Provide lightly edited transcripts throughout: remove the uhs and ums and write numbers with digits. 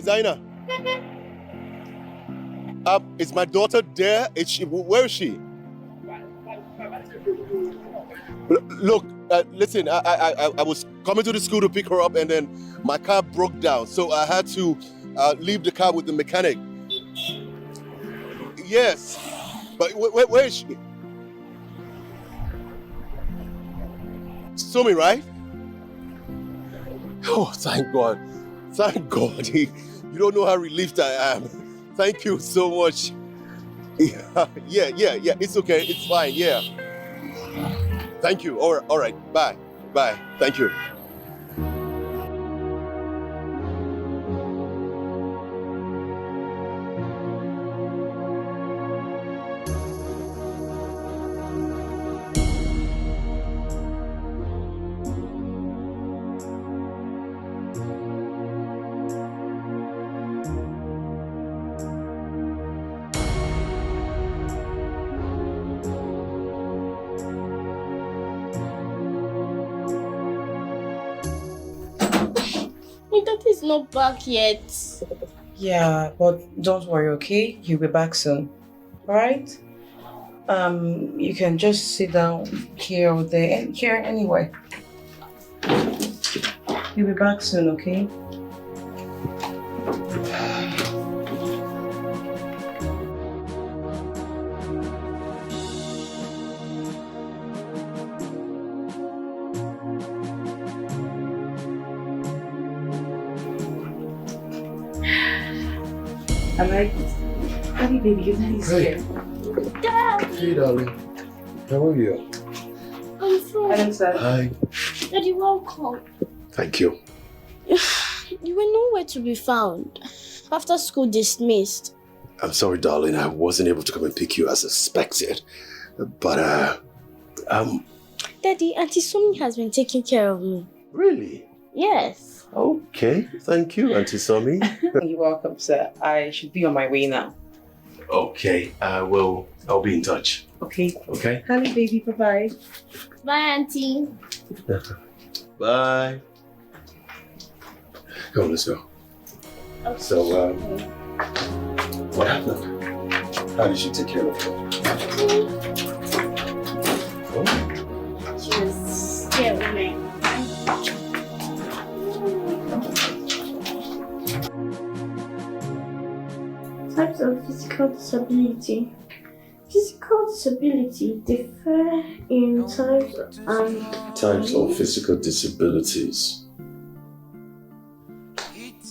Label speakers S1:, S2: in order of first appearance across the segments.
S1: Miss Zaina. Is my daughter there? Is she? Where is she? Look, listen. I was coming to the school to pick her up, and then my car broke down, so I had to leave the car with the mechanic. Yes, but where is she? Sumi, right? Oh, thank God. Thank God. You don't know how relieved I am. Thank you so much. Yeah. It's okay. It's fine. Yeah. Thank you. All right. Bye. Thank you.
S2: He's not back yet.
S3: Yeah, but don't worry, okay? He'll be back soon. Alright? You can just sit down here or there, and here anyway. He'll be back soon, okay? I like it. Daddy, baby, your daddy's here.
S2: Dad!
S1: Hey, darling. How are you?
S2: I'm fine.
S3: Adam, sir.
S1: Hi.
S2: Daddy, welcome.
S1: Thank you.
S2: You were nowhere to be found. After school dismissed.
S1: I'm sorry, darling. I wasn't able to come and pick you as expected. But,
S2: Daddy, Auntie Sumi has been taking care of me.
S1: Really?
S2: Yes.
S1: Okay. Thank you, Auntie Sumi.
S3: You're welcome, sir. I should be on my way now.
S1: Okay. I'll be in touch.
S3: Okay.
S1: Okay?
S3: Honey, baby, bye-bye.
S2: Bye, Auntie.
S1: Bye. Come on, let's go.
S2: Okay.
S1: So, what happened? How did she take care of you? Oh.
S2: She was scared of me. Types of physical disability. Physical disability differ in types and
S1: Types of physical disabilities.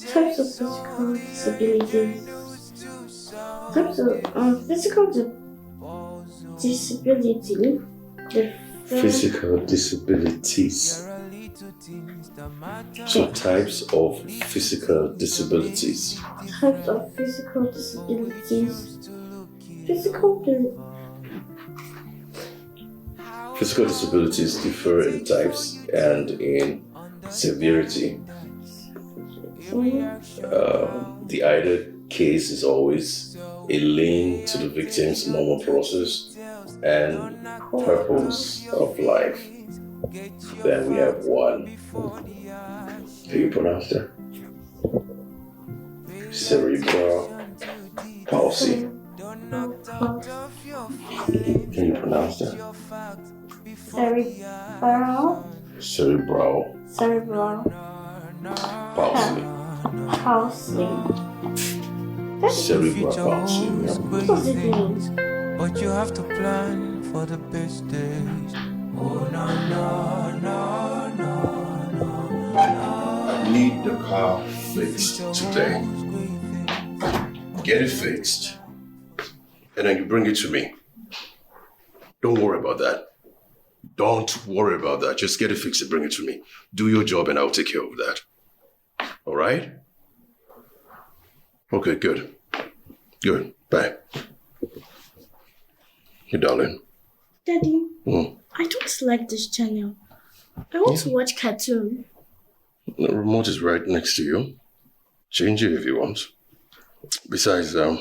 S2: Types of physical disabilities. Types of physical disability differ.
S1: Physical disabilities. So types of physical disabilities.
S2: Types of physical disabilities.
S1: Physical disabilities differ in types and in severity. The either case is always a link to the victim's normal process and purpose of life. Then we have one. Can you pronounce that? Cerebral palsy. Can you pronounce that? Cerebral palsy. Cerebral palsy. Yeah.
S2: What does it mean?
S4: But you have to plan for the best days. Oh no.
S1: I need the car fixed today. Get it fixed, and then you bring it to me. Don't worry about that. Don't worry about that. Just get it fixed and bring it to me. Do your job and I'll take care of that. All right? Okay, good. Good. Bye. Hey, darling.
S2: Daddy, I don't like this channel. I want to watch cartoon.
S1: The remote is right next to you. Change it if you want. Besides, what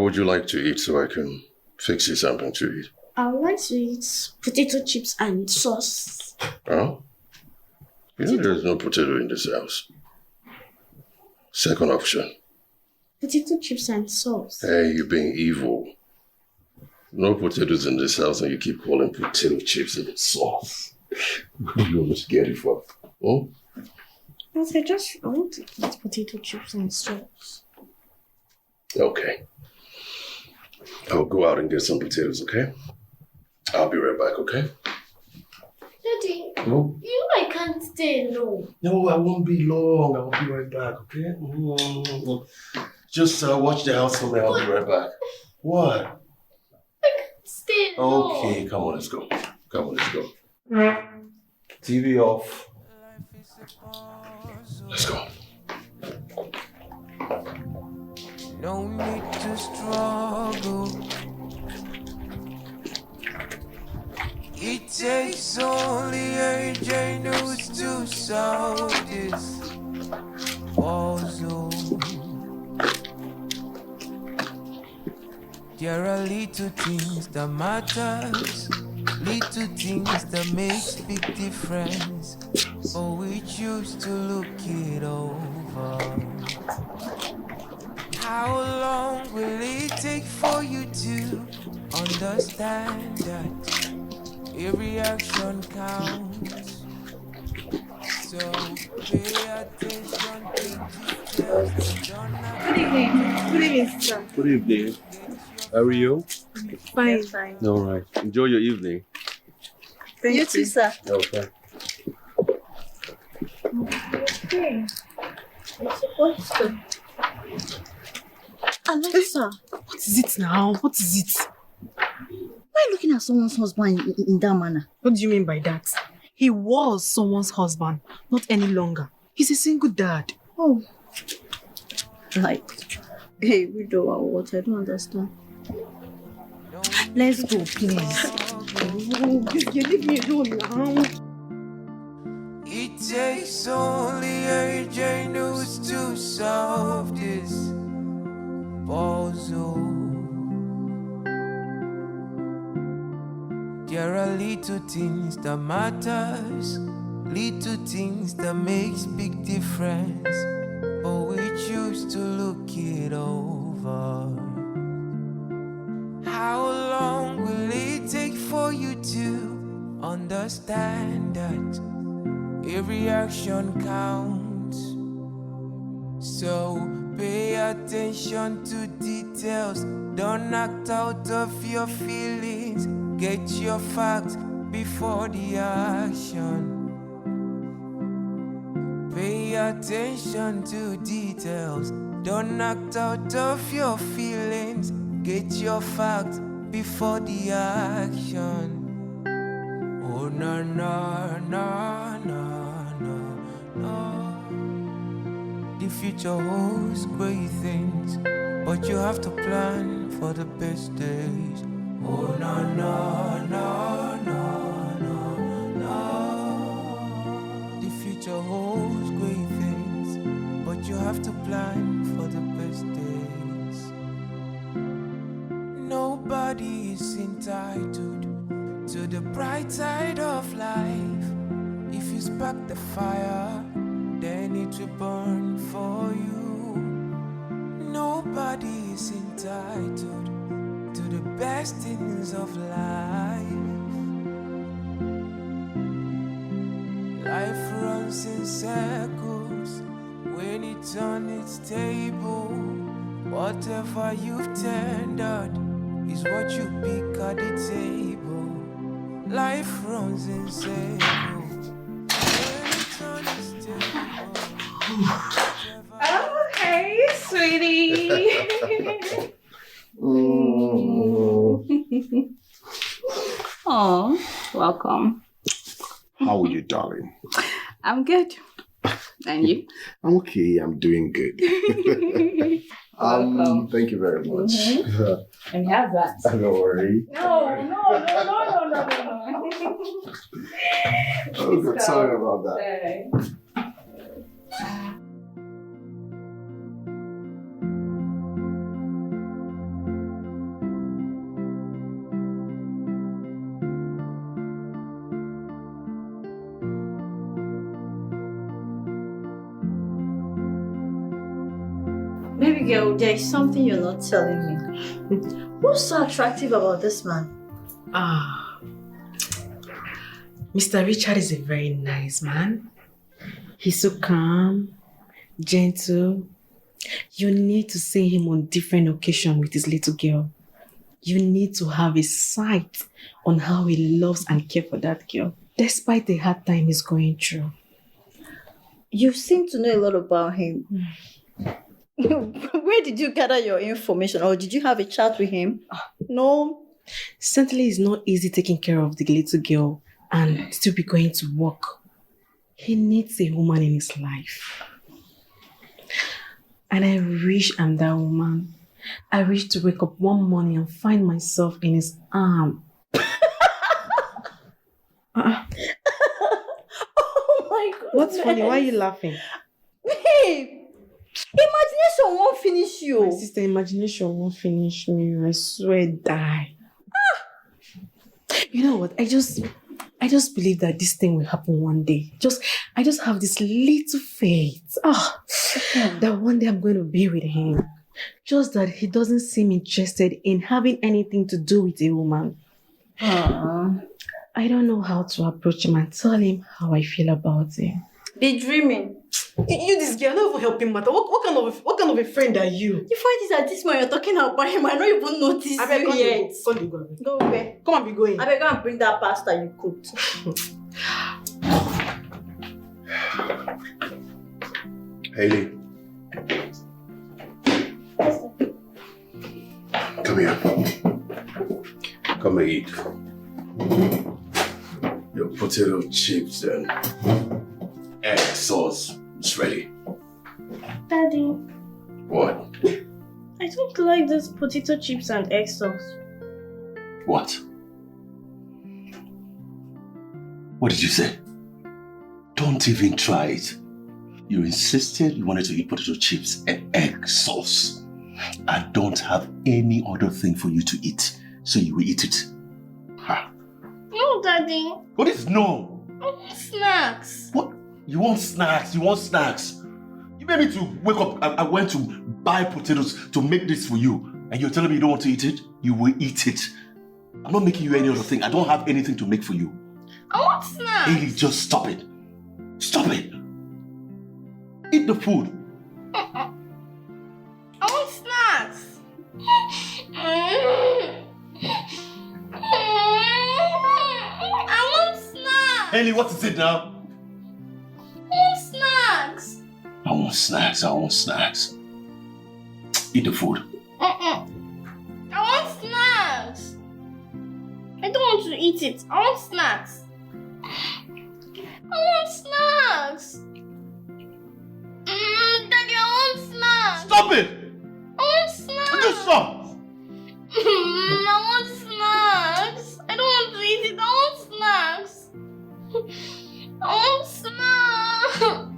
S1: would you like to eat so I can fix you something to eat?
S2: I would like to eat potato chips and sauce.
S1: Huh? You know there's no potato in this house. Second option.
S2: Potato chips and sauce.
S1: Hey, you're being evil. No potatoes in this house and you keep calling potato chips and sauce. Where do you want me to get it from? Oh?
S2: I want to eat potato chips and sauce.
S1: Okay. I'll go out and get some potatoes, okay? I'll be right back, okay?
S2: Daddy,
S1: No?
S2: you know I can't stay alone.
S1: No, I won't be long. I'll be right back, okay? Just watch the house for me. I'll be right back. What?
S2: Stay alone.
S1: Okay, come on, let's go. Come on, let's go. TV off. Let's go.
S4: No need to struggle. It takes only a genius to solve this puzzle. There are little things that matters, little things that makes big difference, but we choose to look it over. How long will it take for you to understand that every action counts? So pay attention to details.
S5: Good evening. Good evening, sir.
S1: Good evening. How are you?
S5: Fine. Fine.
S1: All right. Enjoy your evening.
S5: Thank you too, sir.
S1: Okay.
S2: Okay. What's the...
S5: Alexa, what is it now? What is it?
S6: Why are you looking at someone's husband in that manner?
S5: What do you mean by that? He was someone's husband, not any longer. He's a single dad.
S6: Oh. Like, hey, widow or what? I don't understand. Let's go, please.
S5: Oh, you leave me alone now.
S4: It takes only a genius to solve this puzzle. There are little things that matters, little things that makes big difference, but we choose to look it over. How long will it take for you to understand that every action counts? So pay attention to details. Don't act out of your feelings. Get your facts before the action. Pay attention to details. Don't act out of your feelings. Get your facts before the action. Oh no no no no no no. The future holds great things, but you have to plan for the best days. Oh no no no no no no. The future holds great things, but you have to plan for the best days. Nobody is entitled to the bright side of life. If you spark the fire, then it will burn for you. Nobody is entitled to the best things of life. Life runs in circles when it's on its table. Whatever you've tendered is what you pick at the table. Life runs in circles when it's on its table.
S5: Oh, hey, sweetie.
S6: Oh, welcome.
S7: How are you, darling?
S6: I'm good. And you?
S7: I'm okay. I'm doing good. Thank you very much.
S6: And have that.
S7: Don't worry.
S6: No.
S7: Oh, good. Sorry about that.
S6: Baby girl, there is something you're not telling me. What's so attractive about this man?
S5: Mr. Richard is a very nice man. He's so calm, gentle. You need to see him on different occasions with his little girl. You need to have a sight on how he loves and cares for that girl, despite the hard time he's going through.
S6: You seem to know a lot about him. Where did you gather your information, or did you have a chat with him?
S5: No, certainly it's not easy taking care of the little girl and still be going to work. He needs a woman in his life. And I wish I'm that woman. I wish to wake up one morning and find myself in his arm.
S6: Oh my God.
S5: What's funny? Why are you laughing?
S6: Babe, imagination won't finish you.
S5: My sister, imagination won't finish me. I swear, die. You know what? I just believe that this thing will happen one day. I just have this little faith. That one day I'm going to be with him. Just that he doesn't seem interested in having anything to do with a woman. I don't know how to approach him and tell him how I feel about him.
S6: Be dreaming.
S5: You this girl, not even helping matter. What kind of a friend are you?
S6: The point is that this man you're talking about him, I don't even notice you yet. Go away.
S5: Come on, be going.
S6: I beg go and bring that pasta you cooked.
S1: Hailey. Come here. Come and eat. Your potato chips and egg sauce is ready.
S2: Daddy,
S1: What?
S2: I don't like this potato chips and egg sauce.
S1: What? What did you say? Don't even try it. You insisted you wanted to eat potato chips and egg sauce. I don't have any other thing for you to eat, so you will eat it. Ha.
S2: No, Daddy.
S1: What is no?
S2: I want snacks.
S1: What? You want snacks? You want snacks? You made me to wake up. I went to buy potatoes to make this for you. And you're telling me you don't want to eat it? You will eat it. I'm not making you any other thing. I don't have anything to make for you.
S2: I want snacks.
S1: Hailey, just stop it. Stop it. Eat the food.
S2: I want snacks. I want snacks.
S1: Hailey, what is it now?
S2: I want snacks.
S1: I want snacks. I want snacks. Eat the food.
S2: I want snacks. I don't want to eat it. I want snacks. I want snacks. Daddy, I want snacks.
S1: Stop it!
S2: I want snacks.
S1: Just stop!
S2: I want snacks. I don't want to eat it. I want snacks. I want snacks.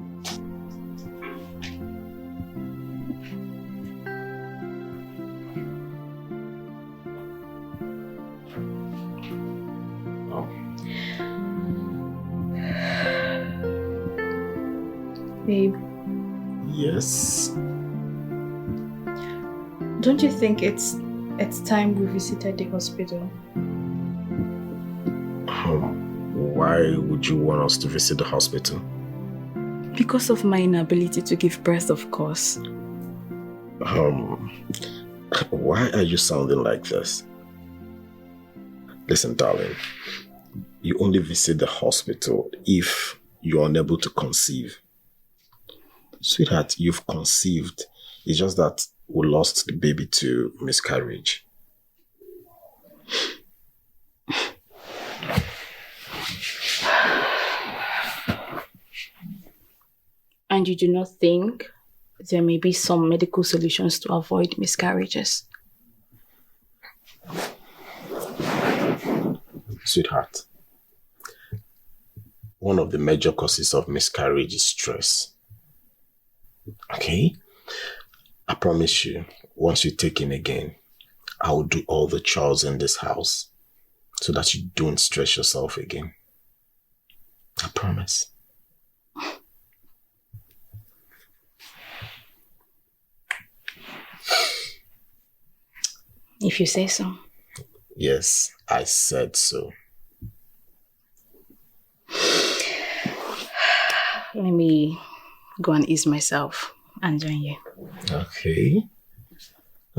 S2: Babe,
S7: Yes.
S2: don't you think it's time we visited the hospital?
S7: Why would you want us to visit the hospital?
S2: Because of my inability to give birth, of course.
S7: Why are you sounding like this? Listen, darling. You only visit the hospital if you're unable to conceive. Sweetheart, you've conceived. It's just that we lost the baby to miscarriage.
S2: And you do not think there may be some medical solutions to avoid miscarriages?
S7: Sweetheart, one of the major causes of miscarriage is stress. Okay? I promise you, once you take in again, I will do all the chores in this house so that you don't stress yourself again. I promise.
S2: If you say so.
S7: Yes, I said so.
S2: Let me go and ease myself and join you.
S7: Okay.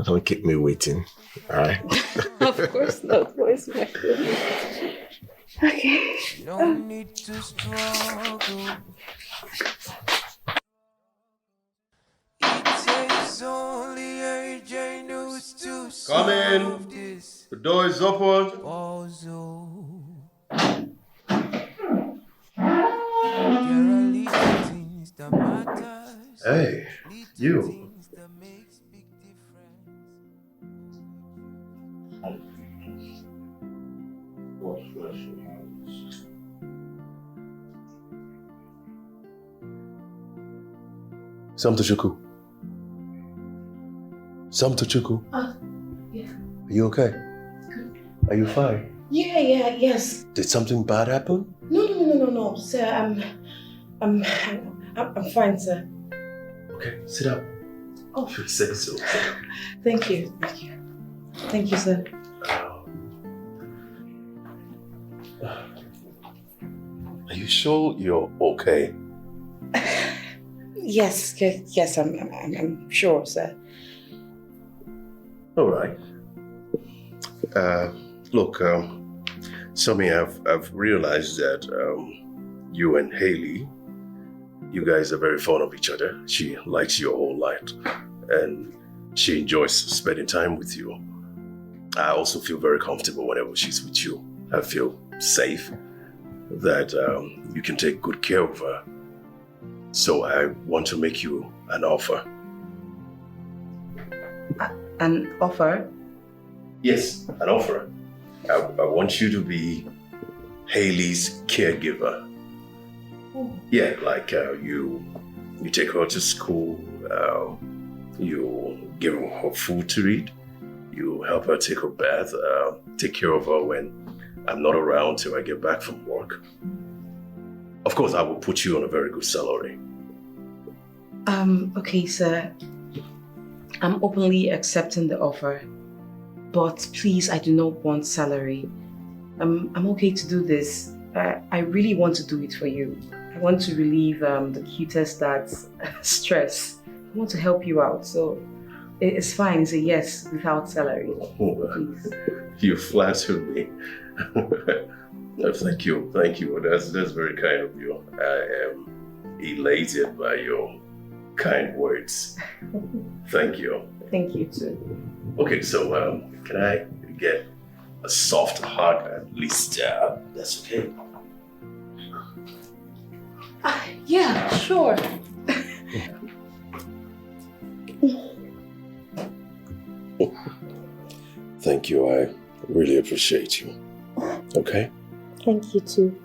S7: Don't keep me waiting. Alright?
S2: Of course not. Where's my food? Okay.
S4: No need to struggle. It takes only AJ News to
S1: Come in.
S4: solve this
S1: The door is open.
S4: puzzle. There are little things that matters.
S1: Hey, you.
S4: Little things that makes big difference.
S1: Samtochuku. Samtochuku.
S3: Yeah.
S1: Are you okay? Are you fine?
S3: Yes.
S1: Did something bad happen?
S3: No, sir. I'm fine, sir.
S1: Okay, sit down.
S3: Oh.
S1: If you say so.
S3: Thank you, sir.
S1: Are you sure you're okay?
S3: Yes, I'm sure, sir.
S1: All right. Look, Sammy, I've realized that you and Haley, you guys are very fond of each other. She likes you a whole lot, and she enjoys spending time with you. I also feel very comfortable whenever she's with you. I feel safe that you can take good care of her. So I want to make you an offer.
S3: An offer?
S1: Yes, an offer. I want you to be Haley's caregiver.
S3: Oh.
S1: Yeah, like you take her to school, you give her food to eat, you help her take her bath, take care of her when I'm not around till I get back from work. Of course, I will put you on a very good salary.
S3: Okay, sir. I'm openly accepting the offer, but please, I do not want salary. I'm okay to do this. I really want to do it for you. I want to relieve the cutest dad's stress. I want to help you out, so it's fine. It's a yes without salary. Please.
S1: You flatter me. Thank you. That's very kind of you. I am elated by your kind words. Thank you.
S3: Thank you too.
S1: Okay, so can I get a soft hug at least? That's okay.
S3: Yeah, sure.
S1: Thank you. I really appreciate you. Okay?
S3: Thank you too.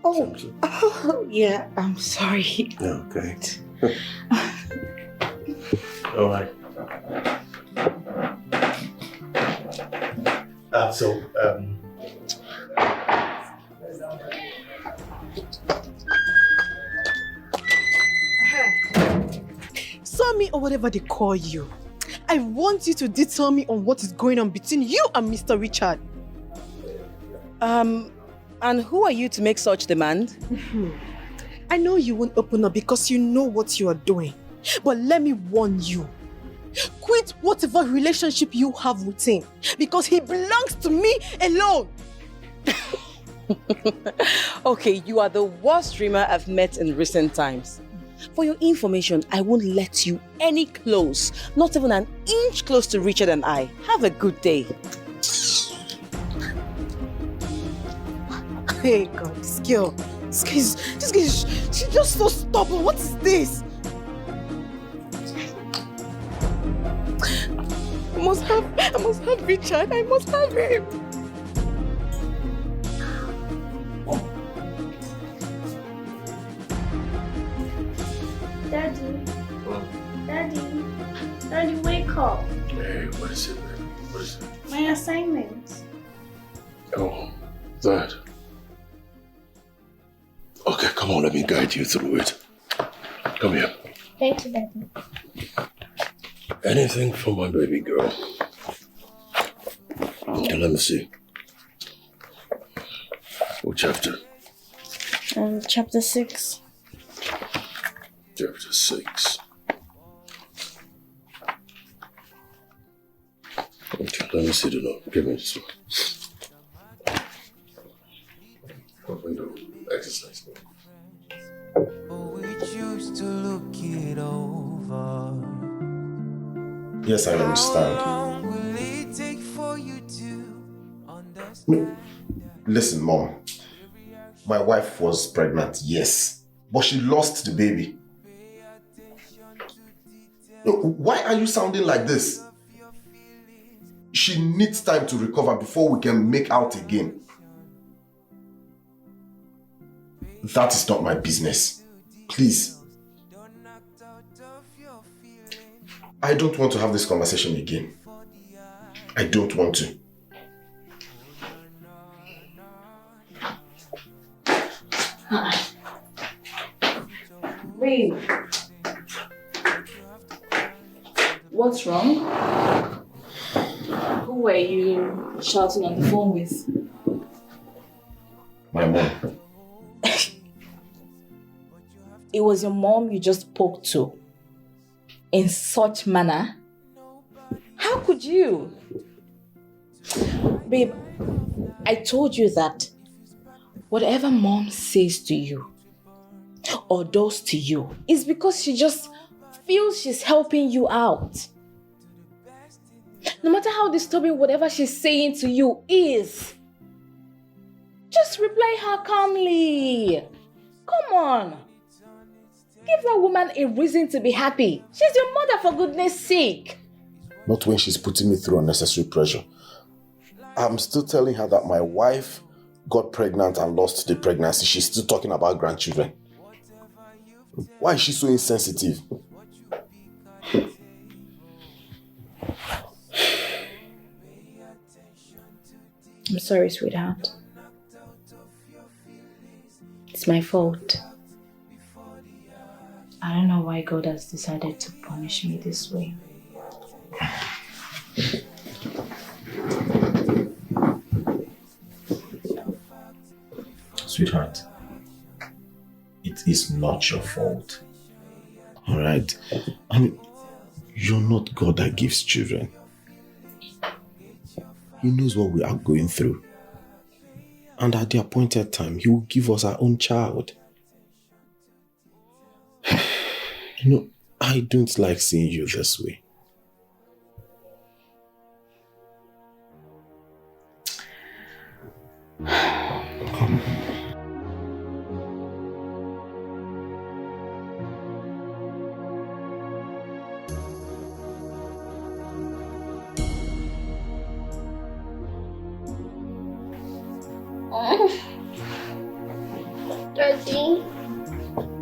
S3: Oh, yeah, I'm sorry.
S1: Okay. All right.
S5: Sammy, or whatever they call you, I want you to detail me on what is going on between you and Mr. Richard.
S3: And who are you to make such demand?
S5: I know you won't open up because you know what you are doing. But let me warn you. Quit whatever relationship you have with him because he belongs to me alone.
S3: Okay, you are the worst dreamer I've met in recent times. For your information, I won't let you any close, not even an inch close to Richard and I. Have a good day.
S5: Hey God, this girl, she's just so stubborn. What is this? I must have Richard. I must have him.
S2: Daddy, wake up.
S1: Hey, what is it, man? What is it?
S2: My assignment.
S1: Oh, that. Okay. Come on, let me guide you through it. Come here.
S2: Thank you, Daddy.
S1: Anything for my baby girl. Okay, let me see. What chapter?
S2: Chapter 6.
S1: Chapter 6. Okay, let me see the note. Give me this one. Exercise.
S4: We choose to look it over.
S7: Yes, I understand.
S4: How long will it take for you to understand?
S7: No. Listen, Mom. My wife was pregnant, yes. But she lost the baby. No, why are you sounding like this? She needs time to recover before we can make out again. That is not my business. Please. I don't want to have this conversation again. I don't want to.
S3: Babe. What's wrong? Who were you shouting on the phone with?
S7: My mom.
S8: It was your mom you just spoke to in such manner? How could you? Babe, I told you that whatever mom says to you or does to you is because she just feels she's helping you out. No matter how disturbing whatever she's saying to you is, just reply her calmly. Come on. Give that woman a reason to be happy. She's your mother, for goodness sake.
S7: Not when she's putting me through unnecessary pressure. I'm still telling her that my wife got pregnant and lost the pregnancy. She's still talking about grandchildren. Why is she so insensitive?
S8: I'm sorry, sweetheart. It's my fault. I don't know why God has decided to punish me this way.
S7: Sweetheart, it is not your fault. Alright? I mean, you're not God that gives children. He knows what we are going through. And at the appointed time, He will give us our own child. You know, I don't like seeing you this way. Come.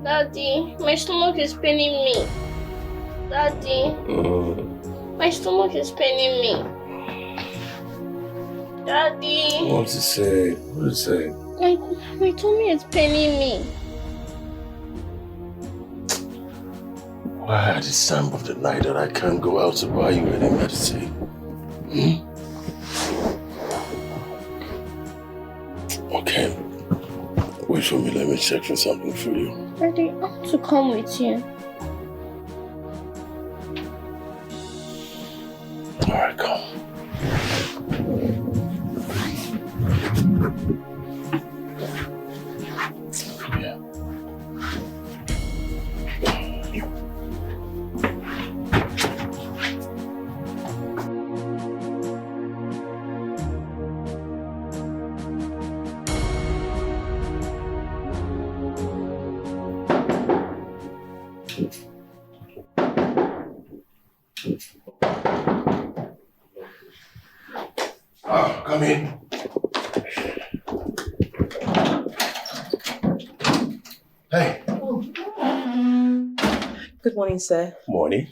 S2: Daddy, my stomach is paining me. Daddy, my stomach is paining me. Daddy.
S1: What does it say? What does it say?
S2: My tummy is paining me.
S1: Why at this time of the night that I can't go out to buy you any medicine? Okay. Wait for me, let me check for something for you.
S2: Daddy, I want to come with you.
S1: Alright, come. Yeah. Come in. Hey.
S3: Good morning, sir.
S1: Morning.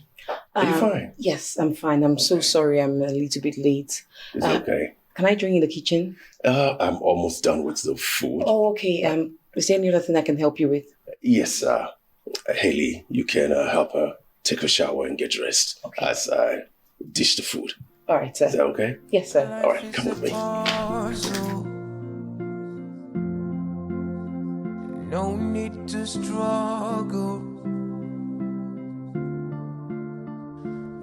S1: Are you fine?
S3: Yes, I'm fine. I'm so sorry I'm a little bit late.
S1: It's okay.
S3: Can I join you in the kitchen?
S1: I'm almost done with the food.
S3: Oh, okay. Is there any other thing I can help you with?
S1: Yes, Haley, you can help her take a shower and get dressed as I dish the food.
S3: All right, sir.
S1: Is that okay?
S3: Yes, sir.
S1: All right, come with me.
S4: No need to struggle.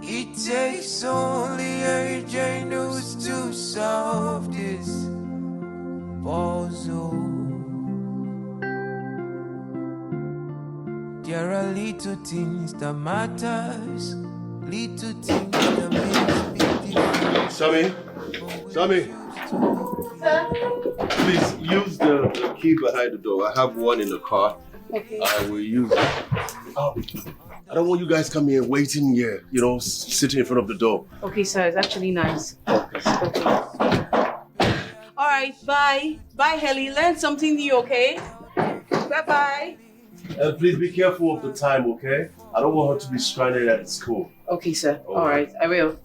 S4: It takes only a genius to solve this puzzle. There are little things that matters, little things that make big difference.
S1: Sammy, please use the key behind the door. I have one in the car.
S3: Okay.
S1: I will use it. I don't want you guys coming here waiting here, sitting in front of the door.
S3: Okay, sir. It's actually nice. Okay. All right, bye. Bye, Helly. Learn something new, okay? Bye-bye.
S1: And please be careful of the time, okay? I don't want her to be stranded at school.
S3: Okay, sir. All right, I will.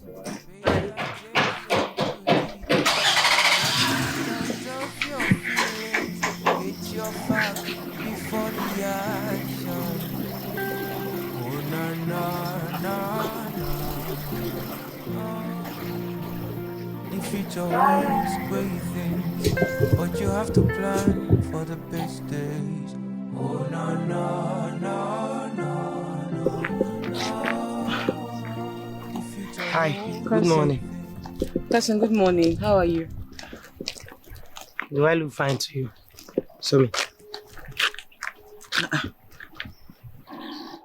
S4: The future holds great things, but you have to plan for the best days. Oh no no no no no.
S9: Hi, good morning.
S3: Cousin, good morning. How are you?
S9: Do I look fine to you? Sorry.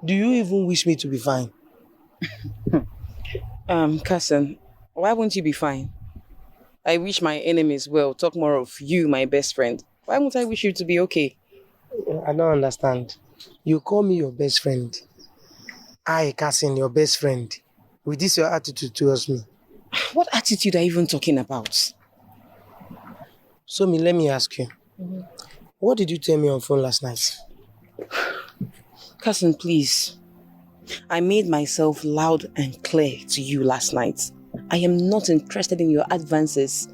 S9: Do you even wish me to be fine?
S3: Cousin, why won't you be fine? I wish my enemies well. Talk more of you, my best friend. Why won't I wish you to be okay?
S9: I don't understand. You call me your best friend. I, cousin, your best friend. With this your attitude towards me.
S3: What attitude are you even talking about?
S9: So, let me ask you. What did you tell me on phone last night?
S3: Cousin, please. I made myself loud and clear to you last night. I am not interested in your advances.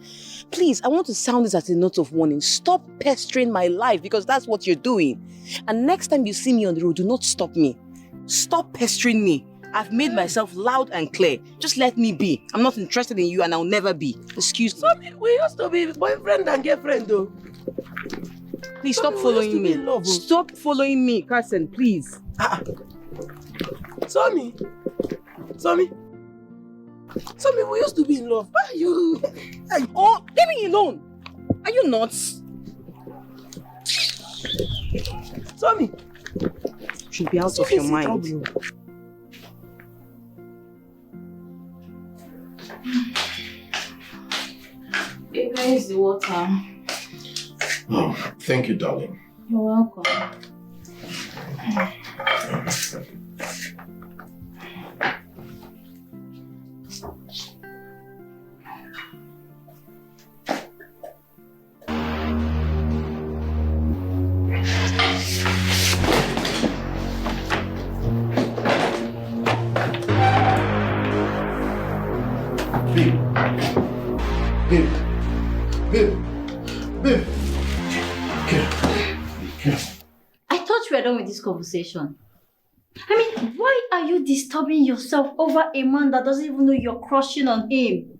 S3: Please, I want to sound this as a note of warning. Stop pestering my life because that's what you're doing. And next time you see me on the road, do not stop me. Stop pestering me. I've made myself loud and clear. Just let me be. I'm not interested in you and I'll never be. Excuse me.
S9: We used to be boyfriend and girlfriend though.
S3: Please stop following me. Stop following me, cousin, please.
S9: Sammy, we used to be in love. Why are you?
S3: Oh, leave me alone. Are you nuts?
S9: Sammy,
S3: you should be out of your mind. Where is the water?
S1: Oh, thank you, darling.
S2: You're welcome.
S1: Babe.
S2: I thought we were done with this conversation. I mean, why are you disturbing yourself over a man that doesn't even know you're crushing on him?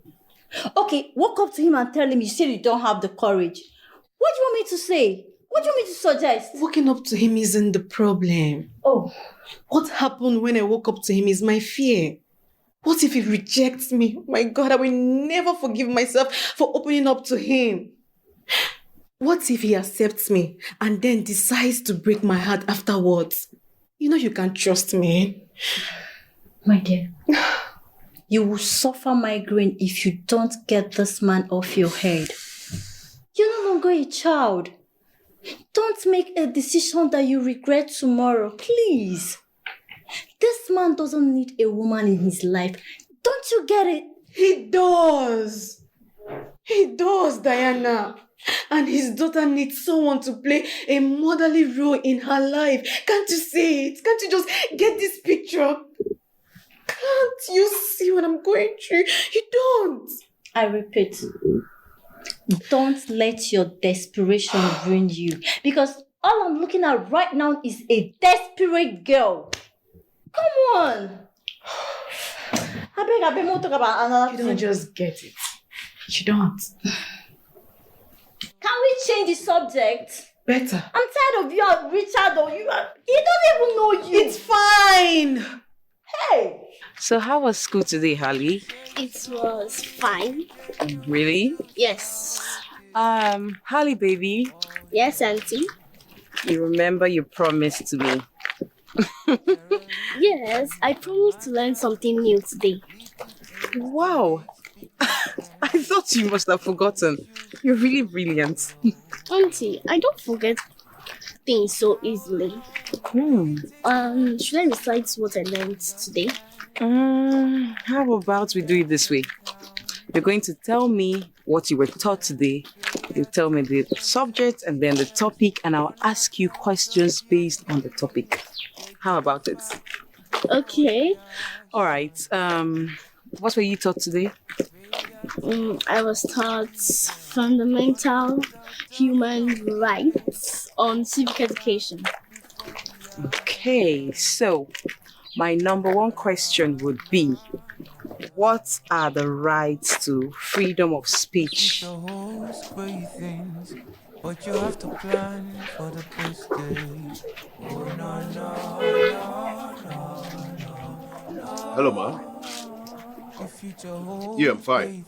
S2: Okay, walk up to him and tell him you said you don't have the courage. What do you want me to say? What do you want me to suggest?
S5: Walking up to him isn't the problem.
S2: Oh.
S5: What happened when I woke up to him is my fear. What if he rejects me? Oh my God, I will never forgive myself for opening up to him. What if he accepts me and then decides to break my heart afterwards? You know you can't trust me.
S2: My dear, you will suffer migraine if you don't get this man off your head. You're no longer a child. Don't make a decision that you regret tomorrow, please. This man doesn't need a woman in his life. Don't you get it?
S5: He does. He does, Diana. And his daughter needs someone to play a motherly role in her life. Can't you see it? Can't you just get this picture? Can't you see what I'm going through? You don't.
S2: I repeat, don't let your desperation ruin you. Because All I'm looking at right now is a desperate girl. Come on. I beg, we'll talk about another
S5: You
S2: thing.
S5: don't just get it. You don't.
S2: Can we change the subject?
S5: Better.
S2: I'm tired of you and Richard or you. He doesn't even know you.
S5: It's fine.
S2: Hey.
S3: So how was school today, Harley?
S10: It was fine.
S3: Really?
S10: Yes.
S3: Harley baby,
S10: Yes, Auntie.
S3: you remember you promised to me.
S10: Yes, I promised to learn something new today.
S3: Wow. I thought you must have forgotten. You're really brilliant.
S10: Auntie, I don't forget things so easily. Should I recite what I learned today?
S3: How about we do it this way? You're going to tell me what you were taught today. You tell me the subject and then the topic, and I'll ask you questions based on the topic. How about it?
S10: Okay.
S3: All right. What were you taught today?
S10: I was taught fundamental human rights on civic education.
S3: Okay, so my number one question would be, what are the rights to freedom of speech?
S4: Great things, but you have to plan for the best days. Oh, no.
S1: Hello, Mom. Yeah, I'm fine.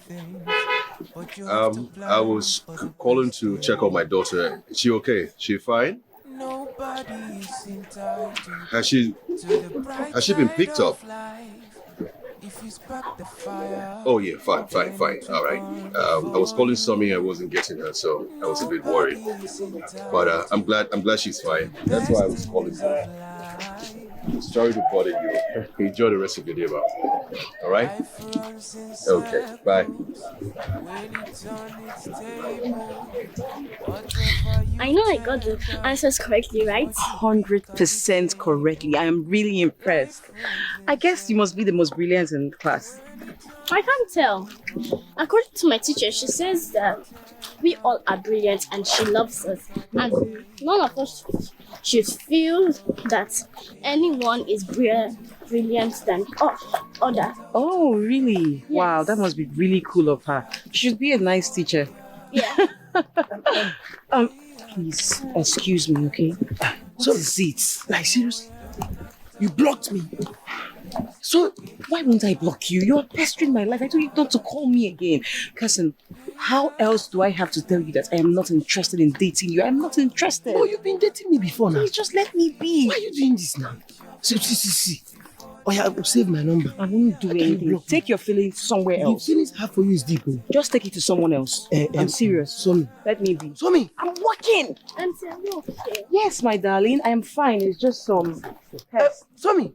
S1: I was calling to check on my daughter. Is she okay? She fine? Has she been picked up? Oh yeah, fine. All right. I was calling Sammy. I wasn't getting her, so I was a bit worried. But I'm glad she's fine. That's why I was calling her. Sorry to bother you. Enjoy the rest of your day, man. All right? Okay, bye.
S10: I know I got the answers correctly, right?
S3: 100% correctly. I am really impressed. I guess you must be the most brilliant in class.
S10: I can't tell. According to my teacher, she says that we all are brilliant and she loves us. And none of us should feel that anyone is brilliant than other.
S3: Oh, really?
S10: Yes.
S3: Wow, that must be really cool of her. She should be a nice teacher.
S10: Yeah.
S3: Please, excuse me, okay?
S9: So is it? Like seriously? You blocked me.
S3: So, why won't I block you? You're pestering my life. I told you not to call me again. Cousin, how else do I have to tell you that I am not interested in dating you? I'm not interested.
S9: Oh, you've been dating me before now.
S3: Please just let me be.
S9: Why are you doing this now? See. Oh yeah, I will save my number.
S3: I won't do anything. Take your feelings somewhere else.
S9: The feelings I have for you is deep.
S3: Just take it to someone else. I'm serious.
S9: Somi.
S3: Let me be.
S9: Somi.
S3: I'm working.
S10: Auntie, are you okay?
S3: Yes, my darling. I am fine. It's just some pest.
S9: Somi.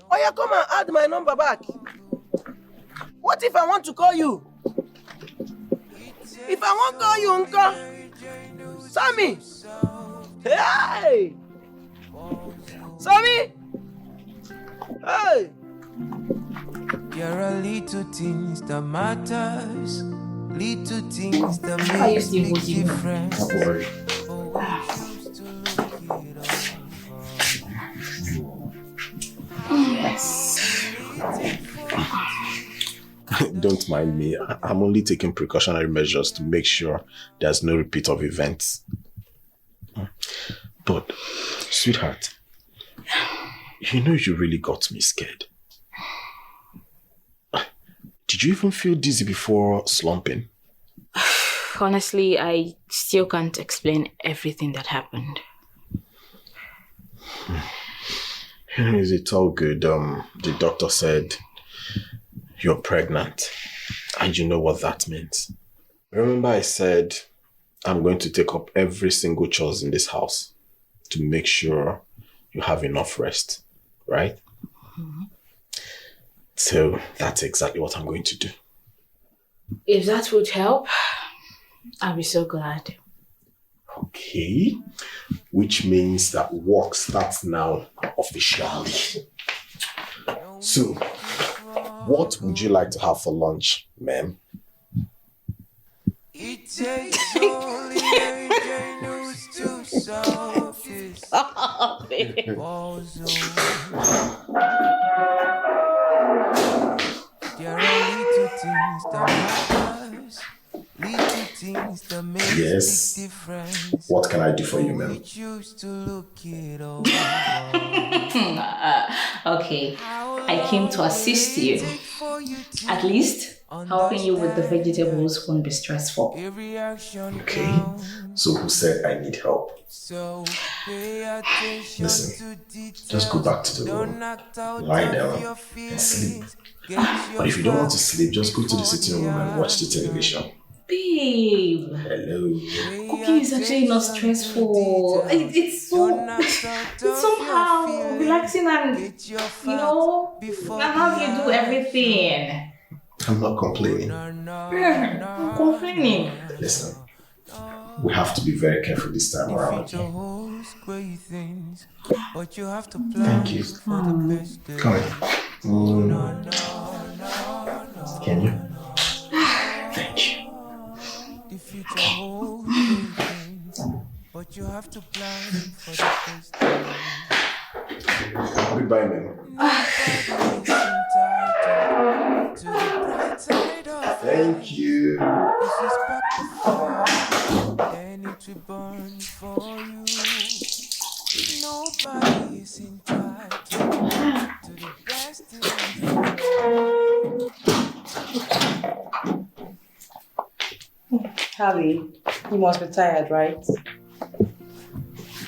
S9: Oh yeah, come and add my number back. What if I want to call you? If I want to call you, Uncle. Sammy. Hey. Sammy. Hey.
S4: There are little things that matters, little things that
S8: Are you
S4: make
S8: still
S4: big
S8: working?
S4: difference.
S1: Don't worry.
S7: Don't mind me. I'm only taking precautionary measures to make sure there's no repeat of events. But, sweetheart, you know you really got me scared. Did you even feel dizzy before slumping?
S8: Honestly, I still can't explain everything that happened.
S7: It's all good. The doctor said you're pregnant, and you know what that means. Remember I said I'm going to take up every single chores in this house to make sure you have enough rest, right?
S8: Mm-hmm.
S7: So that's exactly what I'm going to do.
S8: If that would help, I'll be so glad.
S7: Okay, which means that work starts now officially. So, what would you like to have for lunch, ma'am?
S4: takes only ingenuous to solve this puzzle. There are little things that matters, little things that make
S7: Yes.
S4: big difference.
S7: What can I do for you, ma'am?
S4: We choose to look it over.
S8: Okay, I came to assist you. At least, helping you with the vegetables won't be stressful.
S7: Okay, so who said I need help? Listen, just go back to the room, lie down and sleep. But if you don't want to sleep, just go to the sitting room and watch the television.
S8: Babe!
S7: Hello.
S8: Cooking is actually not stressful. It's somehow relaxing and, and how you do everything.
S7: I'm not complaining.
S8: I'm complaining.
S7: Listen, we have to be very careful this time around. Thank you. Come in. Can you? Thank you.
S4: But you have to plan for the first time.
S7: Goodbye, man. Thank you.
S4: And it will burn for you. Nobody is entitled to the best
S3: Harley, you must be tired, right?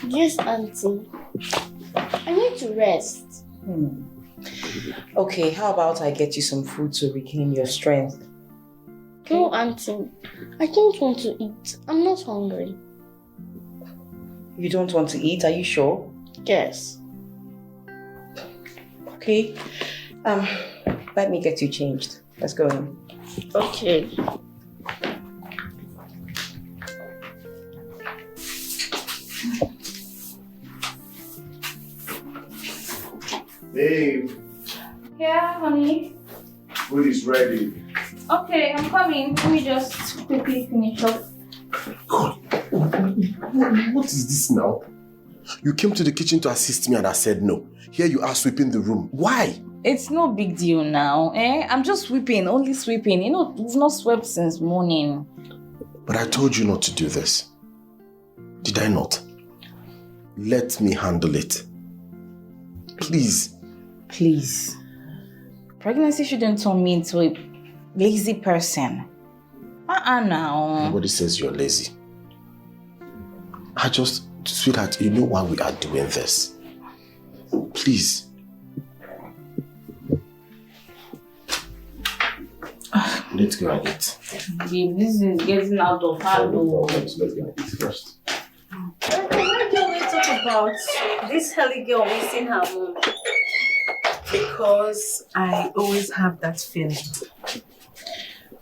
S10: Yes, Auntie. I need to rest.
S3: Okay, how about I get you some food to regain your strength?
S10: No, Auntie. I don't want to eat. I'm not hungry.
S3: You don't want to eat, are you sure?
S10: Yes.
S3: Okay. Let me get you changed. Let's go in.
S10: Okay.
S1: Babe,
S8: Yeah, honey.
S1: food is ready.
S8: Okay, I'm coming. Let me just quickly finish up.
S1: God, what is this now? You came to the kitchen to assist me and I said no. Here you are sweeping the room. Why?
S8: It's no big deal now, eh? I'm just sweeping, only sweeping. We've not swept since morning.
S1: But I told you not to do this. Did I not? Let me handle it. Please.
S8: Please. Pregnancy shouldn't turn me into a lazy person. Now.
S1: Nobody says you're lazy. Sweetheart, you know why we are doing this. Please. Let's go and eat.
S8: Babe, this is getting out of hand.
S1: Let's go and eat first.
S2: Why don't we talk about this Helly girl missing her mom?
S5: Because I always have that feeling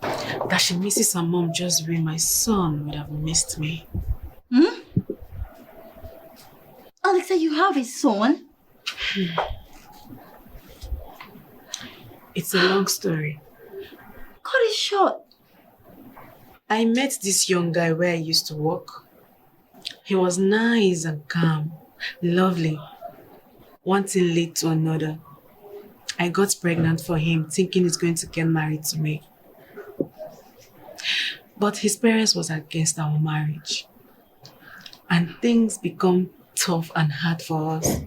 S5: that she misses her mom just the way my son would have missed me.
S2: Alexa, you have a son?
S5: It's a long story.
S2: Cut it short.
S5: I met this young guy where I used to work. He was nice and calm, lovely. One thing led to another. I got pregnant for him, thinking he's going to get married to me. But his parents was against our marriage. And things become tough and hard for us.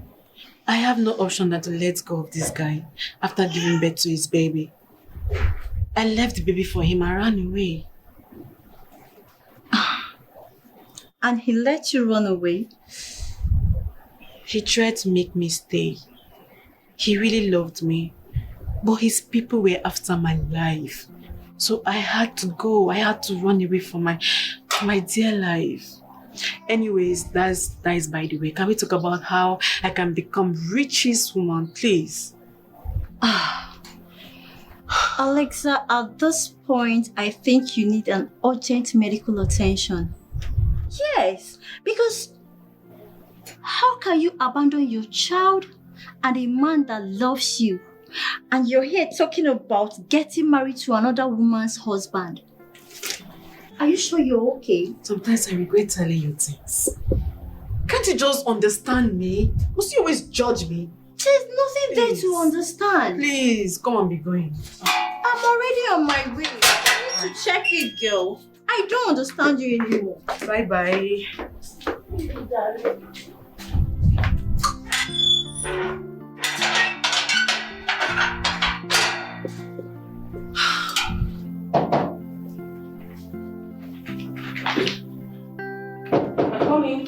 S5: I have no option than to let go of this guy after giving birth to his baby. I left the baby for him and ran away.
S2: And he let you run away?
S5: He tried to make me stay. He really loved me, but his people were after my life. So I had to go. I had to run away from my dear life. Anyways, that is by the way. Can we talk about how I can become richest woman, please?
S2: Alexa, at this point, I think you need an urgent medical attention. Yes, because how can you abandon your child and a man that loves you, and you're here talking about getting married to another woman's husband? Are you sure you're okay?
S5: Sometimes I regret telling you things. Can't you just understand me? Must you always judge me?
S2: There's nothing there to understand.
S5: Please, come on, be going.
S2: I'm already on my way. I need to check it, girl. I don't understand you anymore.
S5: Bye-bye.
S3: I'm coming.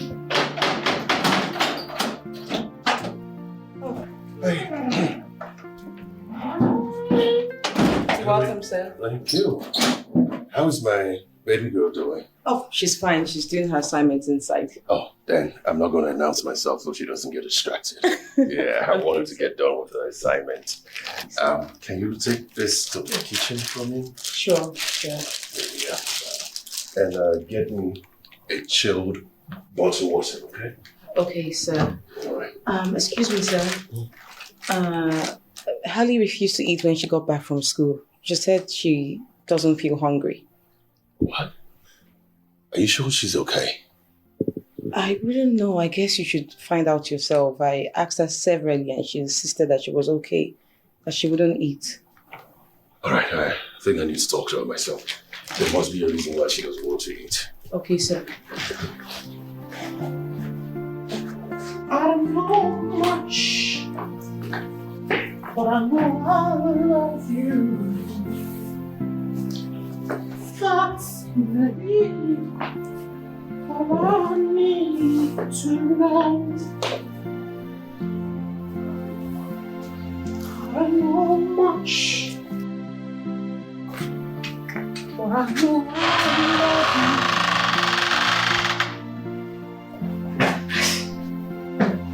S3: You're welcome, sir.
S1: Thank you. How's my baby girl doing?
S3: Oh, she's fine. She's doing her assignments inside.
S1: Oh, then I'm not going to announce myself so she doesn't get distracted. Yeah, I wanted to get done with the assignment. Can you take this to the kitchen for me?
S3: Sure.
S1: Yeah. And get me a chilled bottle of water, okay?
S3: Okay, sir.
S1: All right.
S3: Excuse me, sir. Hallie refused to eat when she got back from school. She said she doesn't feel hungry.
S1: What? Are you sure she's okay?
S3: I wouldn't know. I guess you should find out yourself. I asked her severally and she insisted that she was okay, that she wouldn't eat.
S1: All right. I think I need to talk to her myself. There must be a reason why she doesn't want to eat.
S3: Okay, sir.
S5: I don't know much, but I know I love you. That's maybe all I need to know. I don't know much, but I know I love you.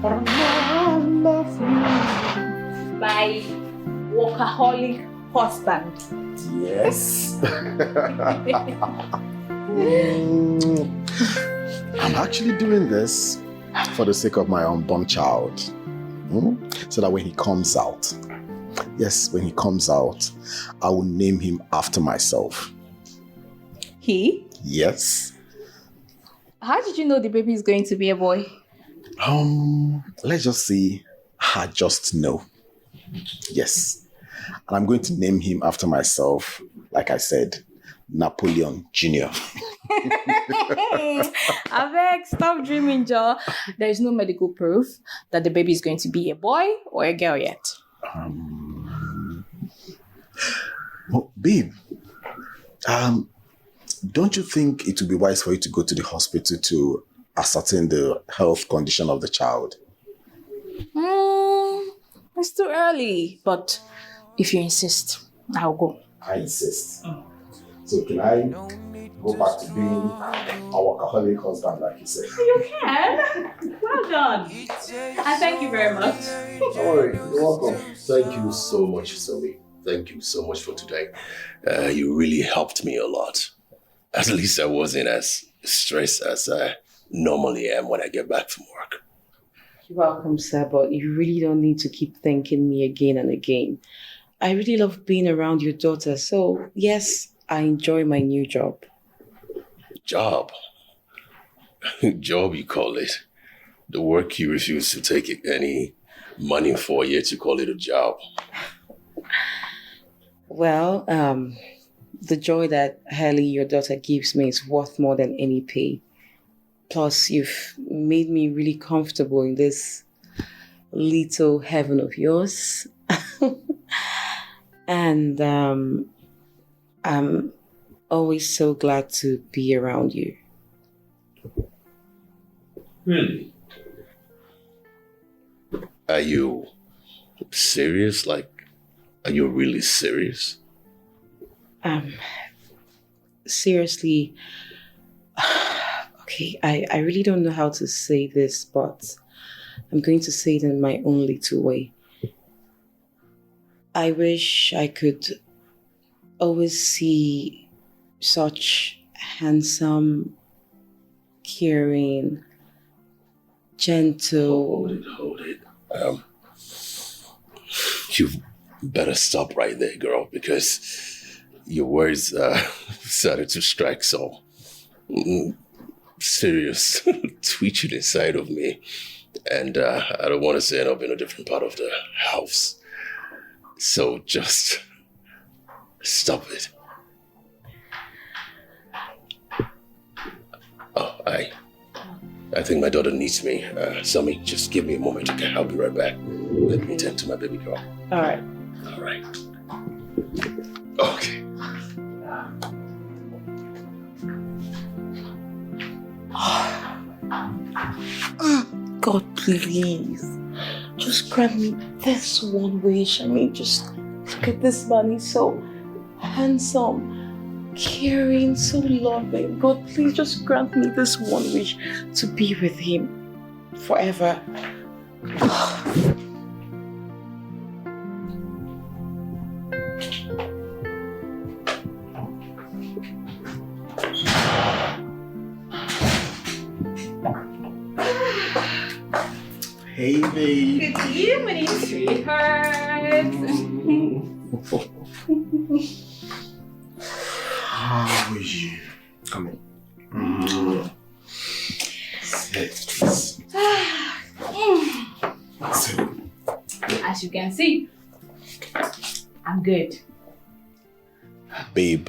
S5: But I know I love you.
S8: My workaholic husband.
S7: Yes. I'm actually doing this for the sake of my unborn child. So that when he comes out, I will name him after myself.
S8: He?
S7: Yes.
S8: How did you know the baby is going to be a boy?
S7: Let's just say I just know. Yes. And I'm going to name him after myself, like I said, Napoleon Jr.
S8: Avec, stop dreaming, Joe. There is no medical proof that the baby is going to be a boy or a girl yet.
S7: Well, babe, don't you think it would be wise for you to go to the hospital to ascertain the health condition of the child?
S8: It's too early, but if you insist, I'll go.
S7: I insist. So can I go back to being a workaholic husband, like you said?
S8: You can. Well done. And thank you very much.
S1: Don't worry, you're welcome. Thank you so much, Zoe. Thank you so much for today. You really helped me a lot. At least I wasn't as stressed as I normally am when I get back from work.
S3: You're welcome, sir, but you really don't need to keep thanking me again and again. I really love being around your daughter, so yes, I enjoy my new job.
S1: Job? Job, you call it. The work you refuse to take any money for, yet you call it a job.
S3: Well, the joy that Hallie, your daughter, gives me is worth more than any pay. Plus, you've made me really comfortable in this little heaven of yours. And I'm always so glad to be around you.
S1: Really? Are you serious? Like, are you really serious?
S3: Seriously, okay, I really don't know how to say this, but I'm going to say it in my own little way. I wish I could always see such handsome, caring, gentle...
S1: Hold it. You better stop right there, girl, because your words started to strike. So serious twitching inside of me. And I don't want to say end up in a different part of the house. So just stop it. Oh, I think my daughter needs me. Sammy, just give me a moment, okay? I'll be right back. Let me tend to my baby girl.
S3: All right.
S1: All right. Okay.
S8: God, please. Just grant me this one wish. I mean, just look at this man. He's so handsome, caring, so loving. God, please just grant me this one wish to be with him forever.
S7: Hey, babe.
S11: Good evening, sweetheart.
S7: How are you? Come in. Sit, please. Sit.
S11: As you can see, I'm good.
S7: Babe,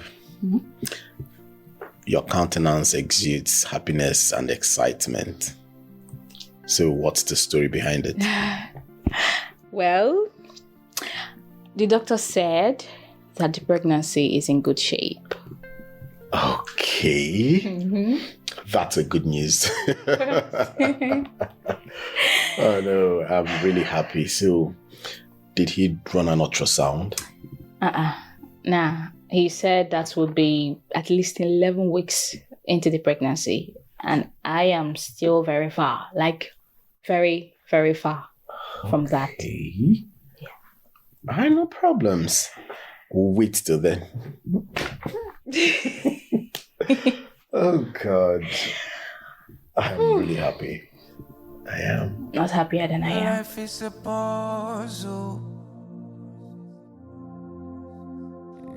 S7: your countenance exudes happiness and excitement. So what's the story behind it?
S8: Well, the doctor said that the pregnancy is in good shape.
S7: Okay. That's a good news. Oh no, I'm really happy. So, did he run an ultrasound?
S8: Nah, he said that would be at least 11 weeks into the pregnancy. And I am still very far, like very, very far from that.
S7: Okay. Yeah. No problems. We'll wait till then. Oh God. I'm really happy. I am.
S8: Not happier than I am.
S4: Life is a puzzle.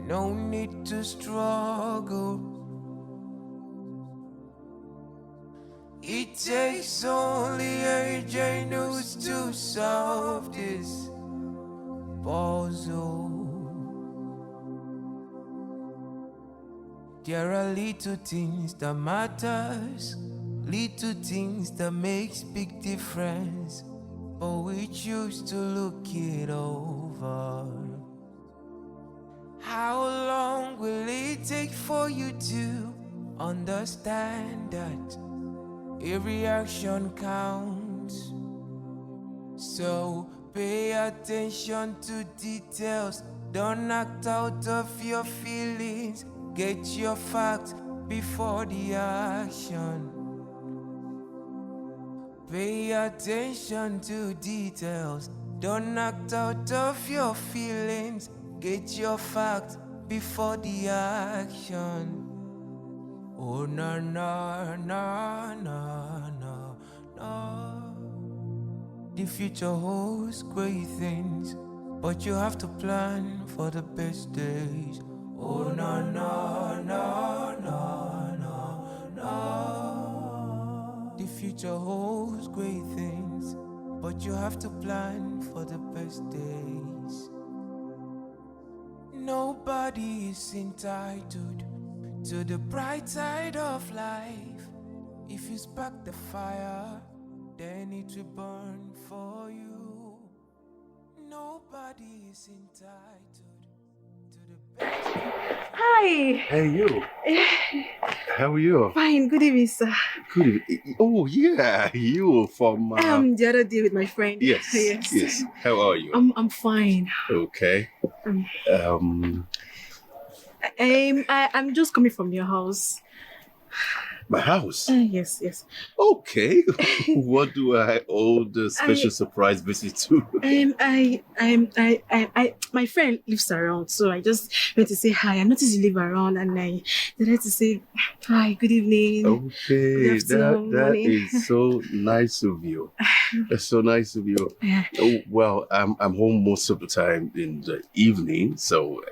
S4: No need to struggle. It takes only a genius to solve this puzzle. There are little things that matters, little things that makes big difference, but we choose to look it over. How long will it take for you to understand that every action counts? So pay attention to details. Don't act out of your feelings. Get your facts before the action. Pay attention to details. Don't act out of your feelings. Get your facts before the action. Oh no no no no no no. The future holds great things, but you have to plan for the best days. Oh no no no no no no. The future holds great things, but you have to plan for the best days. Nobody is entitled to the bright side of life. If you spark the fire, then it will burn for you. Nobody is entitled to the best.
S5: Hi.
S1: Hey, you. How are you?
S5: Fine. Good evening, sir.
S1: Good evening. Oh, yeah. You from...
S5: The other day with my friend.
S1: Yes. Yes. How are you?
S5: I'm fine.
S1: Okay.
S5: I'm just coming from your house.
S1: My house?
S5: Yes.
S1: Okay. What do I owe the special surprise visit to?
S5: My friend lives around, so I just went to say hi. I noticed you live around, and I wanted to say hi, good evening.
S1: Okay,
S5: Good afternoon,
S1: that
S5: morning.
S1: is so nice of you. That's so nice of you.
S5: Yeah.
S1: Oh, well, I'm home most of the time in the evening, so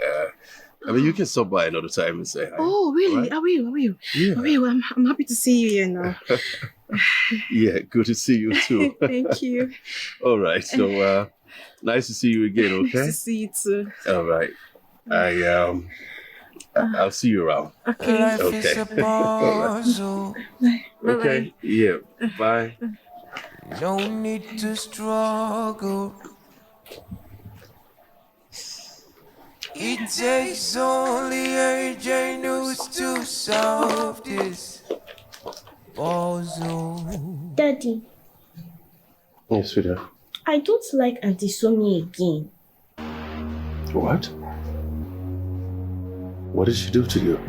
S1: I mean, you can stop by another time and say hi.
S5: Oh, really?
S1: Right?
S5: I will.
S1: Yeah.
S5: I will. I'm happy to see you here now.
S1: Yeah, good to see you too.
S5: Thank you.
S1: All right, so nice to see you again, okay?
S5: Nice to see you too.
S1: All right. I'll see you around.
S5: Okay.
S4: Life
S1: Okay.
S4: is a puzzle.
S1: Okay. Yeah. Bye.
S4: No need to struggle. It takes only a genius to solve this puzzle.
S10: Daddy,
S1: Yes, sweetheart.
S10: I don't like Auntie Somi again.
S1: What? What did she do to you?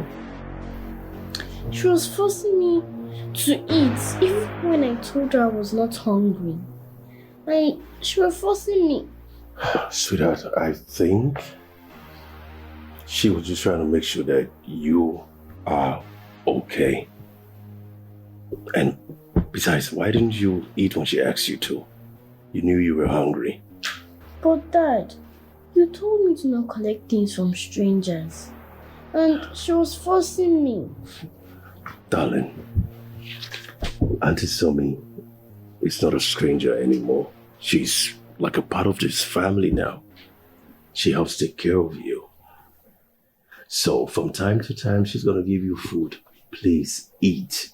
S10: She was forcing me to eat even when I told her I was not hungry. She was forcing me.
S1: Sweetheart, I think she was just trying to make sure that you are okay. And besides, why didn't you eat when she asked you to? You knew you were hungry.
S10: But Dad, you told me to not collect things from strangers. And she was forcing me.
S1: Darling, Auntie Somi is not a stranger anymore. She's like a part of this family now. She helps take care of you. So from time to time, she's gonna give you food. Please eat.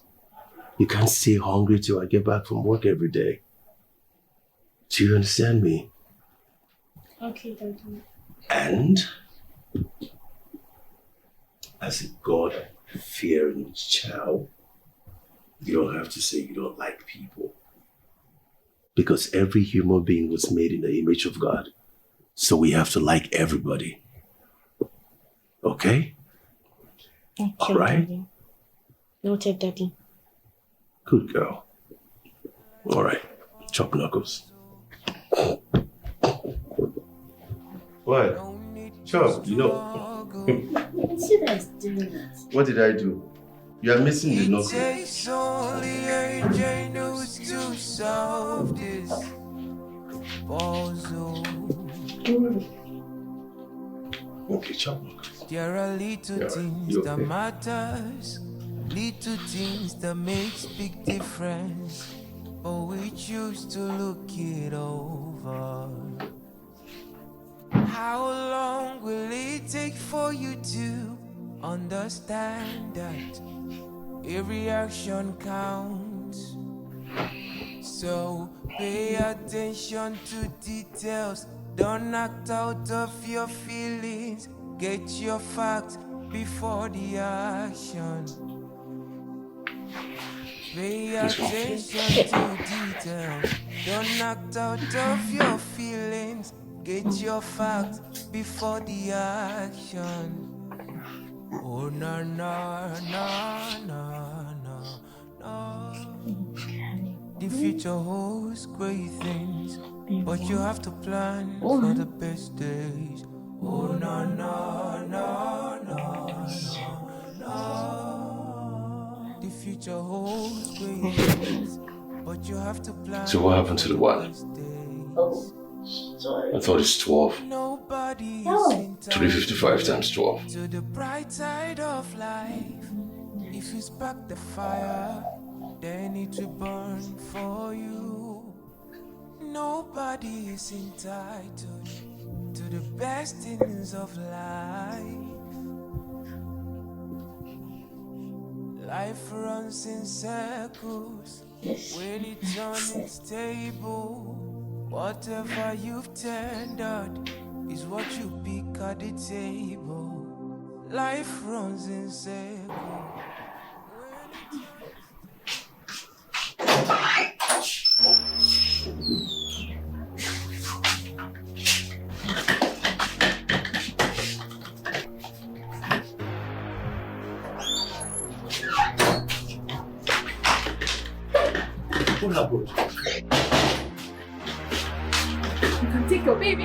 S1: You can't stay hungry till I get back from work every day. Do you understand me?
S10: Okay, Daddy.
S1: And as a God-fearing child, you don't have to say you don't like people. Because every human being was made in the image of God. So we have to like everybody. Okay?
S10: Okay,
S1: All right?
S10: Daddy. Noted, Daddy.
S1: Good girl. All right. Chop knuckles. What? Chop, you know.
S10: See that is doing that.
S1: What did I do? You are missing the
S4: It
S1: knuckle.
S4: takes only a genius to solve this puzzle.
S1: Okay, chop knuckles.
S4: There are little
S1: Yeah,
S4: things
S1: you
S4: that
S1: okay?
S4: matters, little things that makes big difference, but we choose to look it over. How long will it take for you to understand that every action counts? So pay attention to details, don't act out of your feelings, get your facts before the action. Pay attention to details, don't act out of your feelings, get your facts before the action. Oh no no no no no no. The future holds great things, but you have to plan for the best days. Oh no no no no no no. The future holds great things, but you have to plan.
S1: So what happened to the one? I thought it's 12.
S4: Nobody is
S1: 355 times 12.
S4: to the bright side of life. If you spark the fire, then it will burn for you. Nobody is entitled to the best things of life. Life runs in circles when it's on its table. Whatever you've tendered is what you pick at the table. Life runs in circles.
S1: What happened?
S11: You can take your baby.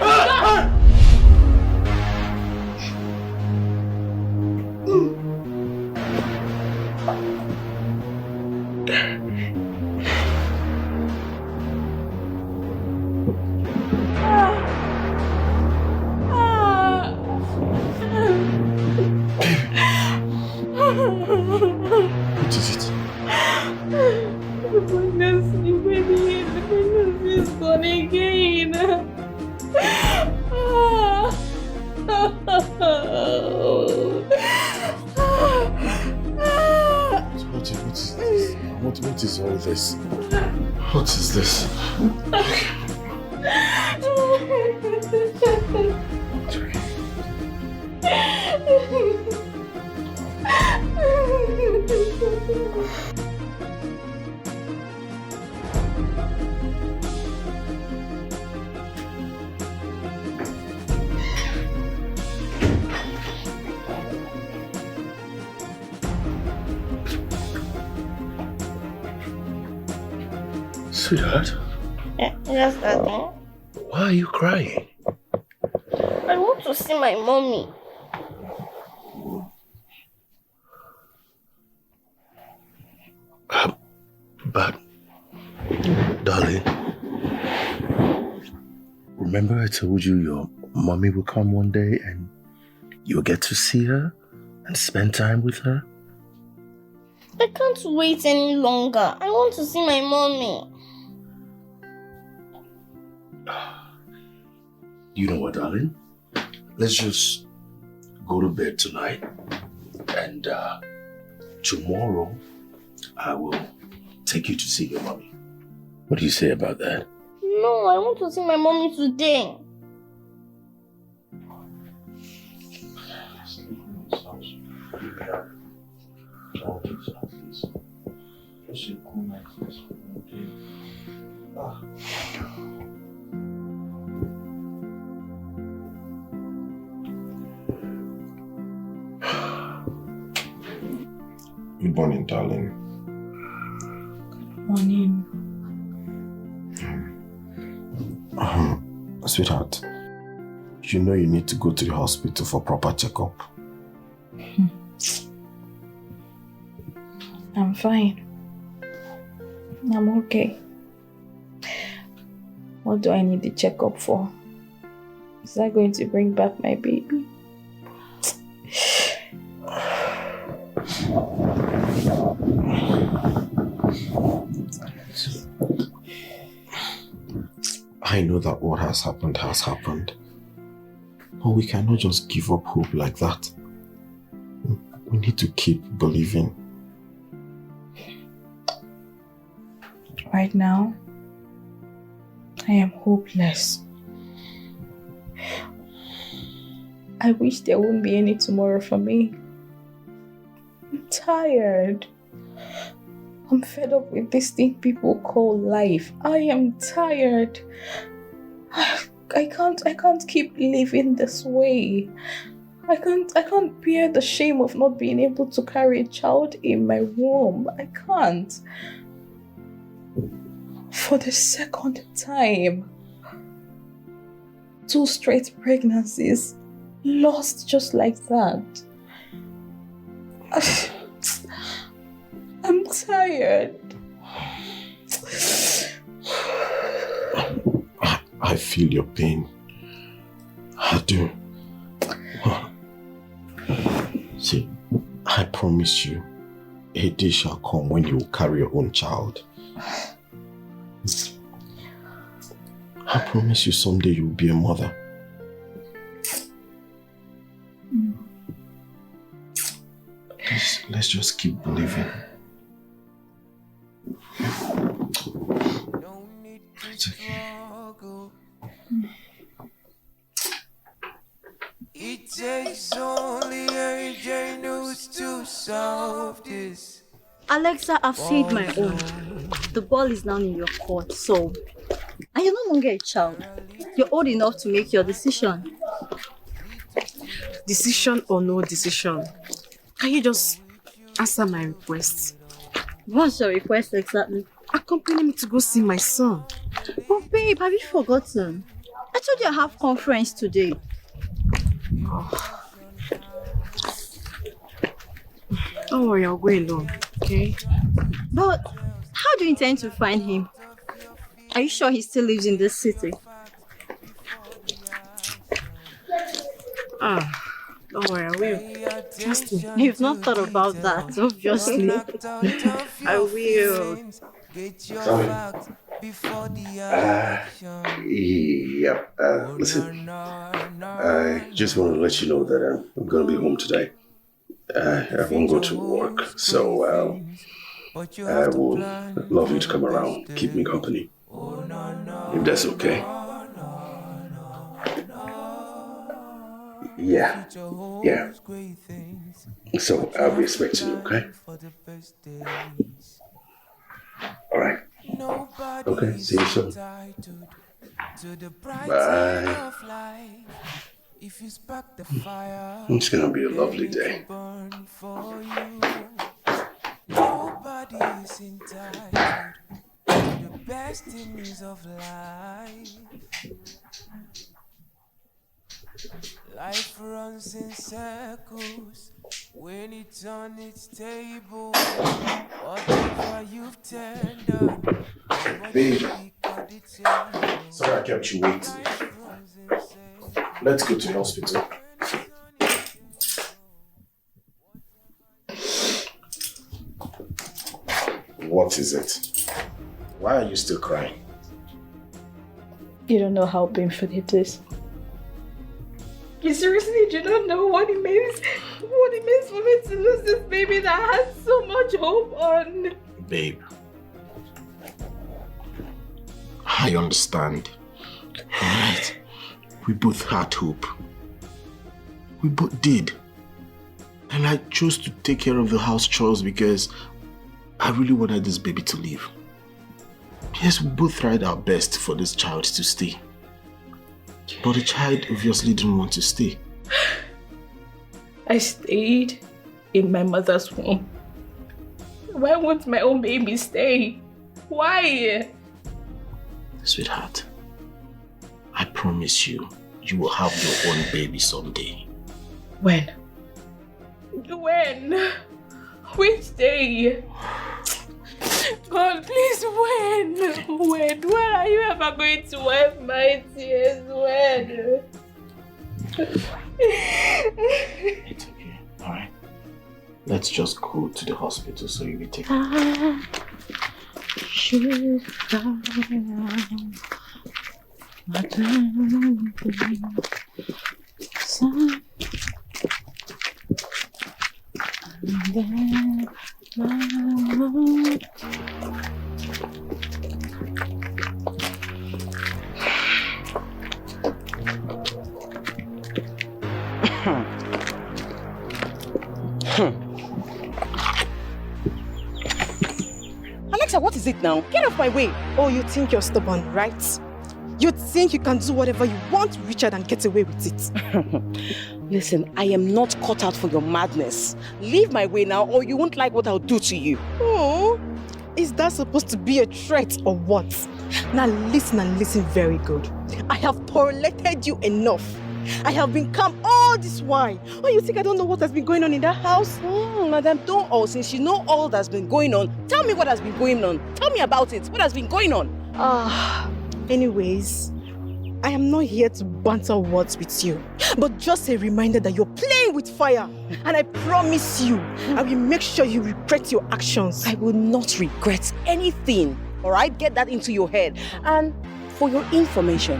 S7: this? What is this?
S1: Sweetheart,
S10: Yes, Daddy.
S1: why are you crying?
S10: I want to see my mommy.
S1: But, darling, remember I told you your mommy will come one day and you'll get to see her and spend time with her?
S10: I can't wait any longer. I want to see my mommy.
S1: You know what, darling? Let's just go to bed tonight and tomorrow I will take you to see your mommy. What do you say about that?
S10: No, I want to see my mommy today.
S7: Good morning, darling.
S5: Morning.
S7: Sweetheart, you know you need to go to the hospital for proper checkup.
S8: I'm fine. I'm okay. What do I need the checkup for? Is that going to bring back my baby?
S7: I know that what has happened. But we cannot just give up hope like that. We need to keep believing.
S8: Right now, I am hopeless. I wish there wouldn't be any tomorrow for me. I'm tired. I'm fed up with this thing people call life. I am tired. I can't keep living this way. I can't bear the shame of not being able to carry a child in my womb. I can't. For the second time. 2 straight pregnancies. Lost just like that. I'm tired.
S7: I feel your pain. I do. See, I promise you, a day shall come when you will carry your own child. I promise you someday you will be a mother. Let's just keep believing. It's okay.
S4: It takes only a genius to solve this.
S2: Alexa, I've said my own. The ball is now in your court, so... And you're no longer a child. You're old enough to make your decision.
S5: Decision or no decision, can you just answer my request?
S2: What's your request exactly?
S5: Accompany me to go see my son.
S2: But babe, have you forgotten? I told you I have conference today.
S5: Oh. Don't worry, I'll go alone, okay?
S2: But how do you intend to find him? Are you sure he still lives in this city?
S5: Don't worry, I will. Trust me.
S2: You've not thought about that, obviously.
S5: I will.
S1: Yep. Listen, I just want to let you know that I'm going to be home today. I won't go to work, so I would love you to come around, keep me company. If that's okay. Yeah. So I'll be expecting you, okay? Alright. Okay, see you soon. Bye. It's gonna be a lovely day.
S4: Nobody is entitled to the best things of life. Life runs in circles when it's on its table. Whatever you've turned on,
S1: Babe, sorry I kept you waiting. Let's go to the hospital. What is it? Why are you still crying?
S12: You don't know how painful it is. You seriously do not know what it means for me to lose this baby that I had so much hope on.
S7: Babe, I understand. Alright, we both had hope. We both did. And I chose to take care of the house chores because I really wanted this baby to live. Yes, we both tried our best for this child to stay. But the child obviously didn't want to stay.
S12: I stayed in my mother's womb. Why won't my own baby stay? Why?
S7: Sweetheart, I promise you, you will have your own baby someday.
S12: When? When? Which day? God, please, when? When are you ever going to wipe my tears? When?
S7: It's okay, alright? Let's just go to the hospital so you'll be taken care of.
S13: Alexa, what is it now? Get off my way. Oh, you think you're stubborn, right? You think you can do whatever you want, Richard, and get away with it.
S8: Listen, I am not cut out for your madness. Leave my way now or you won't like what I'll do to you.
S13: Oh, is that supposed to be a threat or what? Now listen and listen very good. I have tolerated you enough. I have been calm all this while. Oh, you think I don't know what has been going on in that house?
S8: Madam, don't all. Since you know all that's been going on, tell me what has been going on. Tell me about it. What has been going on?
S13: Anyways, I am not here to banter words with you, but just a reminder that you're playing with fire. And I promise you, I will make sure you regret your actions.
S8: I will not regret anything. Alright, get that into your head. And for your information,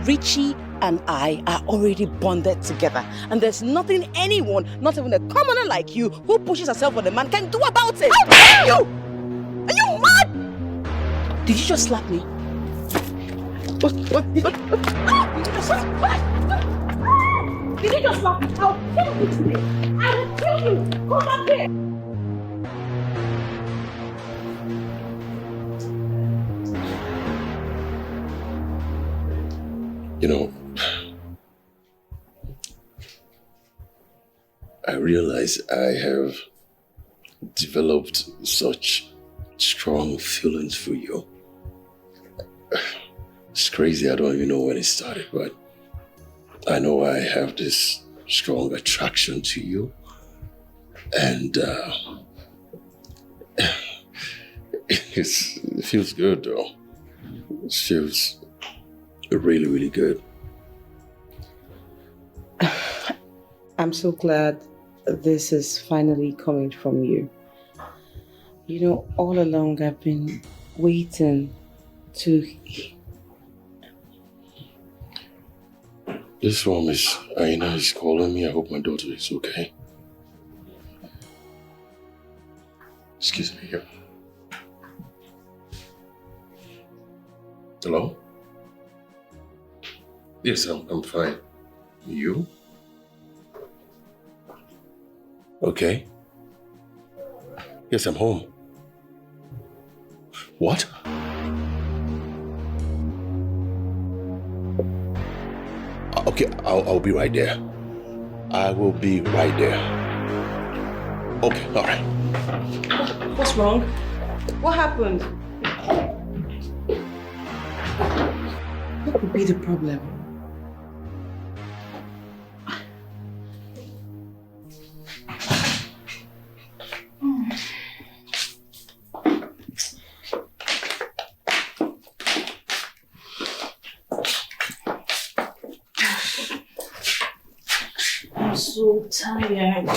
S8: Richie and I are already bonded together. And there's nothing anyone, not even a commoner like you, who pushes herself on a man can do about it.
S13: How dare you? Are you mad?
S8: Did you just slap me?
S13: What? Did you just slap me? Did you just slap me? I'll kill you today. I will kill you. Come back here.
S1: You know, I realize I have developed such strong feelings for you. It's crazy, I don't even know when it started, but I know I have this strong attraction to you. And it feels good though. It feels really, really good.
S3: I'm so glad this is finally coming from you. You know, all along I've been waiting to...
S1: This one is Aina is calling me. I hope my daughter is okay. Excuse me here. Hello? Yes, I'm fine. You? Okay. Yes, I'm home. What? Okay, I'll be right there. I will be right there. Okay, all right.
S3: What's wrong? What happened? What could be the problem?
S8: I'm so tired.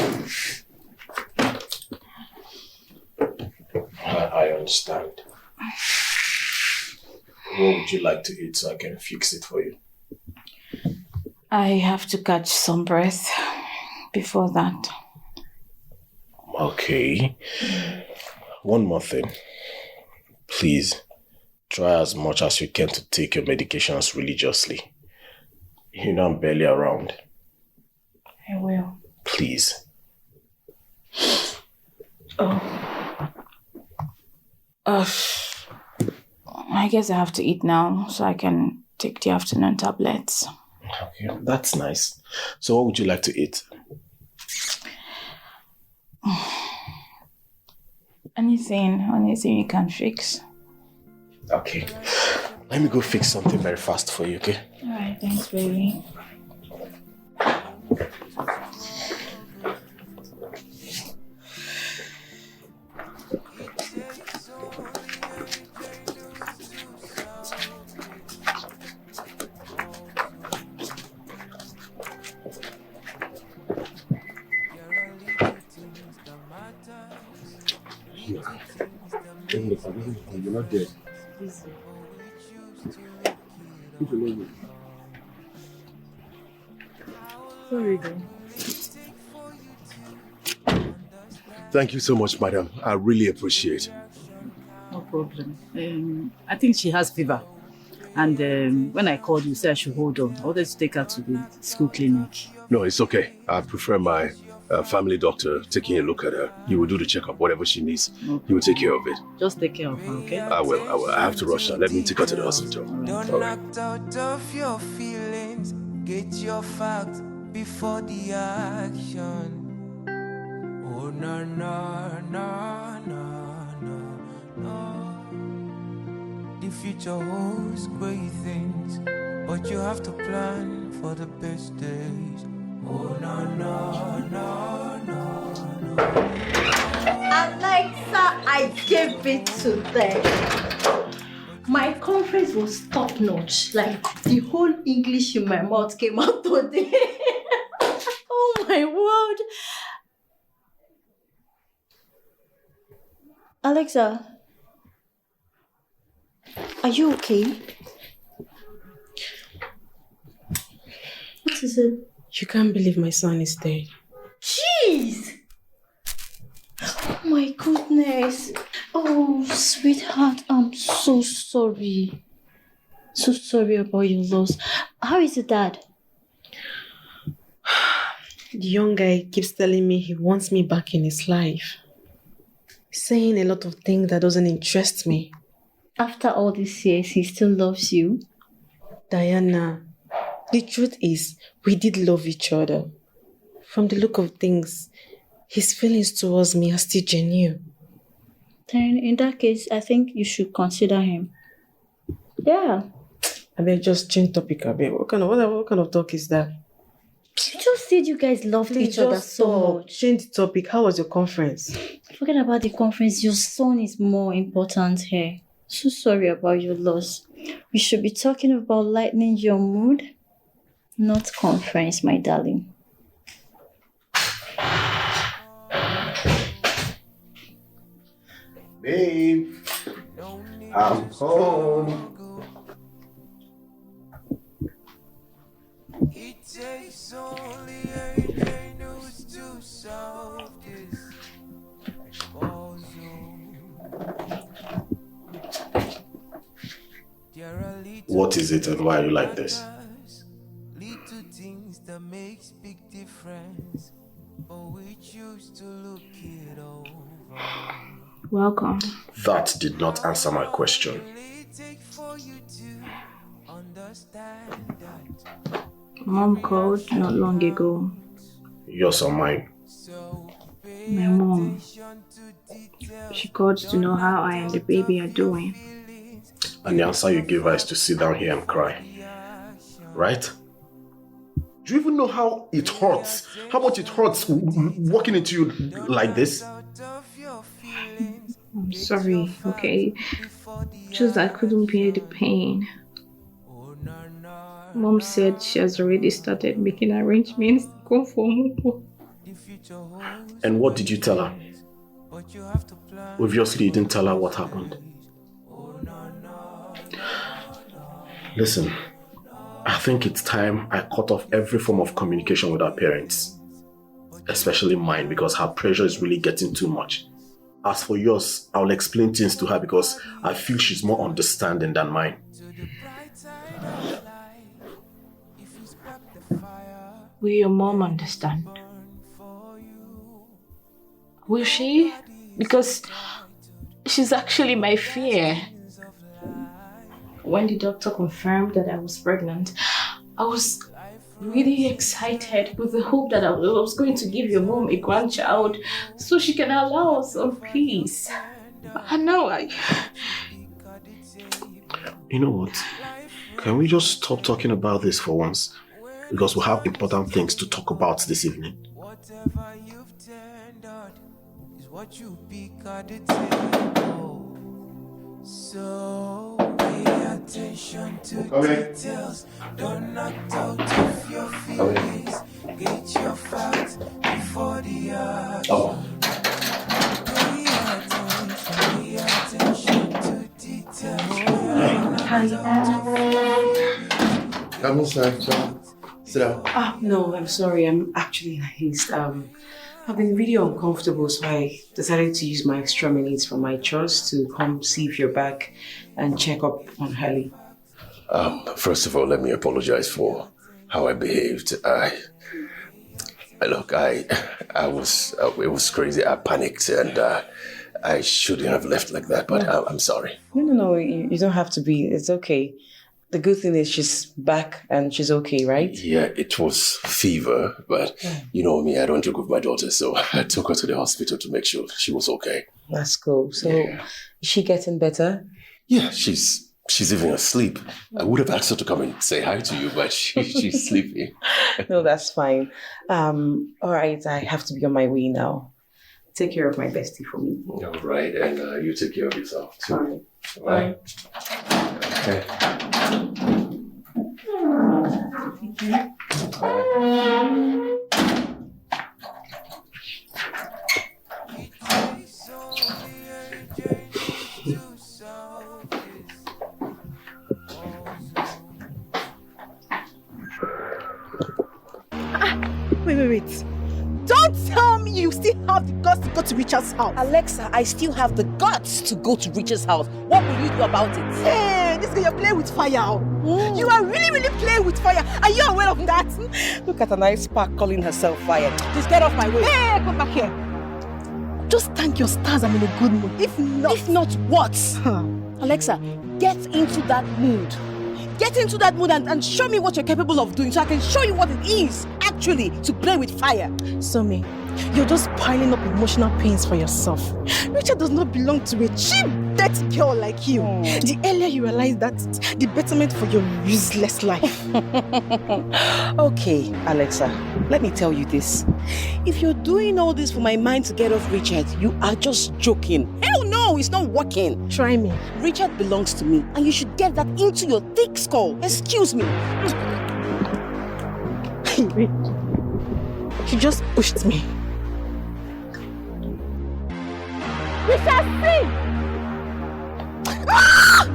S7: I understand. What would you like to eat so I can fix it for you?
S8: I have to catch some breath before that.
S7: Okay. One more thing. Please, try as much as you can to take your medications religiously. You know I'm barely around.
S8: I will.
S7: Please.
S8: I guess I have to eat now so I can take the afternoon tablets.
S7: Okay, that's nice. So what would you like to eat?
S8: Anything you can fix.
S7: Okay. Let me go fix something very fast for you, okay?
S8: Alright, thanks, baby.
S1: You're not dead.
S12: Sorry, though.
S1: Thank you so much, madam. I really appreciate it.
S14: No problem. I think she has fever. And when I called you, said I should hold on. I wanted to take her to the school clinic.
S1: No, it's okay. I prefer my family doctor taking a look at her. He will do the checkup, whatever she needs.
S14: Okay.
S1: He will take care of it.
S14: Just take care of her, okay?
S1: I will. I have to rush now. Let me take her to the hospital.
S4: Don't act out of your feelings. Get your facts before the action. Oh, no, no, no, no, no, no. The future holds great things, but you have to plan for the best days. Oh, no, no, no, no, no.
S2: Alexa, I gave it to them. My conference was top notch. Like the whole English in my mouth came out today. Oh my word. Alexa, are you okay? What is it?
S5: You can't believe my son is dead.
S2: Jeez! Oh my goodness. Oh, sweetheart, I'm so sorry. So sorry about your loss. How is your dad?
S5: The young guy keeps telling me he wants me back in his life. Saying a lot of things that doesn't interest me.
S2: After all these years, he still loves you?
S5: Diana, the truth is, we did love each other. From the look of things, his feelings towards me are still genuine.
S2: Then in that case, I think you should consider him. Yeah.
S5: I mean, just change topic a bit. What kind of talk is that?
S2: You just said you guys loved
S5: Please
S2: each other
S5: just
S2: so
S5: stop.
S2: much.
S5: Change the topic. How was your conference?
S2: Forget about the conference. Your son is more important here. So sorry about your loss. We should be talking about lightening your mood, not conference, my darling.
S7: Babe, I'm home.
S4: It takes only a genius to solve this puzzle. There are
S7: What is it and why are you like this?
S4: Lead to things that makes big difference. But we choose to look it over.
S12: Welcome.
S7: That did not answer my question.
S12: Mom called not long ago.
S7: Yours or mine?
S12: My mom. She called to know how I and the baby are doing.
S7: And the answer you gave her is to sit down here and cry. Right? Do you even know how it hurts? How much it hurts walking into you like this?
S12: I'm sorry, okay? Just I couldn't bear the pain. Mom said she has already started making arrangements to come for Mopo.
S7: And what did you tell her? Obviously, you didn't tell her what happened. Listen, I think it's time I cut off every form of communication with our parents. Especially mine, because her pressure is really getting too much. As for yours, I'll explain things to her because I feel she's more understanding than mine.
S12: Will your mom understand? Will she? Because she's actually my fear. When the doctor confirmed that I was pregnant, I was really excited with the hope that I was going to give your mom a grandchild so she can allow us some peace. And now
S7: You know what? Can we just stop talking about this for once? Because we have important things to talk about this evening.
S4: Whatever you've tendered is what you pick at the table. So pay attention to details. Don't knock out of your feelings. Get your facts before the action. Pay attention to details.
S1: Come inside, John. Sit down.
S3: Oh, no, I'm sorry. I'm actually in haste. I've been really uncomfortable, so I decided to use my extra minutes from my chores to come see if you're back and check up on Harley.
S1: First of all, let me apologize for how I behaved. Look, it was crazy. I panicked and I shouldn't have left like that, but I'm sorry.
S3: No, you don't have to be. It's okay. The good thing is she's back and she's okay, right?
S1: Yeah, it was fever, but you know me, I don't joke with my daughter, so I took her to the hospital to make sure she was okay.
S3: That's cool. So, is she getting better?
S1: Yeah, she's even asleep. I would have asked her to come and say hi to you, but she's sleeping.
S3: No, that's fine. All right, I have to be on my way now. Take care of my bestie for me.
S1: All right, and you take care of yourself too.
S3: All right.
S1: Okay.
S13: Wait. Don't tell me you still have the guts to go to Richard's house.
S8: Alexa, I still have the guts to go to Richard's house. What will you do about it?
S13: Hey, this girl, you're playing with fire. You are really playing with fire. Are you aware of that?
S8: Look at a nice spark calling herself fire. Just get off my way.
S13: Hey, come back here. Just thank your stars I'm in a good mood. If not what?
S8: Alexa, get into that mood.
S13: Get into that mood and show me what you're capable of doing so I can show you what it is, actually, to play with fire. Somi, you're just piling up emotional pains for yourself. Richard does not belong to a cheap, dirty girl like you. The earlier you realize that, the betterment for your useless life.
S8: Okay, Alexa, let me tell you this. If you're doing all this for my mind to get off Richard, you are just joking. Hell no, it's not working.
S13: Try me.
S8: Richard belongs to me, and you should get that into your thick skull. Excuse me.
S13: She just pushed me. We shall see! Ah!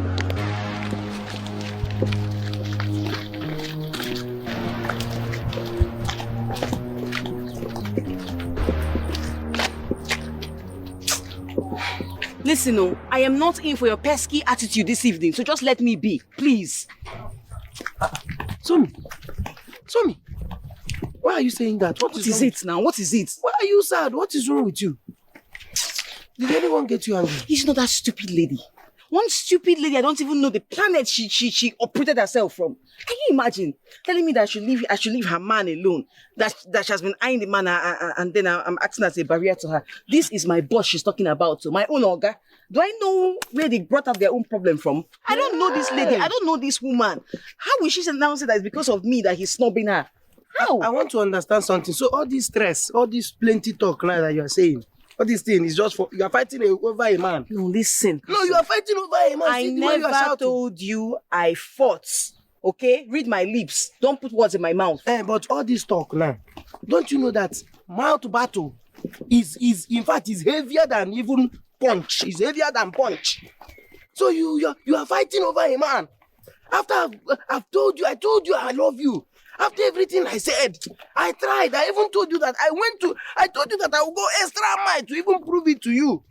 S3: Listen, oh, I am not in for your pesky attitude this evening, so just let me be, please.
S9: Somi, why are you saying that?
S3: What is it now? What is it?
S9: Why are you sad? What is wrong with you? Did anyone get you angry?
S3: It's not that stupid lady. One stupid lady, I don't even know the planet she operated herself from. Can you imagine telling me that I should leave her man alone? That she has been eyeing the man and then I'm acting as a barrier to her. This is my boss she's talking about, so my own Oga. Do I know where they brought up their own problem from? I don't know this lady. I don't know this woman. How will she now say that it's because of me that he's snubbing her? How?
S9: I want to understand something. So all this stress, all this plenty talk now that you are saying, all this thing is just for, you are fighting over a man.
S3: No, listen.
S9: No, you are fighting over a man.
S3: I never told you I fought. Okay? Read my lips. Don't put words in my mouth.
S9: But all this talk now, don't you know that mouth battle is in fact is heavier than even punch. It's heavier than punch. So you are fighting over a man. After I told you I love you. After everything I said, I tried. I even told you that I told you that I will go extra mile to even prove it to you.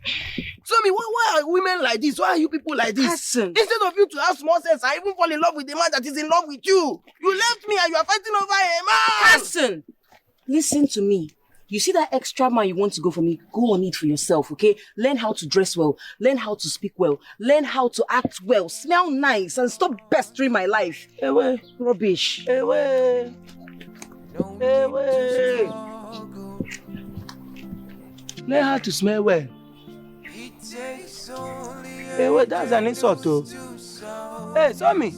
S9: So why are women like this? Why are you people like this?
S3: Listen.
S9: Instead of you to have small sense, I even fall in love with the man that is in love with you. You left me and you are fighting over a man.
S3: Listen to me. You see that extra mile you want to go for me? Go on it for yourself, okay? Learn how to dress well. Learn how to speak well. Learn how to act well. Smell nice and stop pestering my life.
S9: Ewe.
S3: Rubbish.
S9: Ewe. Learn how to smell well. Ewe, that's an insult, too. Hey, Somi.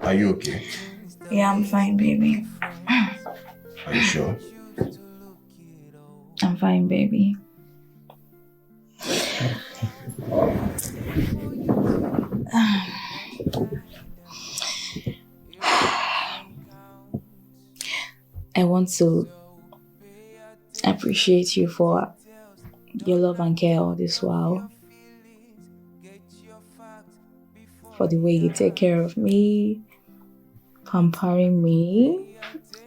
S7: Are you okay?
S12: Yeah, I'm fine, baby.
S7: Are you sure?
S12: I'm fine, baby. I want to appreciate you for your love and care all this while. For the way you take care of me, pampering me,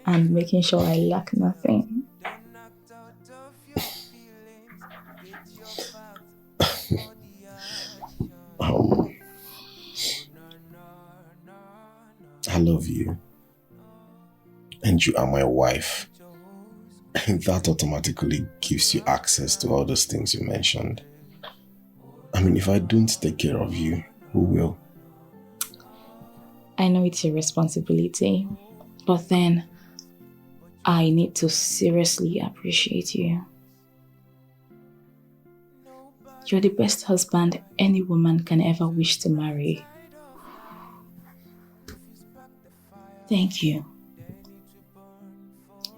S12: and making sure I lack nothing.
S7: I love you. And you are my wife. And that automatically gives you access to all those things you mentioned. I mean, if I don't take care of you, who will?
S12: I know it's your responsibility, but then I need to seriously appreciate you. You're the best husband any woman can ever wish to marry. Thank you.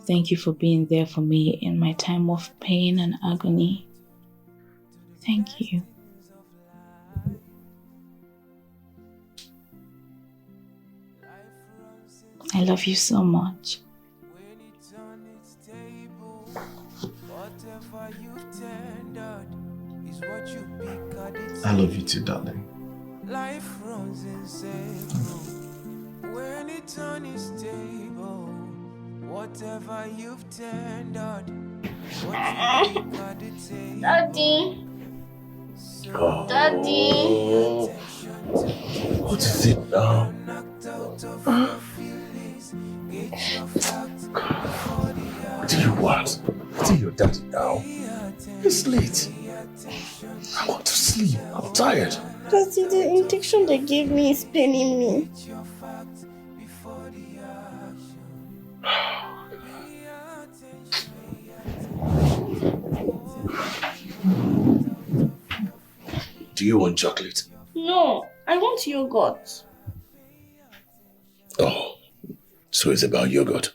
S12: Thank you for being there for me in my time of pain and agony. Thank you. I love you so much.
S7: I love you too, darling.
S4: Life runs in circles. When it's unstable, whatever you've tendered, what you pick at the table.
S10: Daddy.
S7: Oh.
S10: Daddy.
S7: What is it now? What do you want? See your daddy now. It's late. I want to sleep. I'm tired.
S10: Daddy, the injection they gave me is paining me.
S1: Do you want chocolate?
S10: No, I want yogurt.
S1: Oh, so it's about yogurt.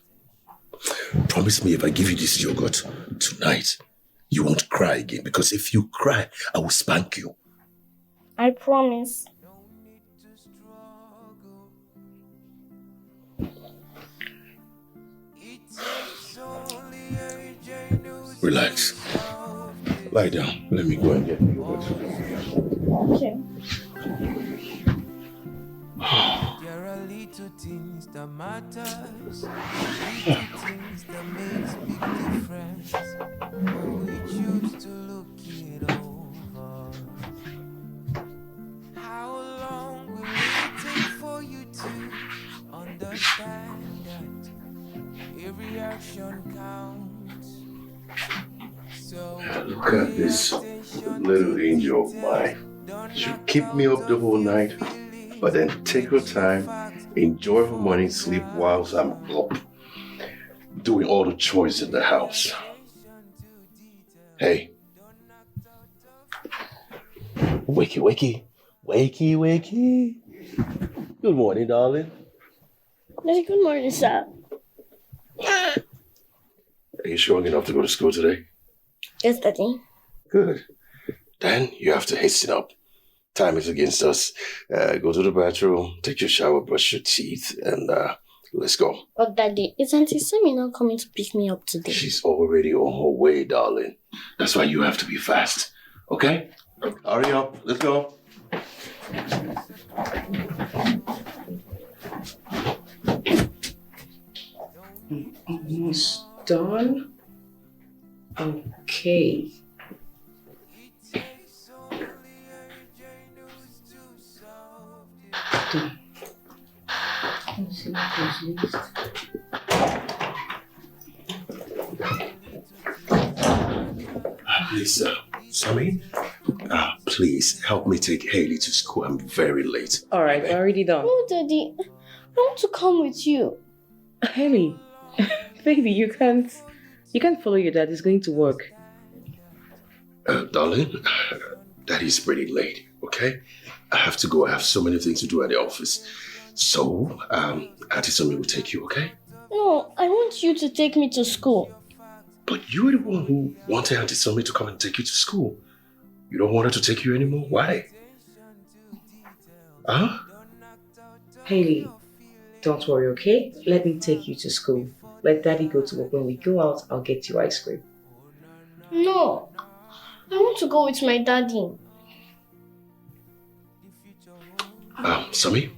S1: Promise me if I give you this yogurt tonight, you won't cry again, because if you cry, I will spank you.
S10: I promise.
S1: Relax. Lie down. Let me go and get yogurt.
S10: Okay.
S4: little things that matters, little things that makes big difference. When we choose to look it over. How long will it take for you to understand that every action counts? So
S1: look at this little angel of mine. She'll keep me up the whole night, but then take her time, enjoy her morning sleep whilst I'm up, doing all the chores in the house. Hey.
S9: Wakey, wakey. Wakey, wakey. Good morning, darling.
S10: Good morning, sir.
S1: Are you strong enough to go to school today?
S10: Yes, Daddy.
S1: Good. Then you have to hasten up. Time is against us. Go to the bathroom, take your shower, brush your teeth, and let's go.
S10: But Daddy, is Auntie Sammy not coming to pick me up today?
S1: She's already on her way, darling. That's why you have to be fast. Okay? Hurry up. Let's go.
S3: Almost done. Okay. Done. Let's see what is next.
S1: Please, Sammy, please help me take Haley to school. I'm very late.
S3: All right, we're already done.
S10: No, Daddy. I want to come with you.
S3: Haley, baby, you can't follow your dad. He's going to work.
S1: Darling, Daddy's pretty late, okay? I have to go. I have so many things to do at the office. So, Auntie Sammy will take you, okay?
S10: No, I want you to take me to school.
S1: But you were the one who wanted Auntie Sammy to come and take you to school. You don't want her to take you anymore? Why? Huh?
S3: Haley, don't worry, okay? Let me take you to school. Let Daddy go to work. When we go out, I'll get you ice cream.
S10: No, I want to go with my daddy.
S1: Sammy,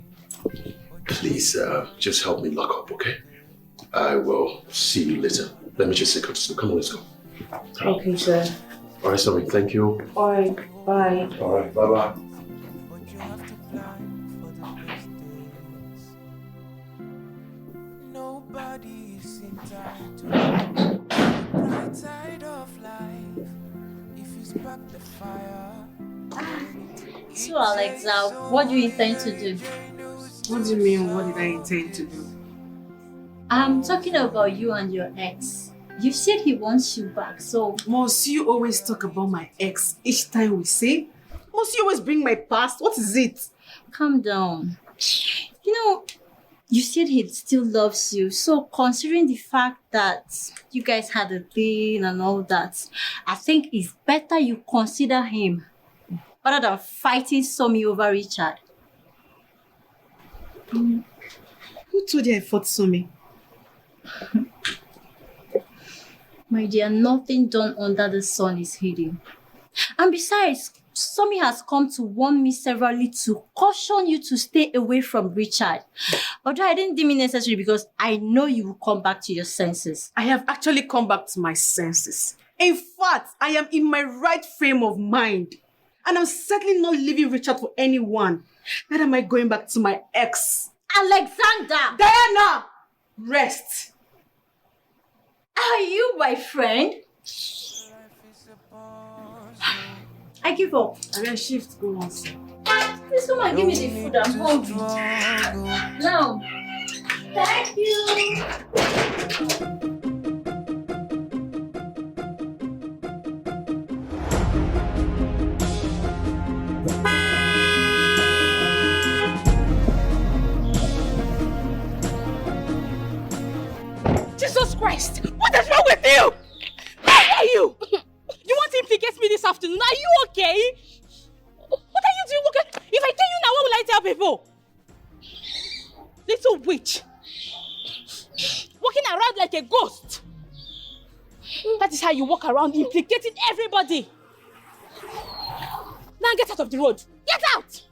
S1: please just help me lock up, okay? I will see you later. Let me just take her to school. Come on, let's go.
S3: Okay, sir.
S1: All right, Sammy, thank you.
S3: All right, bye.
S1: All right, bye-bye.
S4: Nobody's entitled to the bright side of life. If you spark the fire.
S2: So, Alexa, what do you intend to do?
S5: What do you mean, what did I intend to do?
S2: I'm talking about you and your ex. You said he wants you back, so...
S5: Must you always talk about my ex each time we say? Must you always bring my past? What is it?
S2: Calm down. You know, you said he still loves you, so considering the fact that you guys had a thing and all that, I think it's better you consider him rather than fighting Somi over Richard.
S5: Who told you I fought Somi?
S2: My dear, nothing done under the sun is hidden. And besides, Somi has come to warn me severally to caution you to stay away from Richard. Although I didn't deem it necessary because I know you will come back to your senses.
S5: I have actually come back to my senses. In fact, I am in my right frame of mind. And I'm certainly not leaving Richard for anyone. Neither am I going back to my ex.
S2: Alexander!
S5: Diana! Rest.
S2: Are you my friend? I give up.
S5: I will shift go on, sir.
S2: Please come and give me the food. I'm hungry. Now. Thank you.
S13: Jesus Christ! What is wrong with you? Where are you? You want to implicate me this afternoon? Are you okay? What are you doing? Okay? If I tell you now, what will I tell people? Little witch. Walking around like a ghost. That is how you walk around implicating everybody. Now get out of the road. Get out!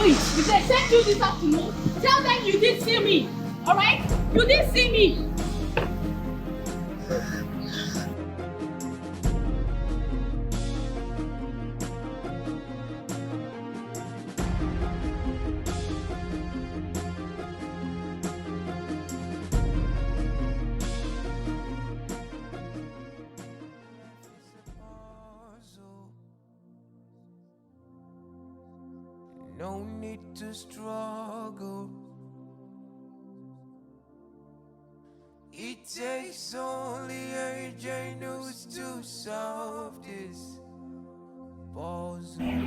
S11: it. If they sent you this afternoon, tell them you did see me. Alright? You did see me.
S4: No need to struggle. It takes only a genius to solve this puzzle. There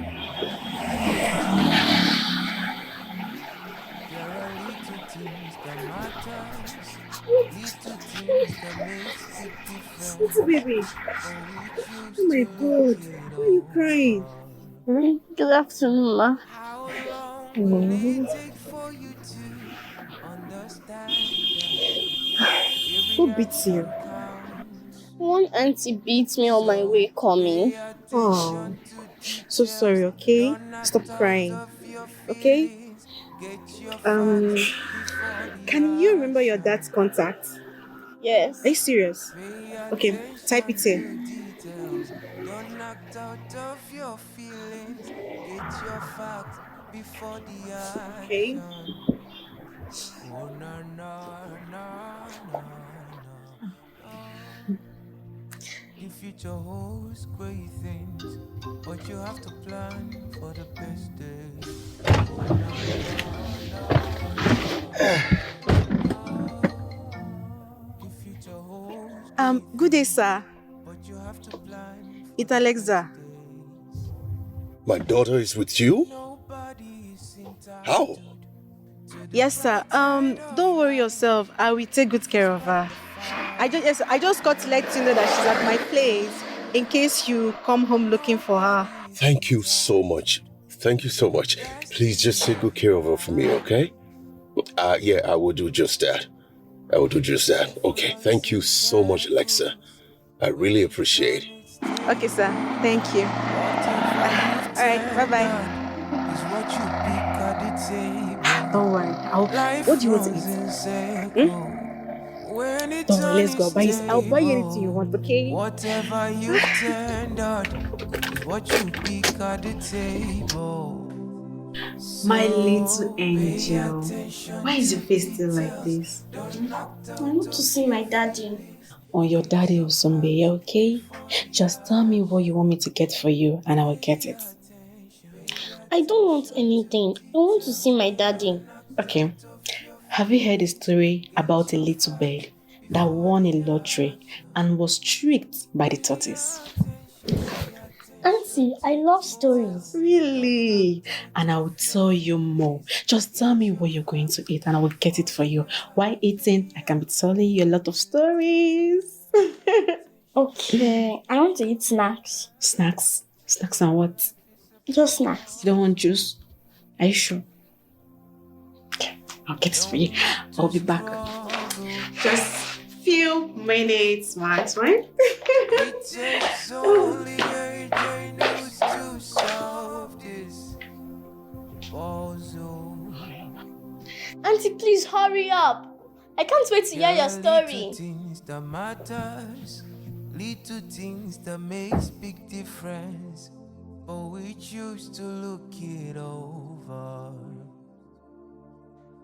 S4: are little things that matter, little things that make it different.
S5: Little baby. Oh my God. Why are you crying?
S10: Good afternoon, ma.
S5: Who beats you?
S10: One auntie beats me on my way coming.
S5: Oh, so sorry, okay? Stop crying, okay? Can you remember your dad's contact?
S10: Yes.
S5: Are you serious? Okay, type it here.
S4: Don't act out of your feelings. Get your facts before the action.
S5: Okay.
S4: Oh, no, no, no, no, no. The future holds great things, but you have to plan for the best days. Oh, no, the future holds
S5: Good day, sir.
S4: but you have to plan.
S5: It's Alexa.
S1: My daughter is with you? How?
S5: Yes, sir. Don't worry yourself. I will take good care of her. I just got to let you know that she's at my place in case you come home looking for her.
S1: Thank you so much. Thank you so much. Please just take good care of her for me, okay? Yeah, I will do just that. I will do just that. Okay, thank you so much, Alexa. I really appreciate it.
S5: Okay, sir. Thank you. All right, bye-bye. Don't worry. What do you want to eat? Don't worry, let's go. I'll buy you anything you want, okay?
S4: Whatever you turned out is what you pick at the table.
S5: My little angel. Why is your face still like this?
S10: I want to see my daddy.
S5: Oh, your daddy will soon be here, okay? Just tell me what you want me to get for you and I will get it.
S10: I don't want anything. I want to see my daddy.
S5: Okay. Have you heard a story about a little bird that won a lottery and was tricked by the tortoise?
S10: Auntie, I love stories.
S5: Really? And I will tell you more. Just tell me what you're going to eat and I will get it for you. While eating, I can be telling you a lot of stories.
S10: Okay, I want to eat snacks.
S5: Snacks? Snacks and what?
S10: Just snacks.
S5: You don't want juice? Are you sure? Okay, I'll get it for you. I'll be back. Just few minutes, Max, right?
S4: It takes only a genius to solve this puzzle.
S10: Auntie, please hurry up. I can't wait to hear your story.
S4: Little things that matters, little things that makes big difference, but we choose to look it over.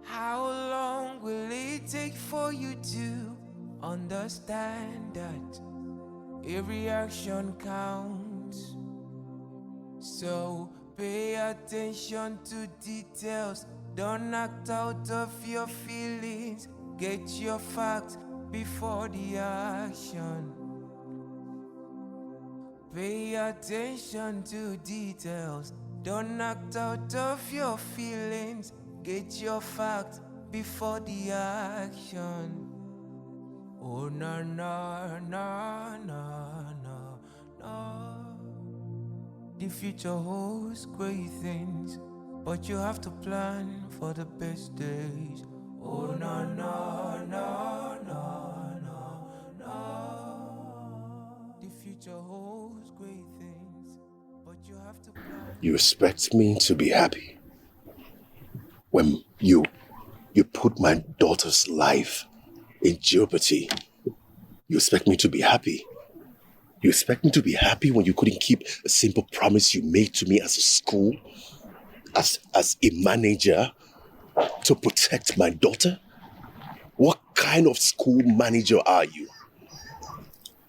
S4: How long will it take for you to understand that every action counts? So pay attention to details. Don't act out of your feelings. Get your facts before the action. Pay attention to details. Don't act out of your feelings. Get your facts before the action. Oh, no, no, no, no, no, no. The future holds great things, but you have to plan for the best days. Oh, no, no, no, no, no, no. The future holds great things, but you have to plan.
S1: You expect me to be happy? when you put my daughter's life in jeopardy, you expect me to be happy? You expect me to be happy when you couldn't keep a simple promise you made to me as a school, as a manager, to protect my daughter? What kind of school manager are you?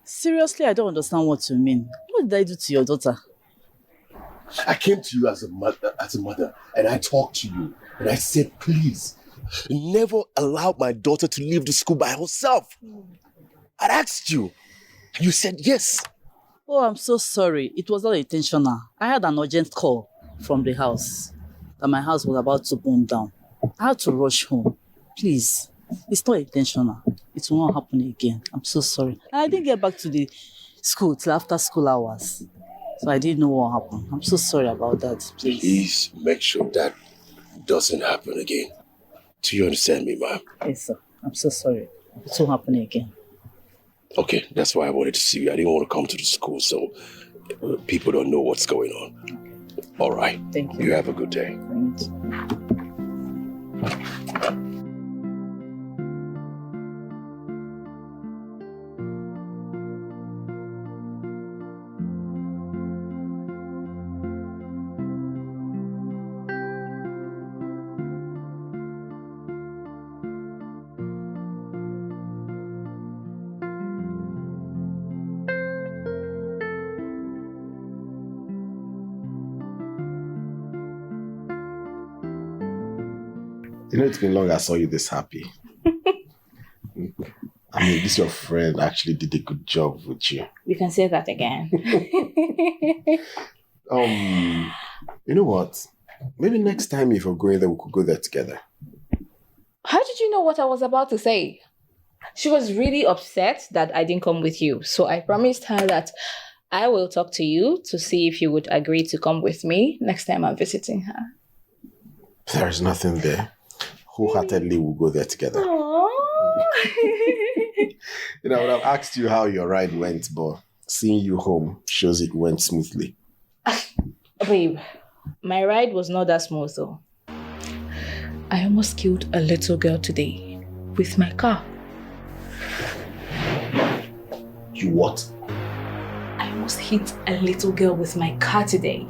S14: Seriously, I don't understand what you mean. What did I do to your daughter?
S1: I came to you as a mother, and I talked to you, and I said, please, never allow my daughter to leave the school by herself. I asked you, and you said yes.
S14: Oh, I'm so sorry. It was not intentional. I had an urgent call from the house that my house was about to burn down. I had to rush home. Please, it's not intentional. It will not happen again. I'm so sorry. And I didn't get back to the school till after school hours. So I didn't know what happened. I'm so sorry about that.
S1: Please make sure that doesn't happen again. Do you understand me, ma'am?
S14: Yes, sir. I'm so sorry. It won't happen again.
S1: Okay, that's why I wanted to see you. I didn't want to come to the school so people don't know what's going on. Okay. All right.
S14: Thank you.
S1: You have a good day.
S14: Thank you.
S7: You know, it's been long I saw you this happy. I mean, this your friend actually did a good job with you.
S8: You can say that again.
S7: You know what? Maybe next time if you're going there, we could go there together.
S8: How did you know what I was about to say? She was really upset that I didn't come with you. So I promised her that I will talk to you to see if you would agree to come with me next time I'm visiting her.
S7: There's nothing there. Wholeheartedly, we'll go there together.
S8: Aww.
S7: You know, I would have asked you how your ride went, but seeing you home shows it went smoothly.
S8: Babe, my ride was not that smooth though. I almost killed a little girl today with my car.
S7: You what?
S8: I almost hit a little girl with my car today.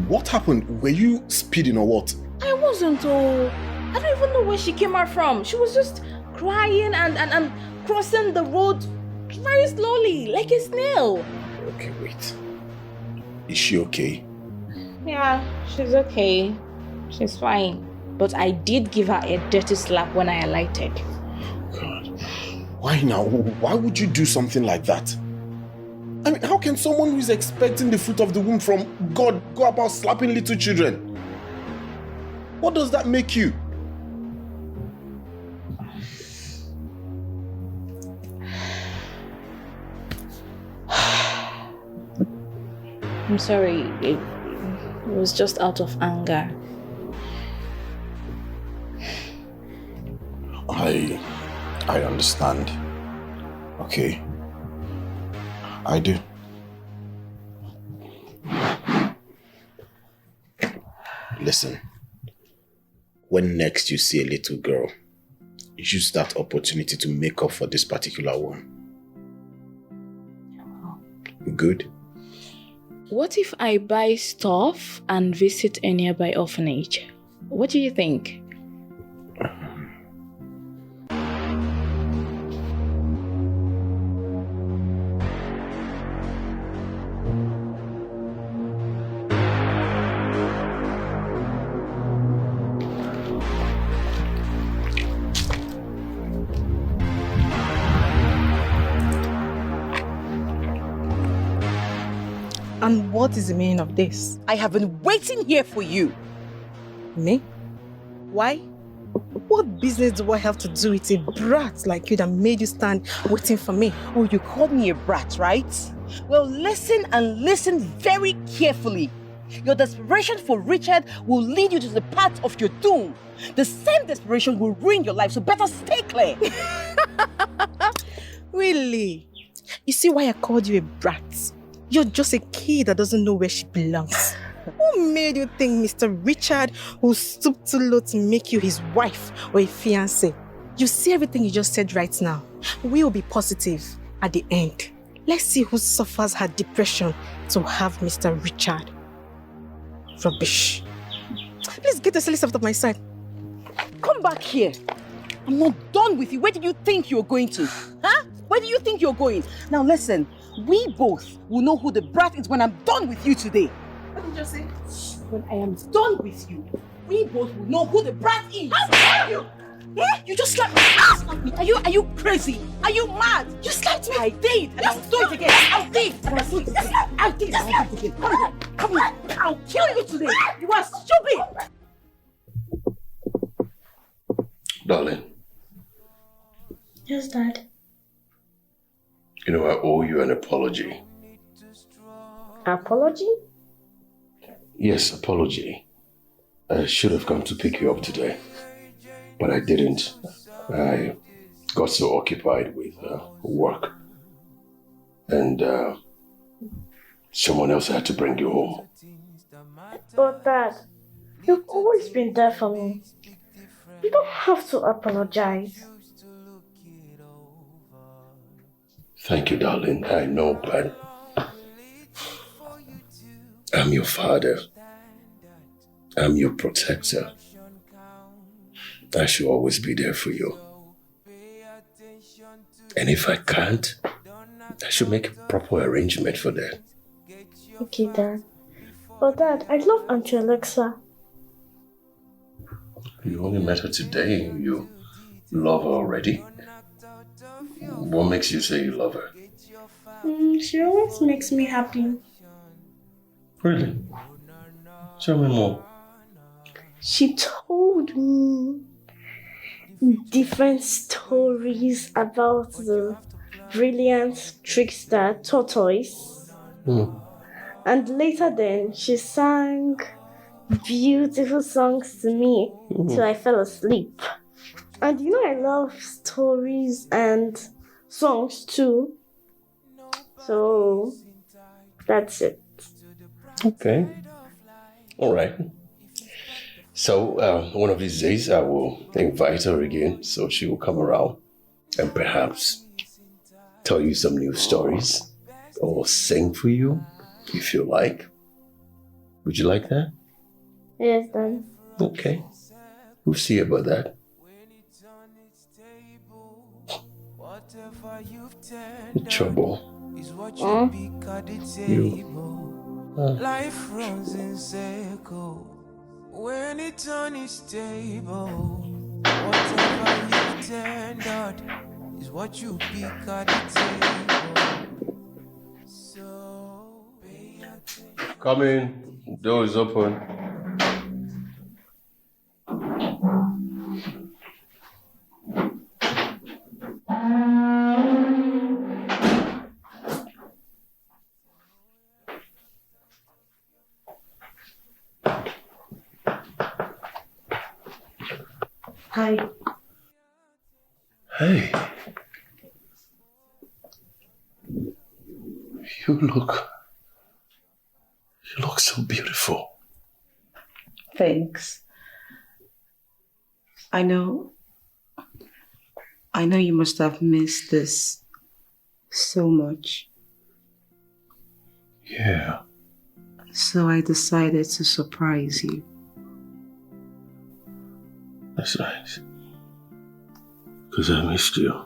S7: What happened? Were you speeding or what?
S8: I wasn't, oh. I don't even know where she came out from. She was just crying and crossing the road very slowly, like a snail.
S7: Okay, wait. Is she okay?
S8: Yeah, she's okay. She's fine. But I did give her a dirty slap when I alighted.
S7: God. Why now? Why would you do something like that? I mean, how can someone who is expecting the fruit of the womb from God go about slapping little children? What does that make you?
S8: I'm sorry. It was just out of anger.
S7: I understand. Okay. I do. Listen. When next you see a little girl, use that opportunity to make up for this particular one. Good?
S8: What if I buy stuff and visit a nearby orphanage? What do you think?
S13: And what is the meaning of this?
S15: I have been waiting here for you.
S13: Me? Why? What business do I have to do with a brat like you that made you stand waiting for me?
S15: Oh, you called me a brat, right? Well, listen and listen very carefully. Your desperation for Richard will lead you to the path of your doom. The same desperation will ruin your life, so better stay clear.
S13: Really? You see why I called you a brat? You're just a kid that doesn't know where she belongs. Who made you think Mr. Richard will stoop too low to make you his wife or a fiancé? You see everything you just said right now. We will be positive at the end. Let's see who suffers her depression to have Mr. Richard. Rubbish. Please get the silly stuff off my side.
S15: Come back here. I'm not done with you. Where did you think you were going to? Huh? Where do you think you're going? Now listen, we both will know who the brat is when I'm done with you today. What did you just say? When I am done with you, we both will know who the brat is. How dare you? Yeah? You just slapped me. Are you crazy? Are you mad? You slapped me. I did. And I'll do it again. I did. And I'll do it again. I did. And I'll do it again. Come on. Come on. I'll kill you today. You are stupid.
S1: Darling.
S10: Yes, Dad.
S1: You know, I owe you an apology.
S10: Apology?
S1: Yes, apology. I should have come to pick you up today, but I didn't. I got so occupied with work, and someone else had to bring you home.
S10: But Dad, you've always been there for me. You don't have to apologize.
S1: Thank you, darling. I know, but I'm your father. I'm your protector. I should always be there for you. And if I can't, I should make a proper arrangement for that.
S10: Okay, Dad. But Dad, I love Auntie Alexa.
S1: You only met her today. You love her already? What makes you say you love her?
S10: She always makes me happy.
S1: Really? Tell me more.
S10: She told me different stories about the brilliant trickster tortoise. And later then, she sang beautiful songs to me till I fell asleep. And you know I love stories and songs too. So that's it.
S1: Okay. All right. So one of these days I will invite her again so she will come around and perhaps tell you some new stories or sing for you if you like. Would you like that?
S10: Yes, Dad.
S1: Okay. We'll see about that. The trouble.
S4: Life runs in circles. When it's unstable, whatever you've turned out is what you pick at the table. So pay attention.
S1: Come in. Door is open.
S10: Hi.
S1: Hey. You look so beautiful.
S3: Thanks. I know you must have missed this so much.
S1: Yeah.
S3: So I decided to surprise you.
S1: That's nice. Because I missed you.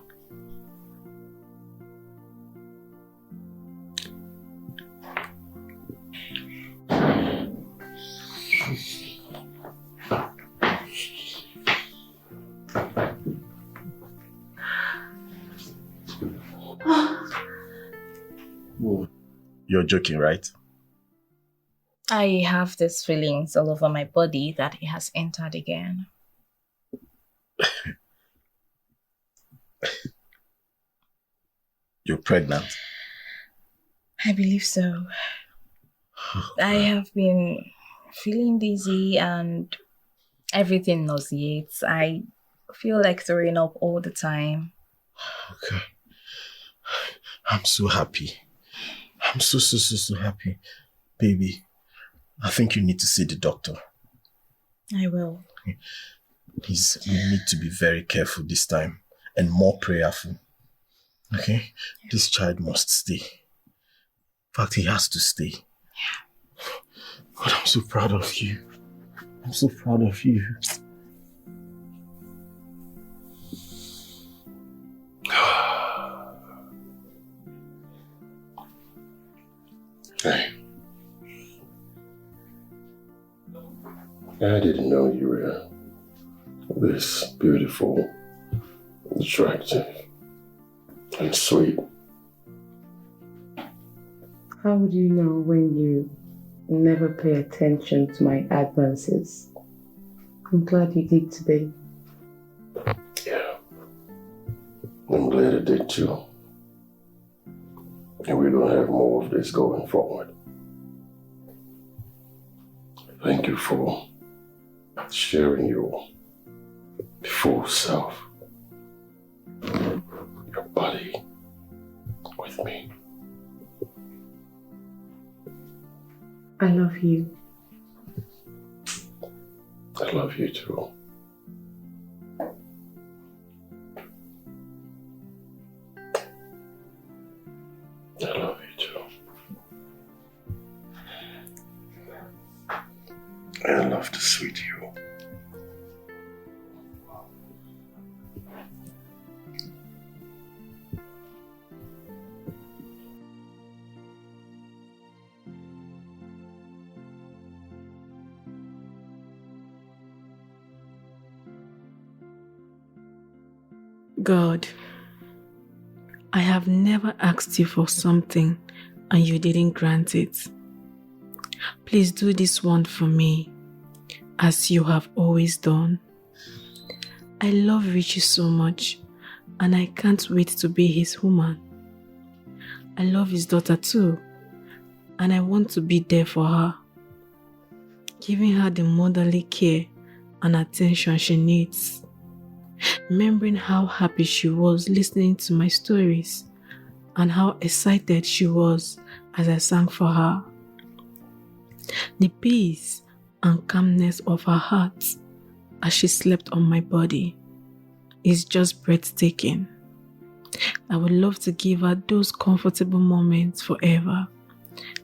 S7: You're joking, right?
S8: I have these feelings all over my body that it has entered again.
S7: You're pregnant?
S8: I believe so. I have been feeling dizzy and everything nauseates. I feel like throwing up all the time.
S7: Okay. I'm so happy. I'm so happy. Baby, I think you need to see the doctor.
S2: I will.
S7: Please, you need to be very careful this time and more prayerful. Okay? This child must stay. In fact, he has to stay. God, I'm so proud of you. I'm so proud of you.
S1: Hey. I didn't know you were this beautiful, attractive, and sweet.
S3: How would you know when you never pay attention to my advances? I'm glad you did today.
S1: Yeah. I'm glad I did too. And we're going to have more of this going forward. Thank you for sharing your full self, your body with me.
S3: I love you.
S1: I love you too. I love you too. I love to sweet you.
S5: God, I have never asked you for something and you didn't grant it. Please do this one for me, as you have always done. I love Richie so much, and I can't wait to be his woman. I love his daughter too, and I want to be there for her, giving her the motherly care and attention she needs. Remembering how happy she was listening to my stories and how excited she was as I sang for her. The peace and calmness of her heart as she slept on my body is just breathtaking. I would love to give her those comfortable moments forever,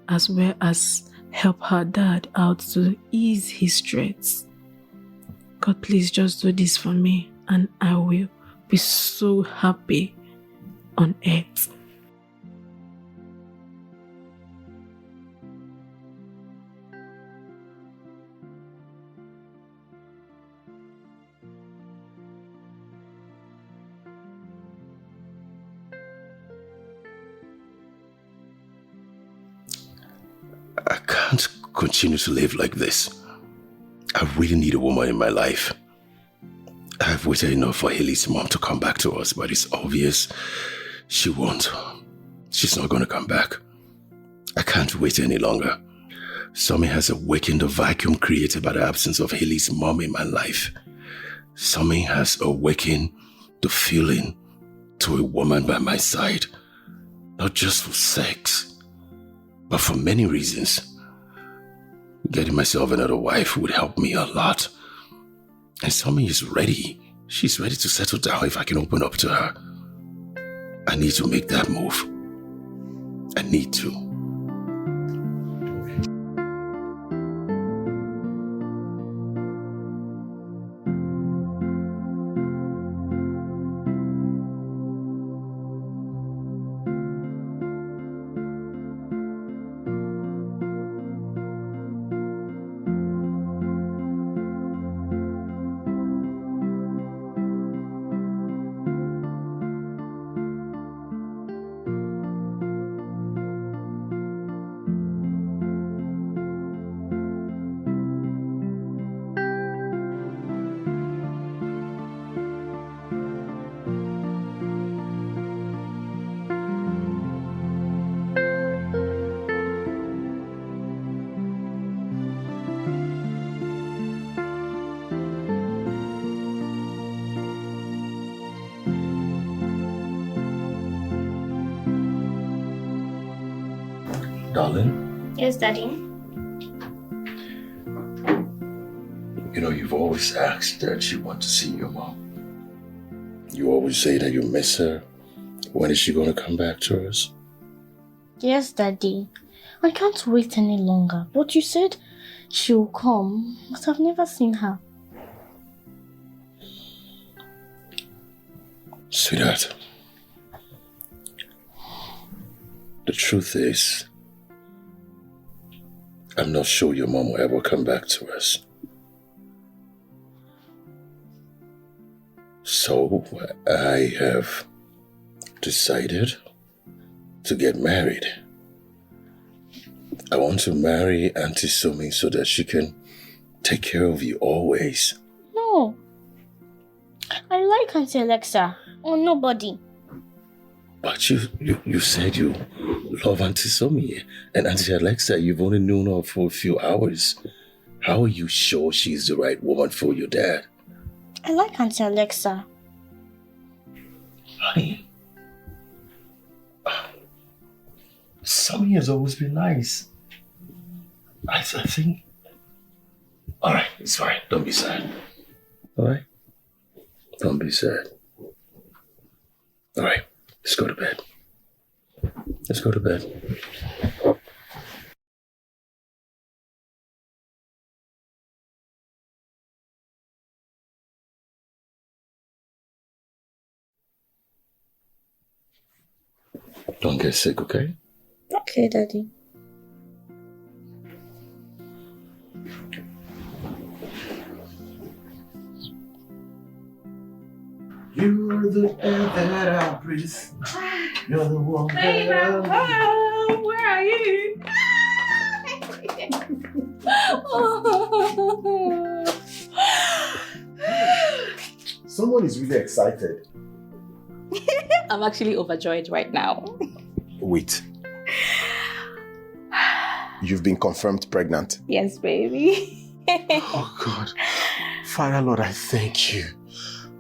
S5: as well as help her dad out to ease his stress. God, please just do this for me, and I will be so happy on earth.
S1: I can't continue to live like this. I really need a woman in my life. I've waited enough for Haley's mom to come back to us, but it's obvious she won't. She's not going to come back. I can't wait any longer. Something has awakened the vacuum created by the absence of Haley's mom in my life. Something has awakened the feeling to a woman by my side. Not just for sex, but for many reasons. Getting myself another wife would help me a lot. And Sami is ready. She's ready to settle down if I can open up to her. I need to make that move. I need to. Darling?
S10: Yes, Daddy?
S1: You know, you've always asked that you want to see your mom. You always say that you miss her. When is she going to come back to us?
S10: Yes, Daddy. I can't wait any longer. But you said she'll come, but I've never seen her.
S1: Sweetheart, the truth is, I'm not sure your mom will ever come back to us. So I have decided to get married. I want to marry Auntie Sumi so that she can take care of you always.
S10: No. I like Auntie Alexa or nobody.
S1: But you said you love Auntie Sumi and Auntie Alexa. You've only known her for a few hours. How are you sure she's the right woman for your dad?
S10: I like Auntie Alexa.
S1: Honey, Sumi has always been nice. I think... Alright, it's fine. Don't be sad. Alright? Don't be sad. Alright, let's go to bed. Let's go to bed. Don't get sick, okay?
S10: Okay, Daddy.
S1: You're the air that I breathe. You're the one
S11: Baby,
S1: that I
S11: home. Where are you?
S7: Someone is really excited.
S8: I'm actually overjoyed right now.
S7: Wait. You've been confirmed pregnant.
S8: Yes, baby.
S7: Oh God. Father Lord, I thank you.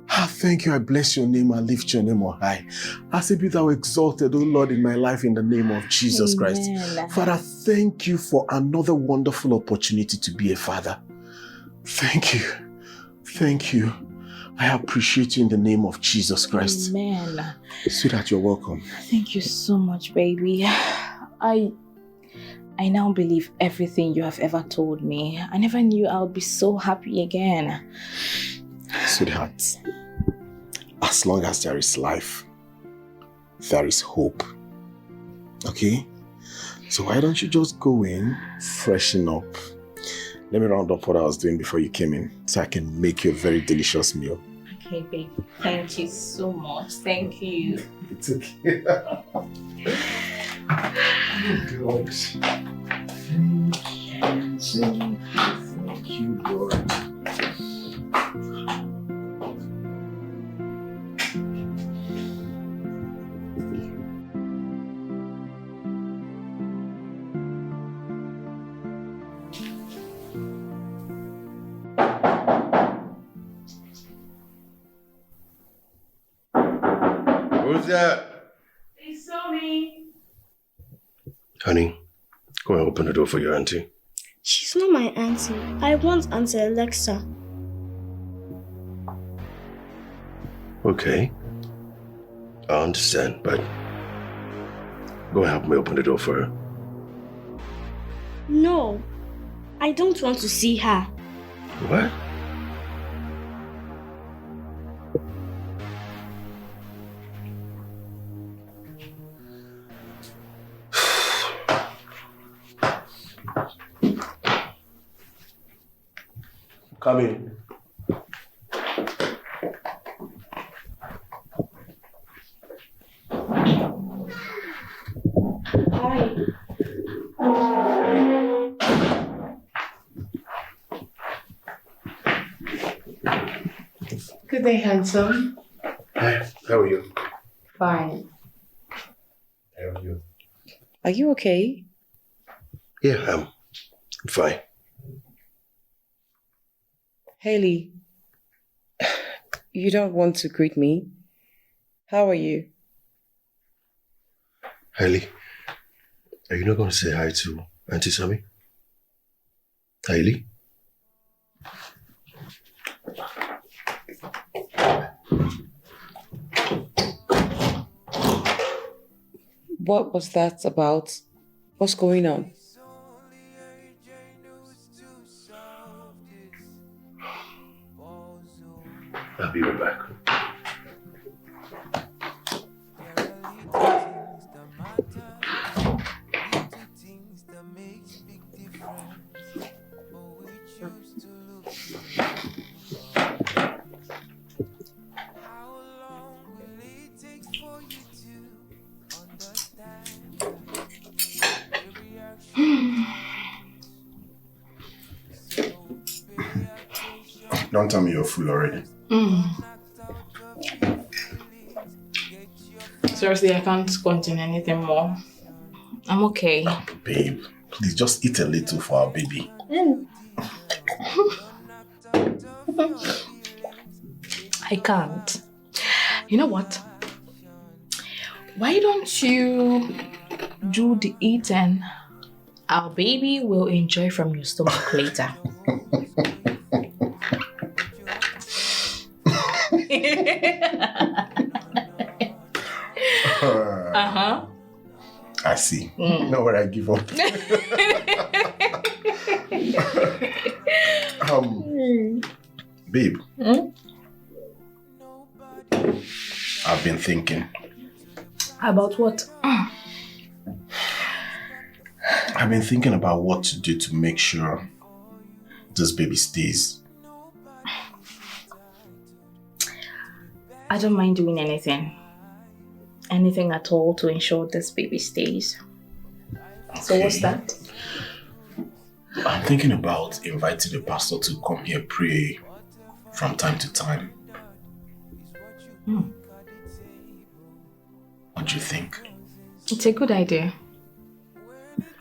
S7: I thank you. I bless your name. I lift your name on high. I say be thou exalted, O Lord, in my life in the name of Jesus Christ. Father, thank you for another wonderful opportunity to be a father. Thank you. Thank you. I appreciate you in the name of Jesus Christ.
S8: Amen.
S7: Sweetheart, you're welcome.
S8: Thank you so much, baby. I now believe everything you have ever told me. I never knew I would be so happy again.
S7: Sweetheart, as long as there is life, there is hope. Okay? So why don't you just go in, freshen up. Let me round up what I was doing before you came in so I can make you a very delicious meal.
S8: Okay, babe. Thank you so much. Thank you.
S7: It's okay. Oh, God. Thank you, Lord.
S1: Who's that?
S11: It's Sumi.
S1: Honey, go and open the door for your auntie.
S10: She's not my auntie. I want Auntie Alexa.
S1: Okay. I understand, but go and help me open the door for her.
S10: No, I don't want to see her.
S1: What? Come in.
S10: Hi.
S3: Good day, handsome.
S1: Hi, how are you?
S3: Fine.
S1: How are you?
S3: Are you okay?
S1: Yeah, I'm fine.
S3: Haley, you don't want to greet me? How are you?
S1: Hailey, are you not going to say hi to Auntie Sammy? Hailey?
S3: What was that about? What's going on?
S1: I'll be right back. Don't tell me you're full already.
S12: Seriously, I can't continue anything more. I'm okay.
S7: Babe, please just eat a little for our baby.
S12: I can't. You know what? Why don't you do the eating? Our baby will enjoy from your stomach later. Uh-huh.
S7: I see. No, where I give up. Babe. I've been thinking.
S12: About what?
S7: I've been thinking about what to do to make sure this baby stays.
S12: I don't mind doing anything. Anything at all to ensure this baby stays. Okay. So what's that?
S7: I'm thinking about inviting the pastor to come here pray from time to time. What do you think?
S12: It's a good idea.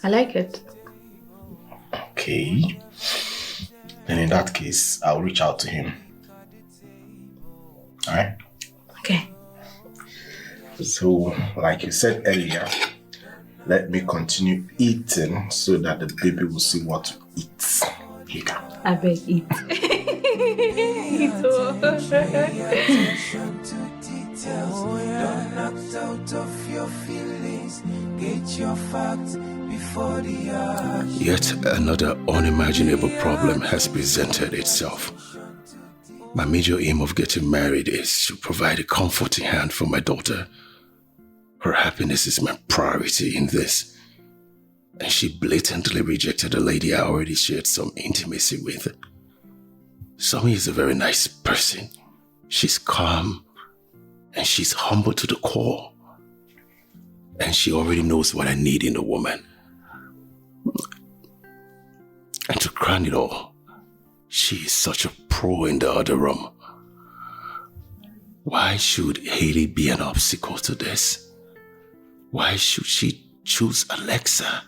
S12: I like it.
S7: Okay. Then in that case, I'll reach out to him. Alright?
S12: Okay.
S7: So, like you said earlier, let me continue eating so that the baby will see what to eat. Here you go.
S12: I beg, eat.
S4: Don't act out of your feelings. Get your facts before the action.
S1: Yet another unimaginable problem has presented itself. My major aim of getting married is to provide a comforting hand for my daughter. Her happiness is my priority in this. And she blatantly rejected a lady I already shared some intimacy with. Somi is a very nice person. She's calm and she's humble to the core. And she already knows what I need in a woman. And to crown it all, she is such a pro in the other room. Why should Haley be an obstacle to this? Why should she choose Alexa,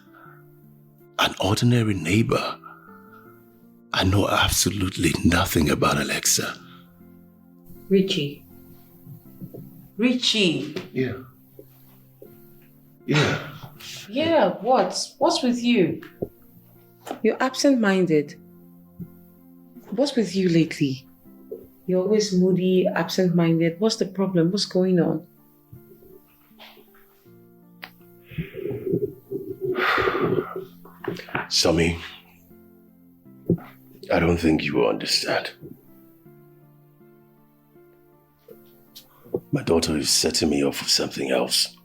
S1: an ordinary neighbor? I know absolutely nothing about Alexa.
S3: Richie. Richie.
S1: Yeah.
S3: Yeah, what? What's with you? You're absent-minded. What's with you lately? You're always moody, absent-minded. What's the problem? What's going on?
S1: Somi, I don't think you will understand. My daughter is setting me up for something else.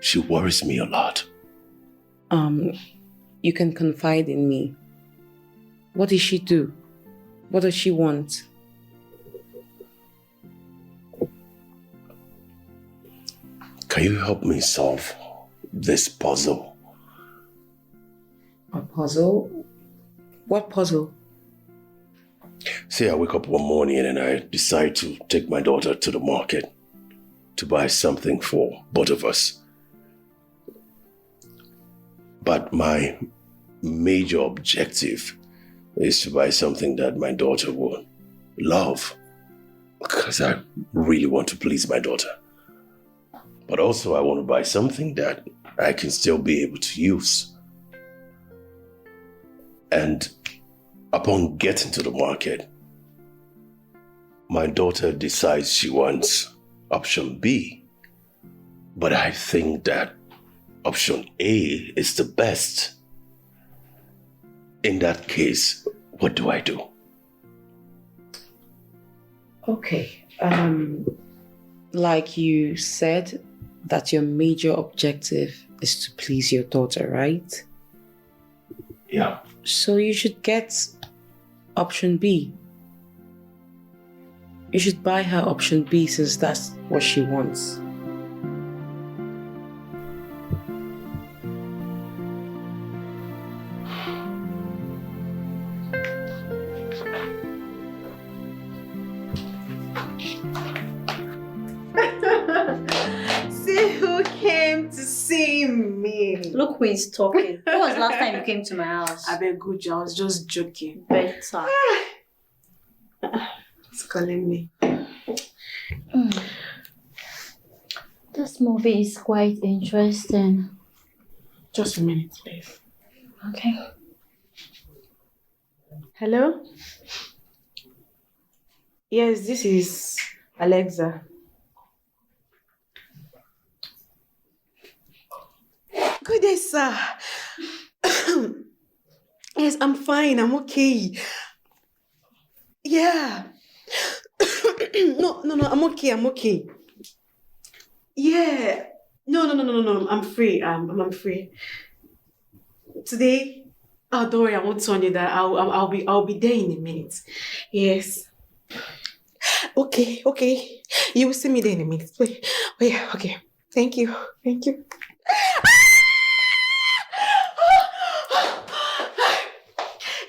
S1: She worries me a lot.
S3: You can confide in me. What does she do? What does she want?
S1: Can you help me solve this puzzle?
S3: A puzzle? What puzzle?
S1: Say I wake up one morning and I decide to take my daughter to the market to buy something for both of us. But my major objective is to buy something that my daughter will love, because I really want to please my daughter. But also I want to buy something that I can still be able to use. And upon getting to the market, my daughter decides she wants option B. But I think that option A is the best. In that case, what do I do?
S3: Okay. Like you said, that your major objective is to please your daughter, right?
S1: Yeah.
S3: So you should get option B. You should buy her option B since that's what she wants.
S5: See who came to see me.
S2: Look who is talking. When was the last time you came to my house?
S5: I beg good, I was just joking.
S2: Better.
S5: It's calling me.
S2: This movie is quite interesting.
S5: Just a minute, please.
S2: Okay.
S5: Hello? Yes, this is Alexa. Good day, sir. Yes, I'm fine. I'm okay. Yeah. No, I'm okay. I'm okay. Yeah. No. I'm free. I'm free. Today? Oh, don't worry. I won't tell you that. I'll be there in a minute. Yes. Okay. You will see me there in a minute. Oh yeah. Okay. Thank you.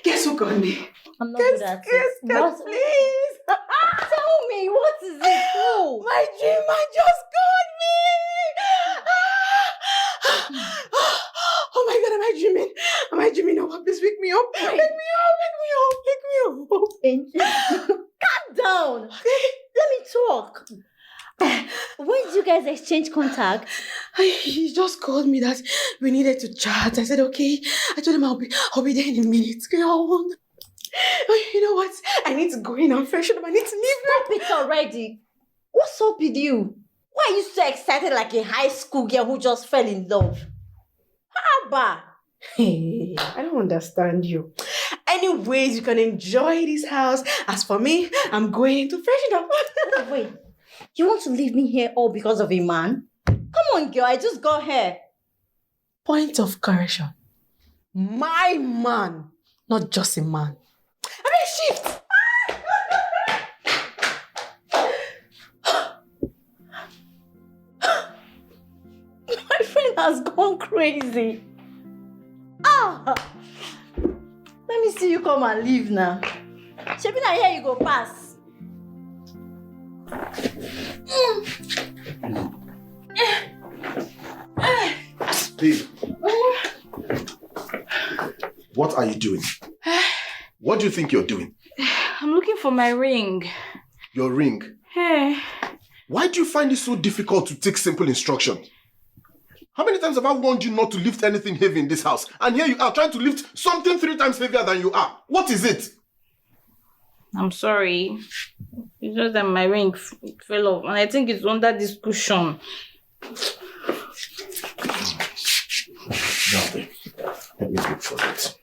S5: Guess who got me?
S2: I'm not good at it.
S5: Guess, please.
S2: Tell me, what is it? Who?
S5: My dream man just got me. Oh my God, am I dreaming? Oh, please wake me up. Wake me up.
S2: Angel, calm down. Let me talk. When did you guys exchange contact?
S5: He just called me that we needed to chat. I said, okay. I told him I'll be there in a minute. Oh, you know what? I need to go in and freshen up. I need to leave.
S2: Stop it already. What's up with you? Why are you so excited like a high school girl who just fell in love? Haba.
S5: Hey, I don't understand you. Anyways, you can enjoy this house. As for me, I'm going to freshen up.
S2: Wait, you want to leave me here all because of a man? Come on, girl, I just got here.
S5: Point of correction. My man, not just a man. I mean, shift.
S2: My friend has gone crazy. Let me see you come and leave now. Shebina, here you go, pass.
S7: Babe, what are you doing? What do you think you're doing?
S12: I'm looking for my ring.
S7: Your ring?
S12: Hey.
S7: Why do you find it so difficult to take simple instructions? How many times have I warned you not to lift anything heavy in this house? And here you are trying to lift something 3 times heavier than you are. What is it?
S12: I'm sorry. It's just that my ring fell off and I think it's under this cushion.
S7: Nothing. Let me look for it.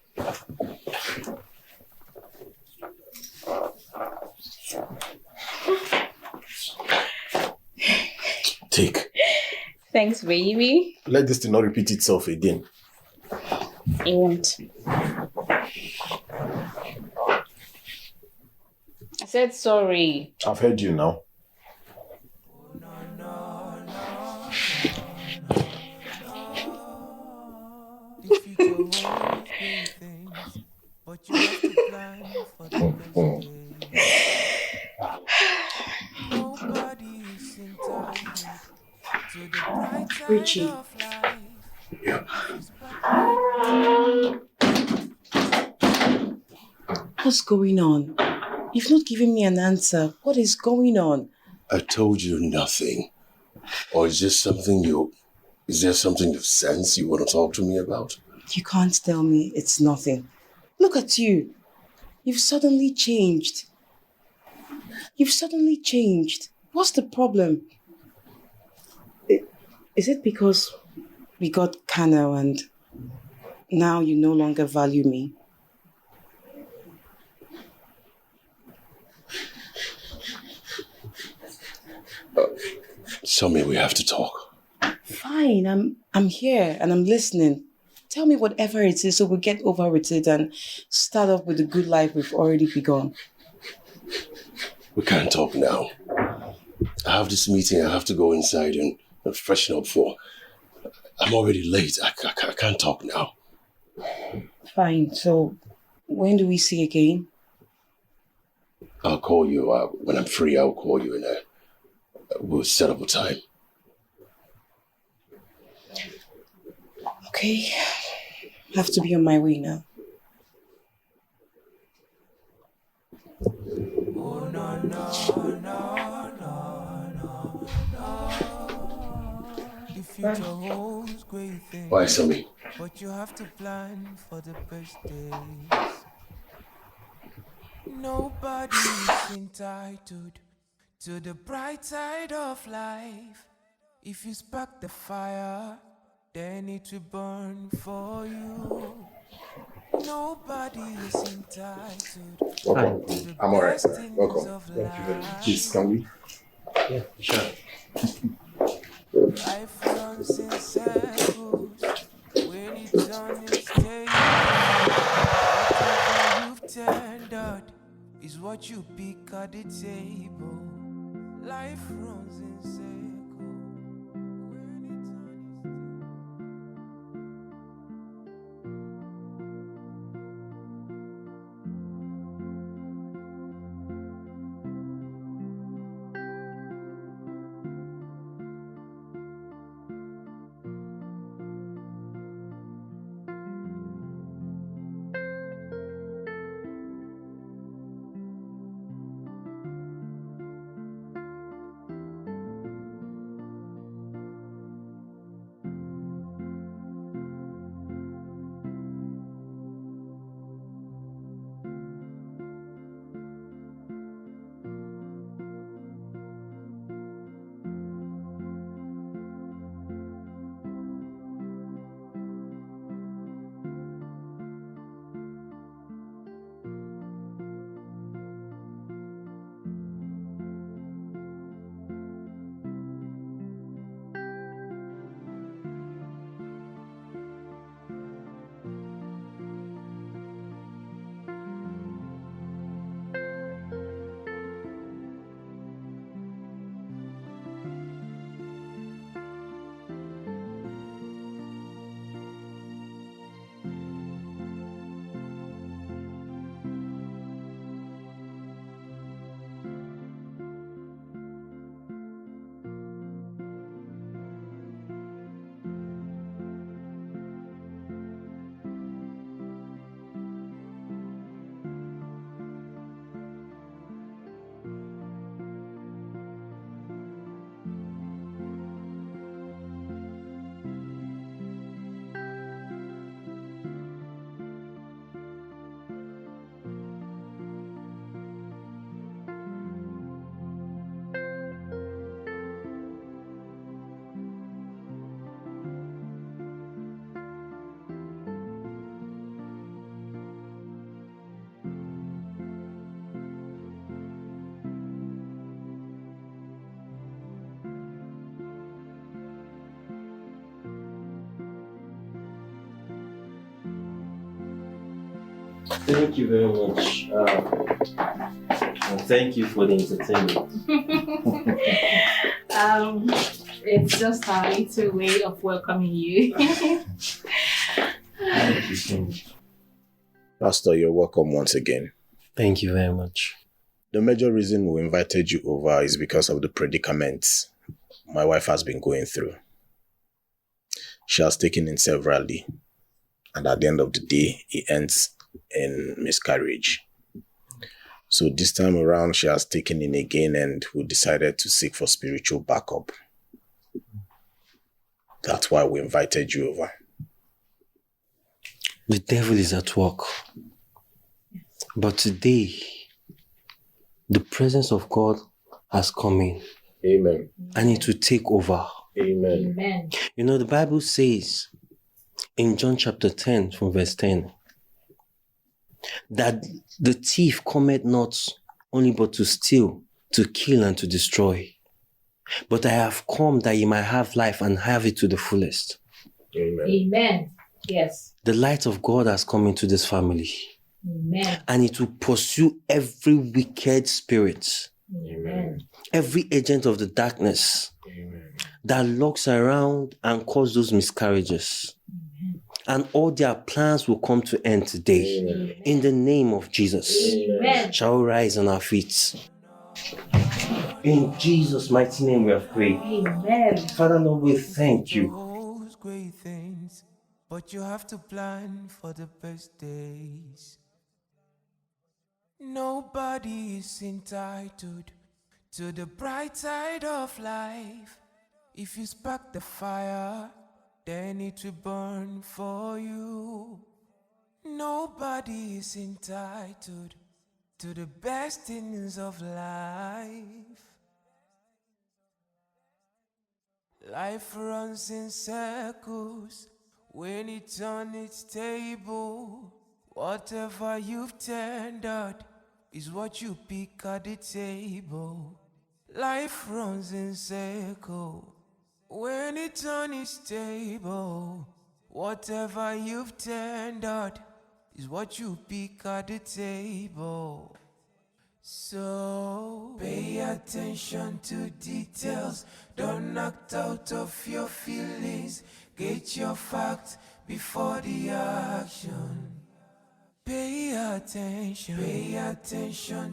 S7: Take.
S12: Thanks, baby.
S7: Let this thing not repeat itself again.
S12: I won't. I said sorry.
S7: I've heard you now.
S5: Richie.
S1: Yeah.
S3: What's going on? You've not given me an answer. What is going on?
S1: I told you nothing. Or is there something you sense you want to talk to me about?
S3: You can't tell me it's nothing. Look at you. You've suddenly changed. You've suddenly changed. What's the problem? Is it because we got carnal and now you no longer value me?
S1: Somi, we have to talk.
S3: Fine, I'm here and I'm listening. Tell me whatever it is so we'll get over with it and start off with the good life we've already begun.
S1: We can't talk now. I have this meeting I have to go inside and freshen up for. I'm already late. I can't talk now.
S3: Fine, so when do we see again?
S1: I'll call you. When I'm free, I'll call you and we'll set up a time.
S3: Okay, I have to be on my way now.
S1: Why, Somi?
S4: But you have to plan for the best days. Nobody is entitled to the bright side of life. If you spark the fire, then it will burn for you. Nobody is entitled.
S7: Hi, I'm alright. Welcome.
S4: Thank you very much.
S7: Please, can we?
S4: Yeah, sure. Life runs in circles. When it's on its tail, whatever you've tendered is what you pick at the table. Life runs in circles.
S16: Thank you very much. And thank you for the entertainment.
S11: It's just a little way of welcoming you.
S16: Thank you so much.
S7: Pastor, you're welcome once again.
S16: Thank you very much.
S7: The major reason we invited you over is because of the predicaments my wife has been going through. She has taken in severally, and at the end of the day, it ends in miscarriage. So this time around, she has taken in again, and we decided to seek for spiritual backup. That's why we invited you over.
S16: The devil is at work.
S9: But today, the presence of God has come in.
S7: Amen.
S9: And it will take over.
S7: Amen.
S12: Amen.
S9: You know, the Bible says in John chapter 10 from verse 10 that the thief cometh not only but to steal, to kill, and to destroy. But I have come that ye might have life and have it to the fullest.
S7: Amen.
S12: Amen. Yes.
S9: The light of God has come into this family.
S12: Amen.
S9: And it will pursue every wicked spirit.
S12: Amen.
S9: Every agent of the darkness that lurks around and cause those miscarriages. And all their plans will come to end today.
S12: Amen.
S9: In the name of Jesus.
S12: Amen.
S9: Shall we rise on our feet? In Jesus' mighty name we have prayed.
S12: Amen.
S9: Father Lord, we thank you.
S4: Those great things, but you have to plan for the best days. Nobody is entitled to the bright side of life. If you spark the fire, then it will burn for you. Nobody is entitled to the best things of life. Life runs in circles when it's on its table. Whatever you've tendered is what you pick at the table. Life runs in circles when it's on its table. Whatever you've tendered is what you pick at the table. So pay attention to details. Don't act out of your feelings. Get your facts before the action. Pay attention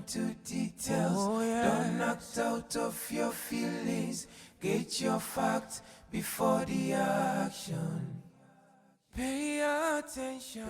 S4: to details. Oh, yes. Don't act out of your feelings. Get your facts before the action. Pay attention.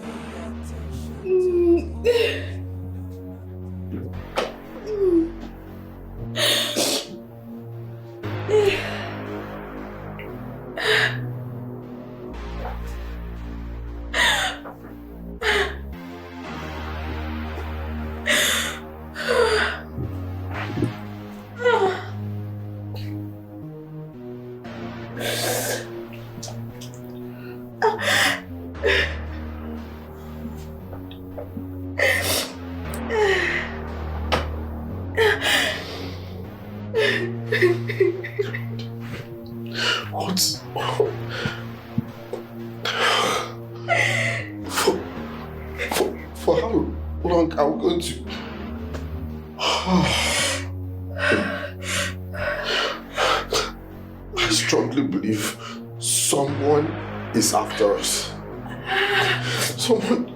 S1: What? For how long are we going to? I strongly believe someone is after us. Someone.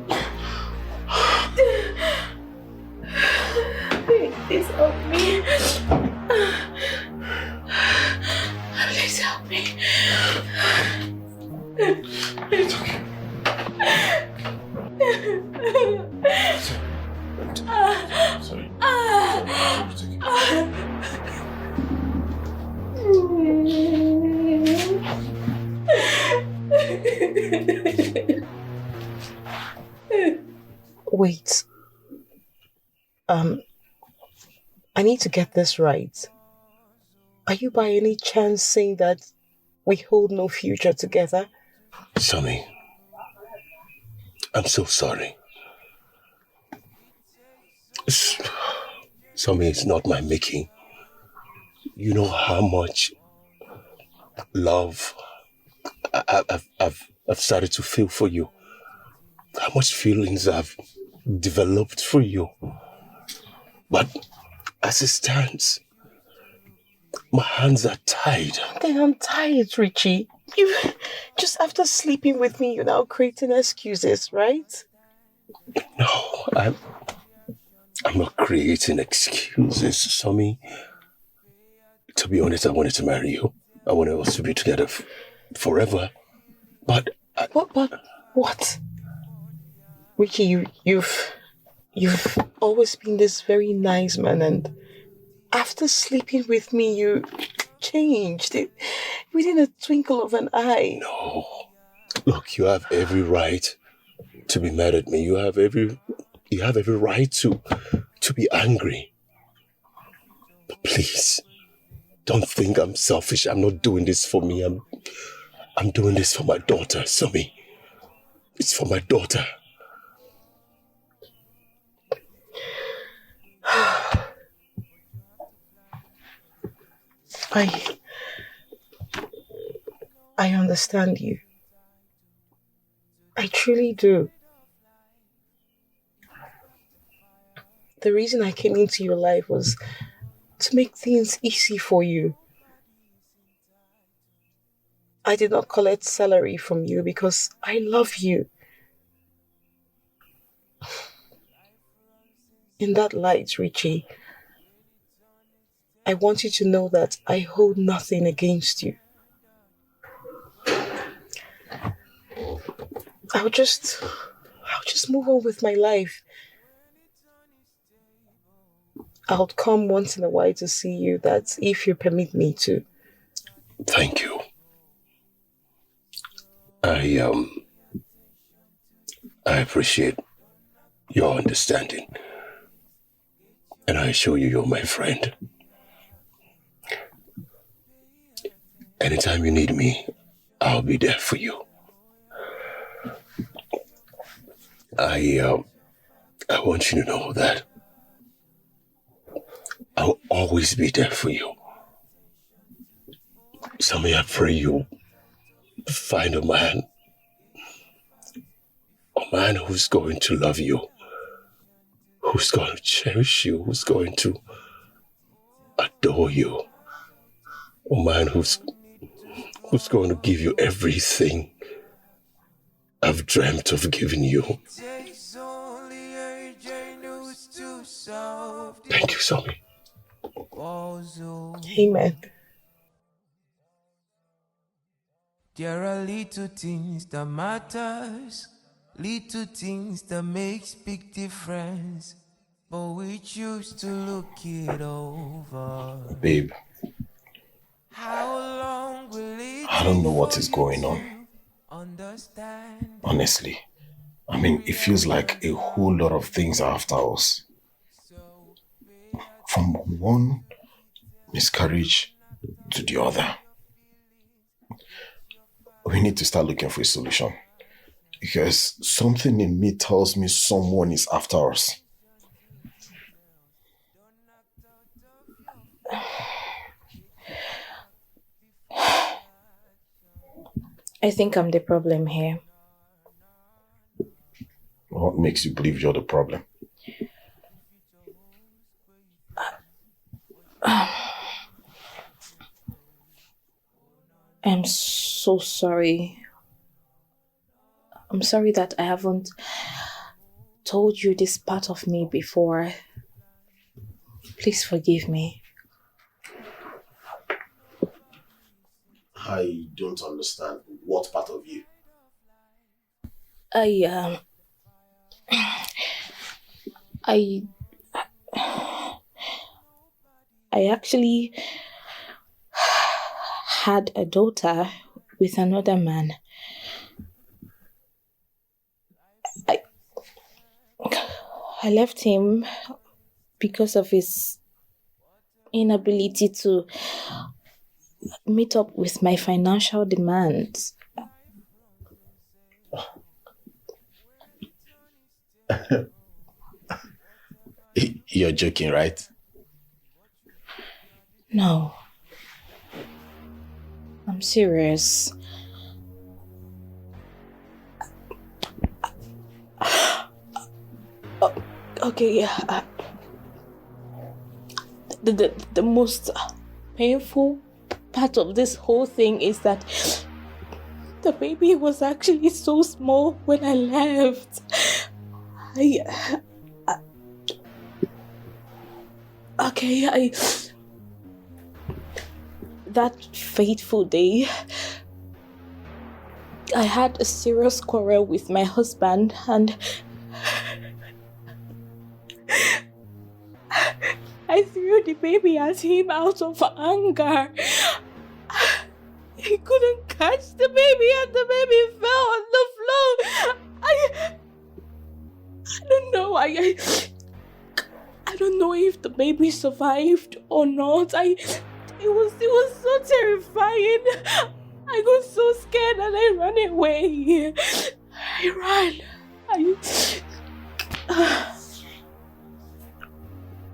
S12: Please help me. Please help me.
S1: It's okay. Sorry.
S15: Wait. I need to get this right. Are you by any chance saying that we hold no future together?
S1: Sammy, I'm so sorry. Sammy, it's not my making. You know how much love I've started to feel for you. How much feelings I've developed for you. But as it stands, my hands are tied.
S15: Then I'm tired, Richie. You just after sleeping with me, you're now creating excuses, right?
S1: No, I'm not creating excuses, Sammy. To be honest, I wanted to marry you. I wanted us to be together forever. But
S15: what? Richie, you've always been this very nice man, and after sleeping with me, you changed it within a twinkle of an eye.
S1: No. Look, you have every right to be mad at me. You have every You have every right to be angry. But please, don't think I'm selfish. I'm not doing this for me. I'm doing this for my daughter, Somi. It's for my daughter.
S3: I understand you. I truly do. The reason I came into your life was to make things easy for you. I did not collect salary from you because I love you. In that light, Richie, I want you to know that I hold nothing against you. I'll just move on with my life. I'll come once in a while to see you, that's if you permit me to.
S1: Thank you. I appreciate your understanding. And I assure you, you're my friend. Anytime you need me, I'll be there for you. I want you to know that I'll always be there for you. Someday I pray you find a man who's going to love you, who's going to cherish you, who's going to adore you, a man who's going to give you everything I've dreamt of giving you. Thank you, Somi.
S3: Amen.
S4: There are little things that matters, little things that makes big difference, but we choose to look it over.
S7: Babe,
S4: How long will it
S7: I don't know what is going on. Honestly. I mean, it feels like a whole lot of things are after us. From one miscarriage to the other. We need to start looking for a solution. Because something in me tells me someone is after us.
S3: I think I'm the problem here.
S7: What makes you believe you're the problem?
S3: I'm so sorry. I'm sorry that I haven't told you this part of me before. Please forgive me.
S7: I don't understand. What part of you?
S3: I actually had a daughter with another man. I left him because of his inability to meet up with my financial demands.
S7: You're joking, right?
S3: No. I'm serious. Okay, yeah. The most painful part of this whole thing is that the baby was actually so small when I left. That fateful day, I had a serious quarrel with my husband and I threw the baby at him out of anger. He couldn't catch the baby and the baby fell on the floor.
S11: I don't know. I don't know if the baby survived or not. It was so terrifying. I got so scared and I ran away. I ran.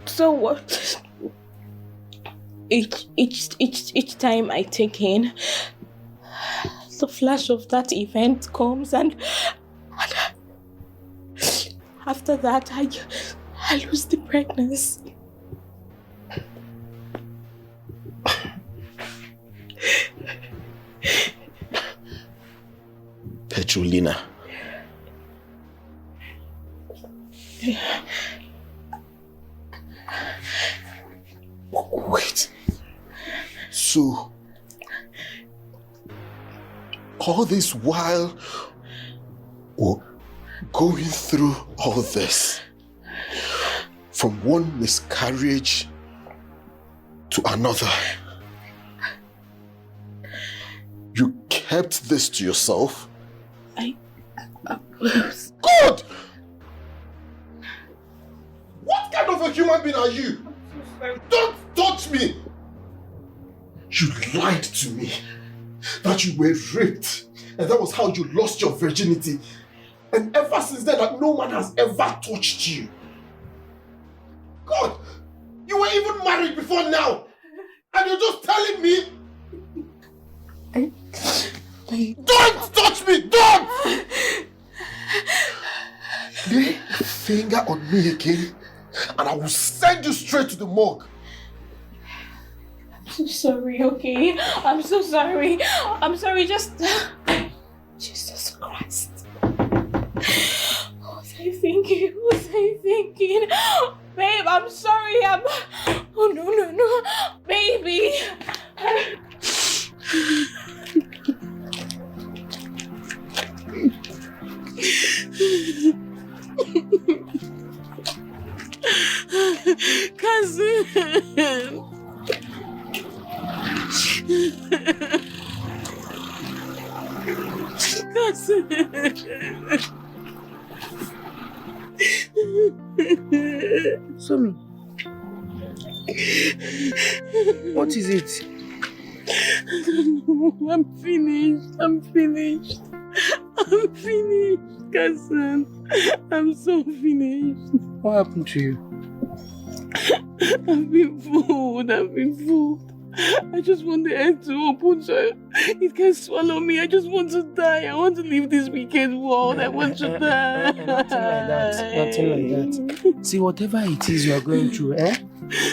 S11: So what? Each time I take in, the flash of that event comes and after that I lose the pregnancy.
S7: Petrolina. Wait. So, all this while we're going through all this, from one miscarriage to another, you kept this to yourself? Good! What kind of a human being are you? Don't touch me! You lied to me that you were raped and that was how you lost your virginity. And ever since then, that no man has ever touched you. God, you were even married before now and you're just telling me? Don't touch me! Don't! Lay a finger on me again and I will send you straight to the morgue.
S11: I'm so sorry, okay? I'm so sorry. I'm sorry, just... Jesus Christ. What was I thinking? What was I thinking? Babe, I'm sorry. Oh, no. Baby.
S8: Cousin.
S9: Somi, what is it?
S8: I'm finished, cousin. I'm so finished.
S9: What happened to you?
S8: I've been fooled. I just want the air to open so it can swallow me. I just want to die. I want to leave this wicked world. I want to die.
S9: Nothing like that. See, whatever it is you are going through,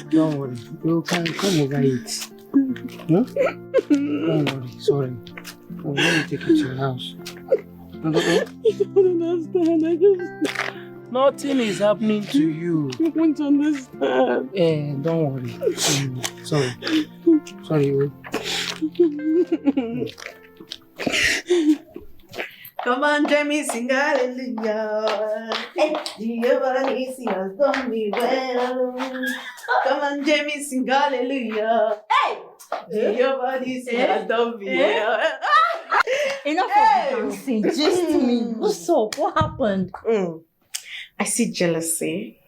S9: don't worry. You can come over it. No? Don't worry. Sorry. Let me take you to your house.
S8: You don't understand.
S9: Nothing is happening to you.
S8: You want to understand.
S9: Don't worry. Sorry.
S5: Come on, Jamie, sing hallelujah. Jehovah Nissi has done me well. Come on, Jamie, sing hallelujah. Jehovah Nissi has done me well.
S2: Enough of dancing. Just me. What's up? What happened?
S5: I see jealousy.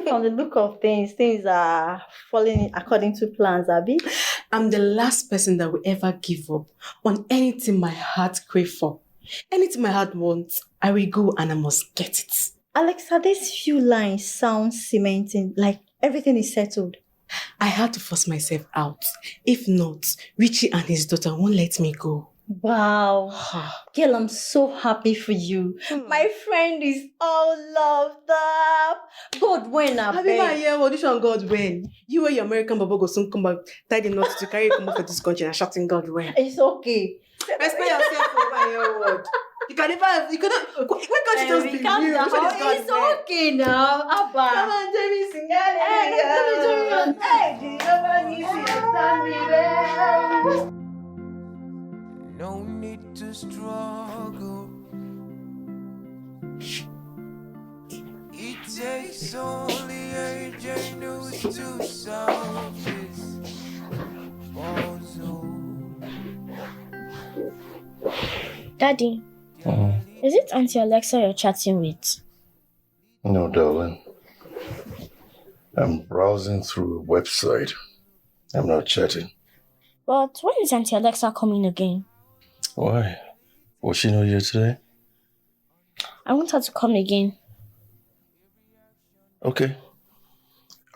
S2: From the look of things are falling according to plans, Abby.
S5: I'm the last person that will ever give up on anything my heart craves for. Anything my heart wants, I will go and I must get it.
S2: Alexa, these few lines sound cementing, like everything is settled.
S5: I had to force myself out. If not, Richie and his daughter won't let me go.
S2: Wow. Girl, I'm so happy for you. My friend is all loved up. God win, I
S5: Have you ever heard audition God win? You and your American baba go soon come back, tie the knot to carry come up for this country and shouting God win.
S2: It's okay.
S5: Respect yourself over your word. You can't why can't you just be real?
S2: It's okay now, Abba.
S5: Come on, Jamie, sing hallelujah. Hey, Jehovah Nissi has done me well.
S4: No need to struggle. It takes only a genius to solve this puzzle.
S10: Daddy, Is it Auntie Alexa you're chatting with?
S1: No, darling. I'm browsing through a website. I'm not chatting.
S10: But when is Auntie Alexa coming again?
S1: Why? Was she not here today?
S10: I want her to come again.
S1: Okay.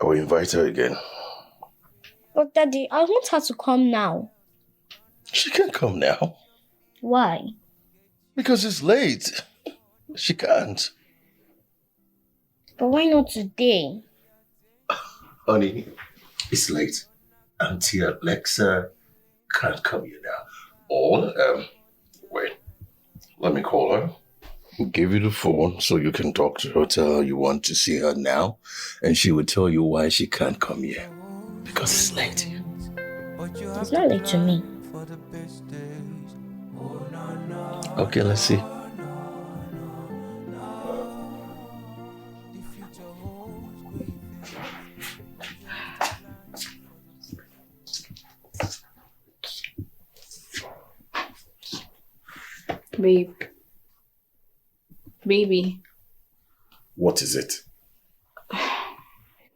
S1: I will invite her again.
S10: But Daddy, I want her to come now.
S1: She can't come now.
S10: Why?
S1: Because it's late. She can't.
S10: But why not today?
S1: Honey, it's late. Auntie Alexa can't come here now. Or, wait. Let me call her. Give you the phone so you can talk to her. Tell her you want to see her now. And she will tell you why she can't come here. Because it's late.
S10: It's not late to me.
S1: Okay, let's see.
S8: Babe. Baby.
S7: What is it?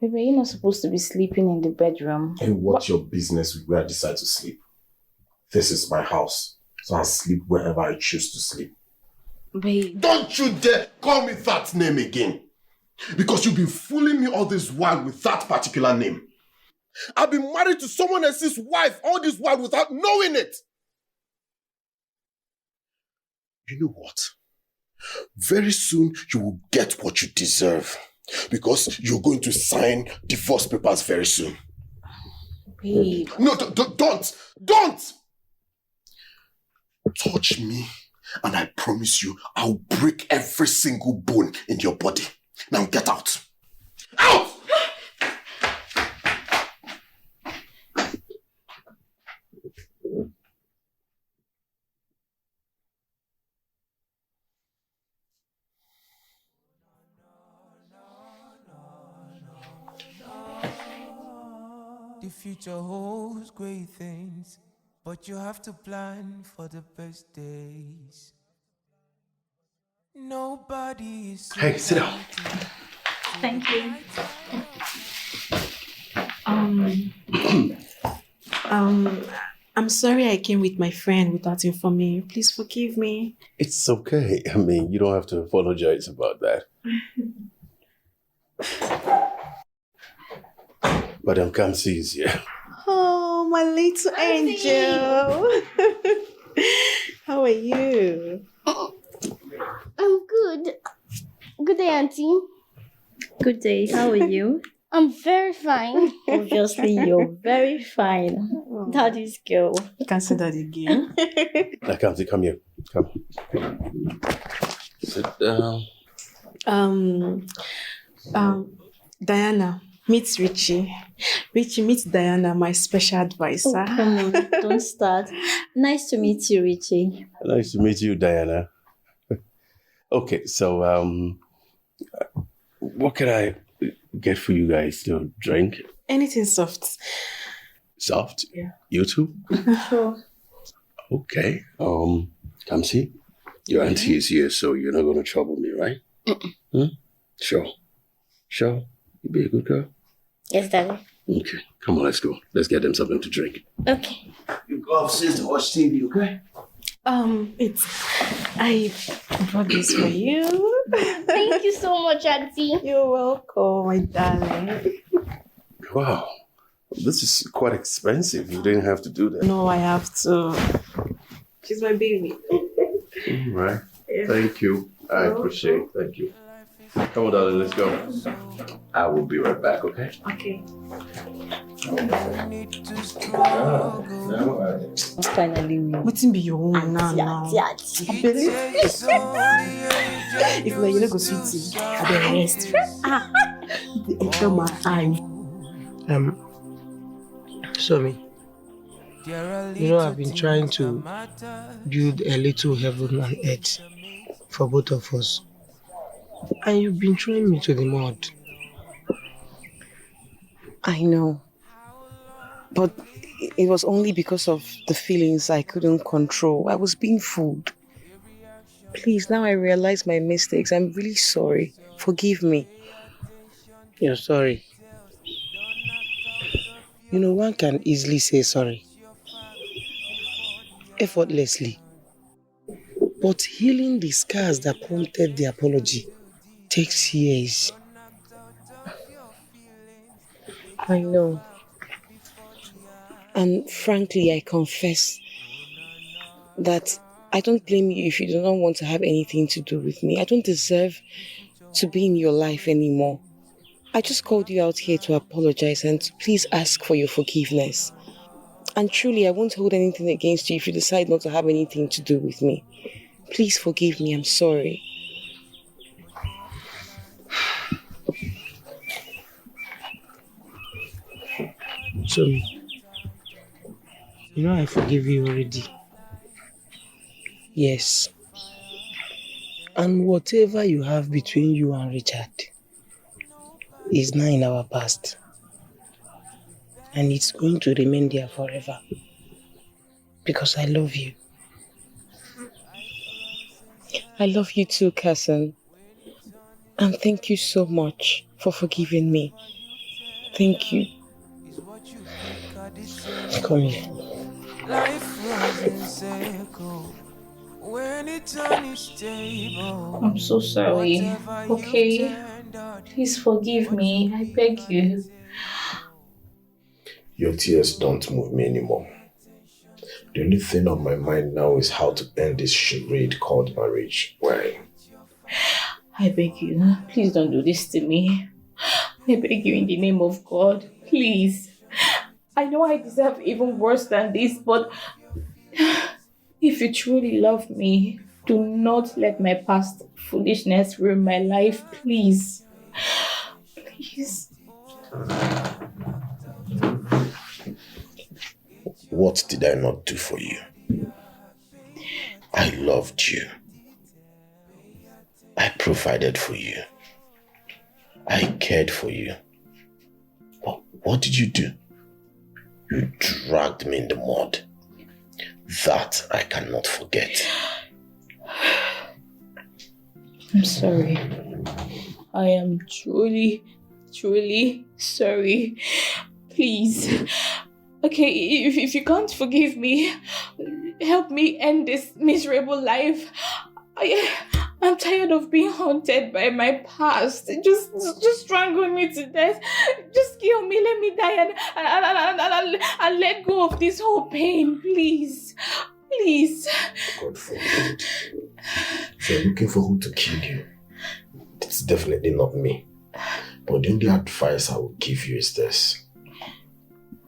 S8: Baby, you're not supposed to be sleeping in the bedroom.
S7: And what's your business with where I decide to sleep? This is my house, so I sleep wherever I choose to sleep.
S8: Babe.
S7: Don't you dare call me that name again. Because you've been fooling me all this while with that particular name. I've been married to someone else's wife all this while without knowing it. You know what? Very soon you will get what you deserve. Because you're going to sign divorce papers very soon.
S8: Babe.
S7: No, don't! Touch me and I promise you I'll break every single bone in your body. Now get out. Out!
S4: The future holds great things, but you have to plan for the best days. Nobody is.
S1: Hey, sit down.
S12: Thank you.
S5: I'm sorry I came with my friend without informing you. Please forgive me.
S1: It's okay. I mean, you don't have to apologize about that. Madam Kamsi is here.
S5: Oh, my little angel. How are you?
S10: I'm good. Good day, Auntie.
S2: Good day. How are you?
S10: I'm very fine.
S2: Obviously, you're very fine. Daddy's girl.
S5: You can say that again.
S1: Now, Kamsi, come here. Come. Sit down.
S5: Diana, meet Richie. Richie, meet Diana, my special advisor.
S2: Oh, come on, don't start. Nice to meet you, Richie.
S1: Nice to meet you, Diana. Okay, so, what can I get for you guys to drink?
S5: Anything soft.
S1: Soft?
S5: Yeah.
S1: You too?
S2: Sure.
S1: Okay. Kamsi, your auntie is here, so you're not going to trouble me, right? Sure. Sure. You be a good girl?
S10: Yes, Daddy.
S1: Okay. Come on, let's go. Let's get them something to drink.
S10: Okay.
S1: You go upstairs to watch TV, okay?
S5: I brought this for you.
S10: Thank you so much, Auntie.
S5: You're welcome, my darling.
S1: Wow. This is quite expensive. You didn't have to do that.
S5: No, I have to. She's my baby.
S1: All right.
S5: Yeah.
S1: Thank you. I appreciate it. Thank you. Come on, darling, let's go. I will be right back, okay?
S5: Okay.
S2: Finally,
S5: What's in be your own now? If like you don't go sweetie, I better rest. The enter my eye.
S9: Sorry. You know, I've been trying to build a little heaven on earth for both of us. And you've been throwing me to the mud.
S15: I know. But it was only because of the feelings I couldn't control. I was being fooled.
S3: Please, now I realize my mistakes. I'm really sorry. Forgive me.
S9: You're sorry. You know, one can easily say sorry. Effortlessly. But healing the scars that prompted the apology takes years.
S3: I know. And frankly, I confess that I don't blame you if you do not want to have anything to do with me. I don't deserve to be in your life anymore. I just called you out here to apologize and to please ask for your forgiveness. And truly, I won't hold anything against you if you decide not to have anything to do with me. Please forgive me, I'm sorry.
S9: So, you know I forgive you already. Yes. And whatever you have between you and Richard is now in our past. And it's going to remain there forever. Because I love you.
S3: I love you too, cousin. And thank you so much for forgiving me. Thank you.
S9: Come here.
S4: Life runs in circle. When it's unstable.
S11: I'm so sorry. Okay? Please forgive me. I beg you.
S7: Your tears don't move me anymore. The only thing on my mind now is how to end this charade called marriage. Why?
S11: I beg you. Please don't do this to me. I beg you in the name of God. Please. I know I deserve even worse than this, but if you truly love me, do not let my past foolishness ruin my life, please. Please.
S7: What did I not do for you? I loved you. I provided for you. I cared for you. But what did you do? You dragged me in the mud. That I cannot forget.
S11: I'm sorry. I am truly, truly sorry. Please. Okay, if you can't forgive me, help me end this miserable life. I'm tired of being haunted by my past. Just strangle me to death. Just kill me, let me die, and let go of this whole pain, please. Please.
S7: God forbid. If you're looking for who to kill you, it's definitely not me. But the only advice I will give you is this.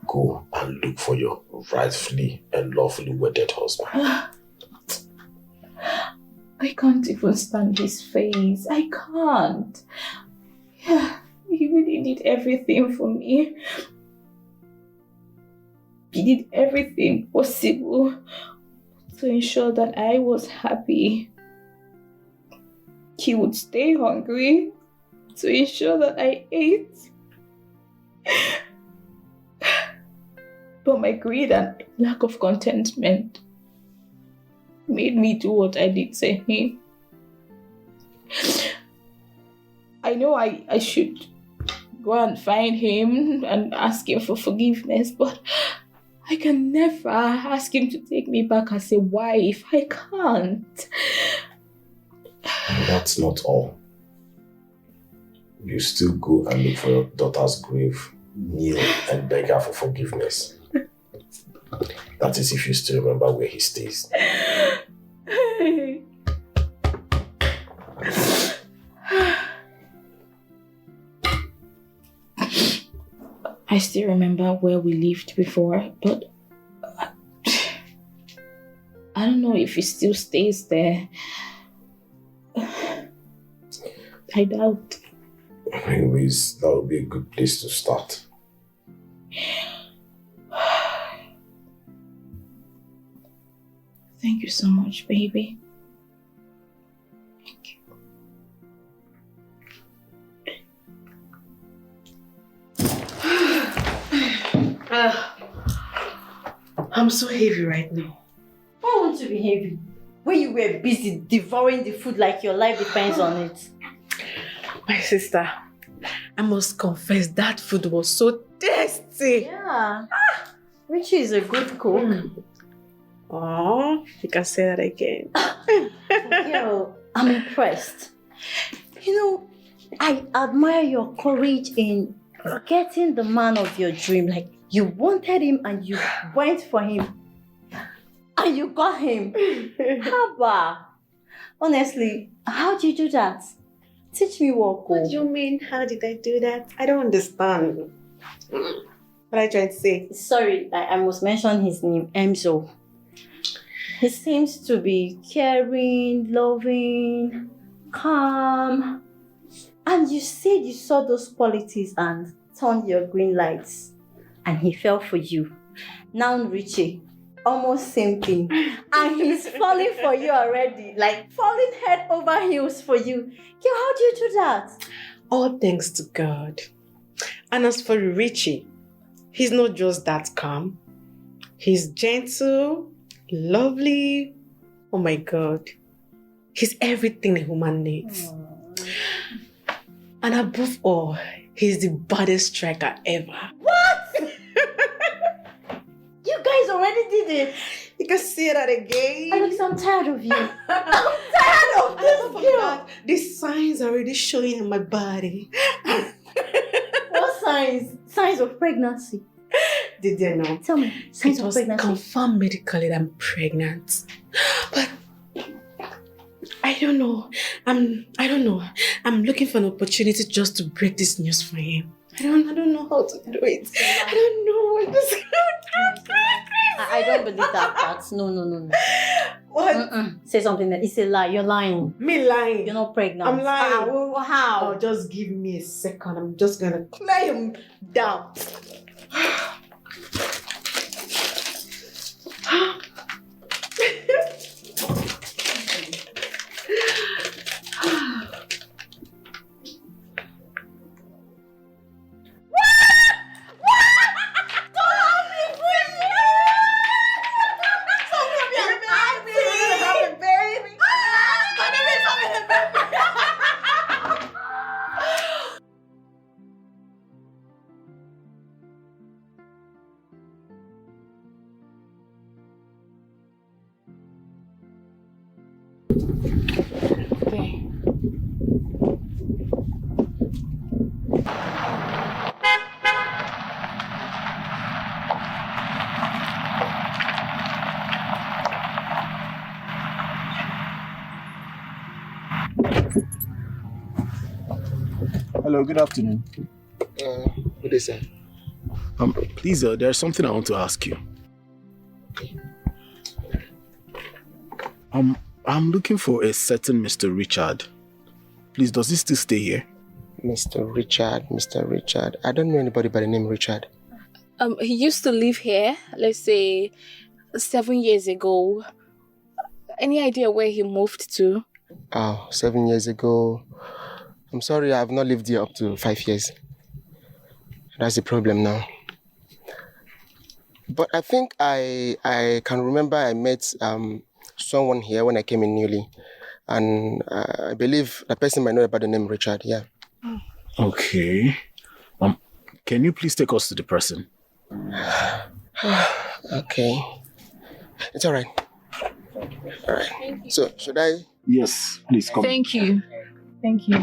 S7: Go and look for your rightfully and lawfully wedded husband.
S11: I can't even stand his face. I can't. He really did everything for me. He did everything possible to ensure that I was happy. He would stay hungry to ensure that I ate. But my greed and lack of contentment made me do what I did to him. I know I should go and find him and ask him for forgiveness, but I can never ask him to take me back as a wife. I can't.
S7: That's not all. You still go and look for your daughter's grave, kneel and beg her for forgiveness. That is if you still remember where he stays.
S11: I still remember where we lived before, but I don't know if he still stays there. I doubt.
S7: Anyways, that would be a good place to start.
S11: Thank you so much, baby. Thank
S5: you. I'm so heavy right now.
S2: I want to be heavy. when you were busy devouring the food like your life depends on it.
S5: My sister, I must confess that food was so tasty.
S2: Yeah. Richie is a good cook.
S5: Oh, you can say that again.
S2: Yo, I'm impressed. You know, I admire your courage in getting the man of your dream. Like, you wanted him and you went for him. And you got him. Haba. Honestly, how did you do that? Teach me what.
S5: What do you mean? How did I do that? I don't understand. What are you trying to say?
S2: Sorry, I must mention his name, Emzo. He seems to be caring, loving, calm. And you said you saw those qualities and turned your green lights. And he fell for you. Now Richie, almost same thing. And he's falling for you already. Like falling head over heels for you. Yo, how do you do that?
S5: All thanks to God. And as for Richie, he's not just that calm. He's gentle, lovely. Oh my God. He's everything a woman needs. And above all, he's the baddest striker ever.
S2: What? You guys already did it.
S5: You can say that again.
S2: Alex, I'm tired of you. I'm tired of this girl.
S5: The signs are already showing in my body.
S2: What signs? Signs of pregnancy.
S5: Did you know?
S2: Tell me, signs of pregnancy.
S5: It was confirmed medically that I'm pregnant. But I don't know. I don't know. I'm looking for an opportunity just to break this news for him. I don't know how to do it. I don't know what this
S2: I don't believe that part. No.
S5: What?
S2: Say something that it's a lie. You're lying.
S5: Me lying?
S2: You're not pregnant.
S5: I'm lying.
S2: How?
S5: Oh, just give me a second. I'm just gonna clear him down.
S7: Hello, good afternoon.
S9: What is that?
S7: Please, there's something I want to ask you. I'm looking for a certain Mr. Richard. Please, does he still stay here?
S9: Mr. Richard. I don't know anybody by the name Richard.
S11: He used to live here, let's say 7 years ago. Any idea where he moved to?
S9: Oh, 7 years ago. I'm sorry, I have not lived here up to 5 years. That's the problem now. But I think I can remember I met someone here when I came in newly. And I believe the person might know about the name Richard, yeah.
S7: Okay. Can you please take us to the person?
S9: Okay. It's all right. All right. So, should I?
S7: Yes, please come.
S11: Thank you. Thank you.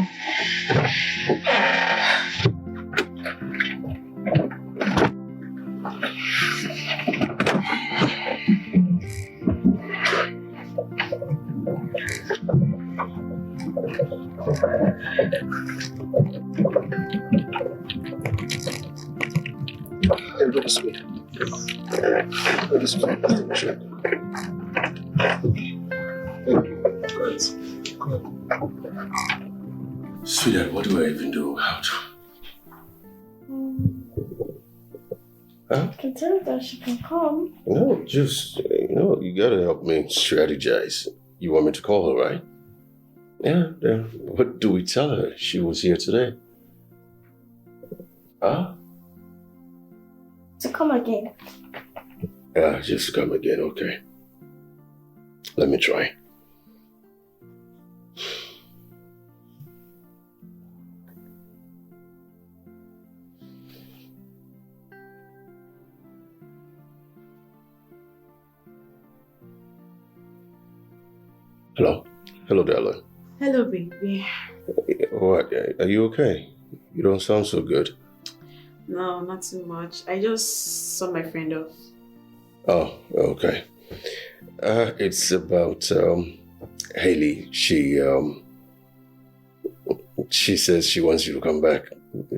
S9: Go this way. Go this way. Thank you.
S1: Sweetheart, what do I even do? How to? Huh?
S10: I can tell her that she can come.
S1: No, just, you gotta help me strategize. You want me to call her, right? Yeah. What do we tell her? She was here today. Huh?
S10: To come again.
S1: Yeah, just come again, okay. Let me try. Hello? Hello, darling.
S5: Hello, baby.
S1: What? Are you okay? You don't sound so good.
S5: No, not too much. I just saw my friend off.
S1: Oh, okay. It's about Haley. She says she wants you to come back.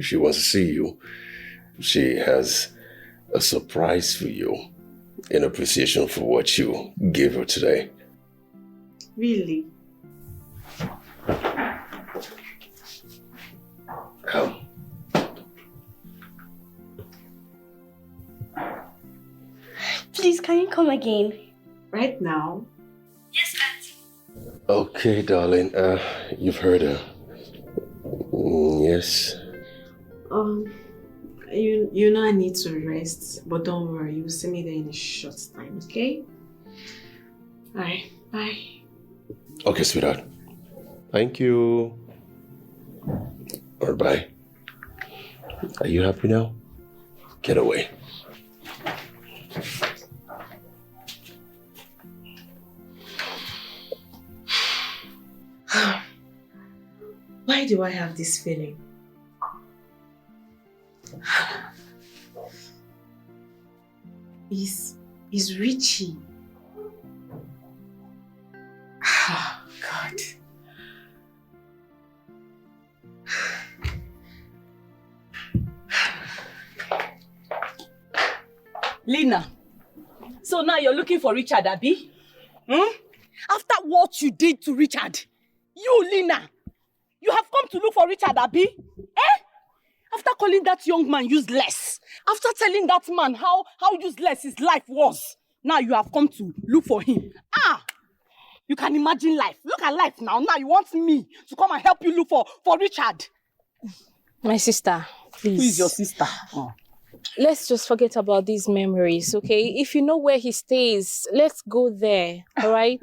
S1: She wants to see you. She has a surprise for you in appreciation for what you gave her today.
S5: Really?
S1: Come.
S10: Please, can you come again?
S5: Right now?
S10: Yes, Auntie.
S1: Okay, darling. You've heard her. Yes.
S5: You know I need to rest, but don't worry, you'll see me there in a short time, okay? Alright, bye.
S1: Okay, sweetheart. Thank you. Alright, bye. Are you happy now? Get away.
S5: Why do I have this feeling? Is Richie. Oh, God.
S15: Lena, so now you're looking for Richard, Abi? After what you did to Richard, you, Lena, you have come to look for Richard, Abi? Eh? After calling that young man useless, after telling that man how useless his life was, now you have come to look for him. You can imagine life. Look at life now. Now you want me to come and help you look for Richard.
S11: My sister, please.
S15: Who is your sister?
S11: Let's just forget about these memories, okay? If you know where he stays, let's go there, all right?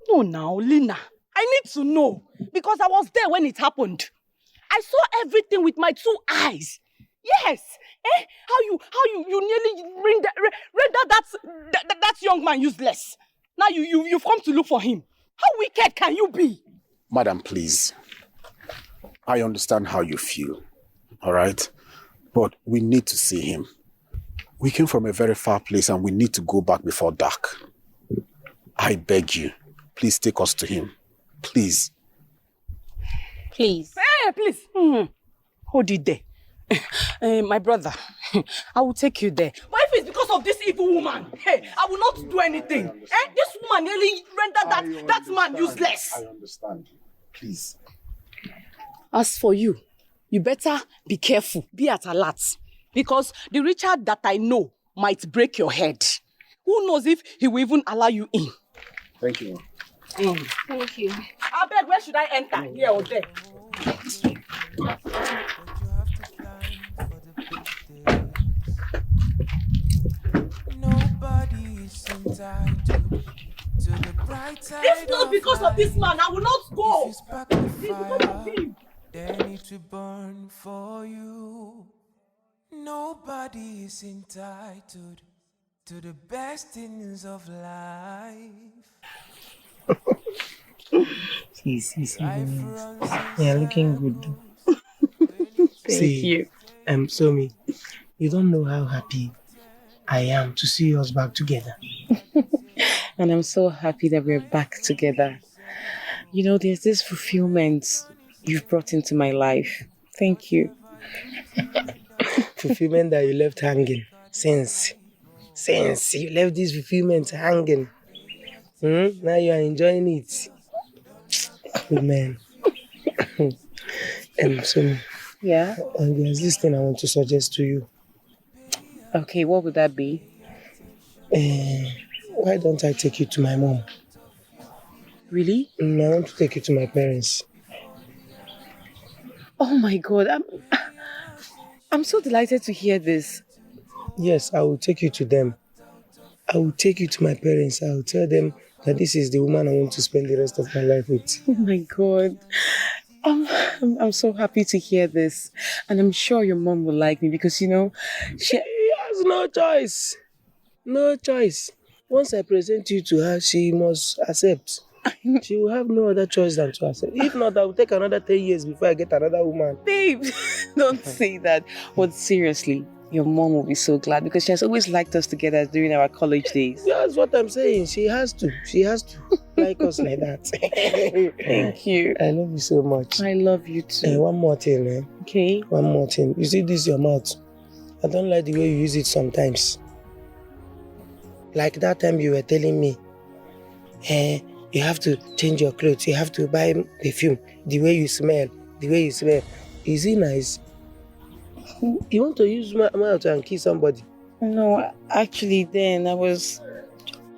S15: No, now, Lena. I need to know because I was there when it happened. I saw everything with my 2 eyes. Yes. How you nearly rendered that young man useless. Now you've come to look for him. How wicked can you be?
S7: Madam, please. I understand how you feel. All right? But we need to see him. We came from a very far place and we need to go back before dark. I beg you, please take us to him. Please.
S11: Please.
S15: Hey, please. Hold it there. My brother, I will take you there. But if it's because of this evil woman, hey, I will not do anything. This woman nearly rendered that man useless.
S7: I understand. Please.
S15: As for you, you better be careful, be at alert. Because the Richard that I know might break your head. Who knows if he will even allow you in?
S7: Thank you.
S11: Thank you.
S15: I beg, where should I enter? Here or there? If not because of this man, I will not go. It's because of him.
S4: Then it will burn for you. Nobody is entitled to the best things of life.
S9: See. Yeah, looking good.
S5: Thank you.
S9: Somi, you don't know how happy I am to see us back together.
S3: And I'm so happy that we're back together. You know, there's this fulfillment you've brought into my life. Thank you.
S9: Fulfillment that you left hanging. Since you left this fulfillment hanging. Now you are enjoying it. Good man. Somi.
S3: Yeah?
S9: There's this thing I want to suggest to you.
S3: Okay, what would that be?
S9: Why don't I take you to my mom?
S3: Really?
S9: I want to take you to my parents.
S3: Oh my God, I'm so delighted to hear this.
S9: Yes, I will take you to them. I will take you to my parents. I will tell them that this is the woman I want to spend the rest of my life with.
S5: Oh my God. I'm so happy to hear this. And I'm sure your mom will like me because, you know,
S9: she has no choice. No choice. Once I present you to her, she must accept. She will have no other choice than to accept. If not, I will take another 10 years before I get another woman.
S5: Babe, don't say that. But seriously, your mom will be so glad because she has always liked us together during our college days.
S9: That's what I'm saying. She has to. She has to like us like that.
S5: Thank you.
S9: I love you so much.
S5: I love you too.
S9: One more thing, man.
S5: Okay.
S9: One more thing. You see this your mouth. I don't like the way you use it sometimes. Like that time you were telling me, you have to change your clothes, you have to buy perfume, the way you smell. Is it nice? You want to use my mouth and kiss somebody?
S5: No, actually then I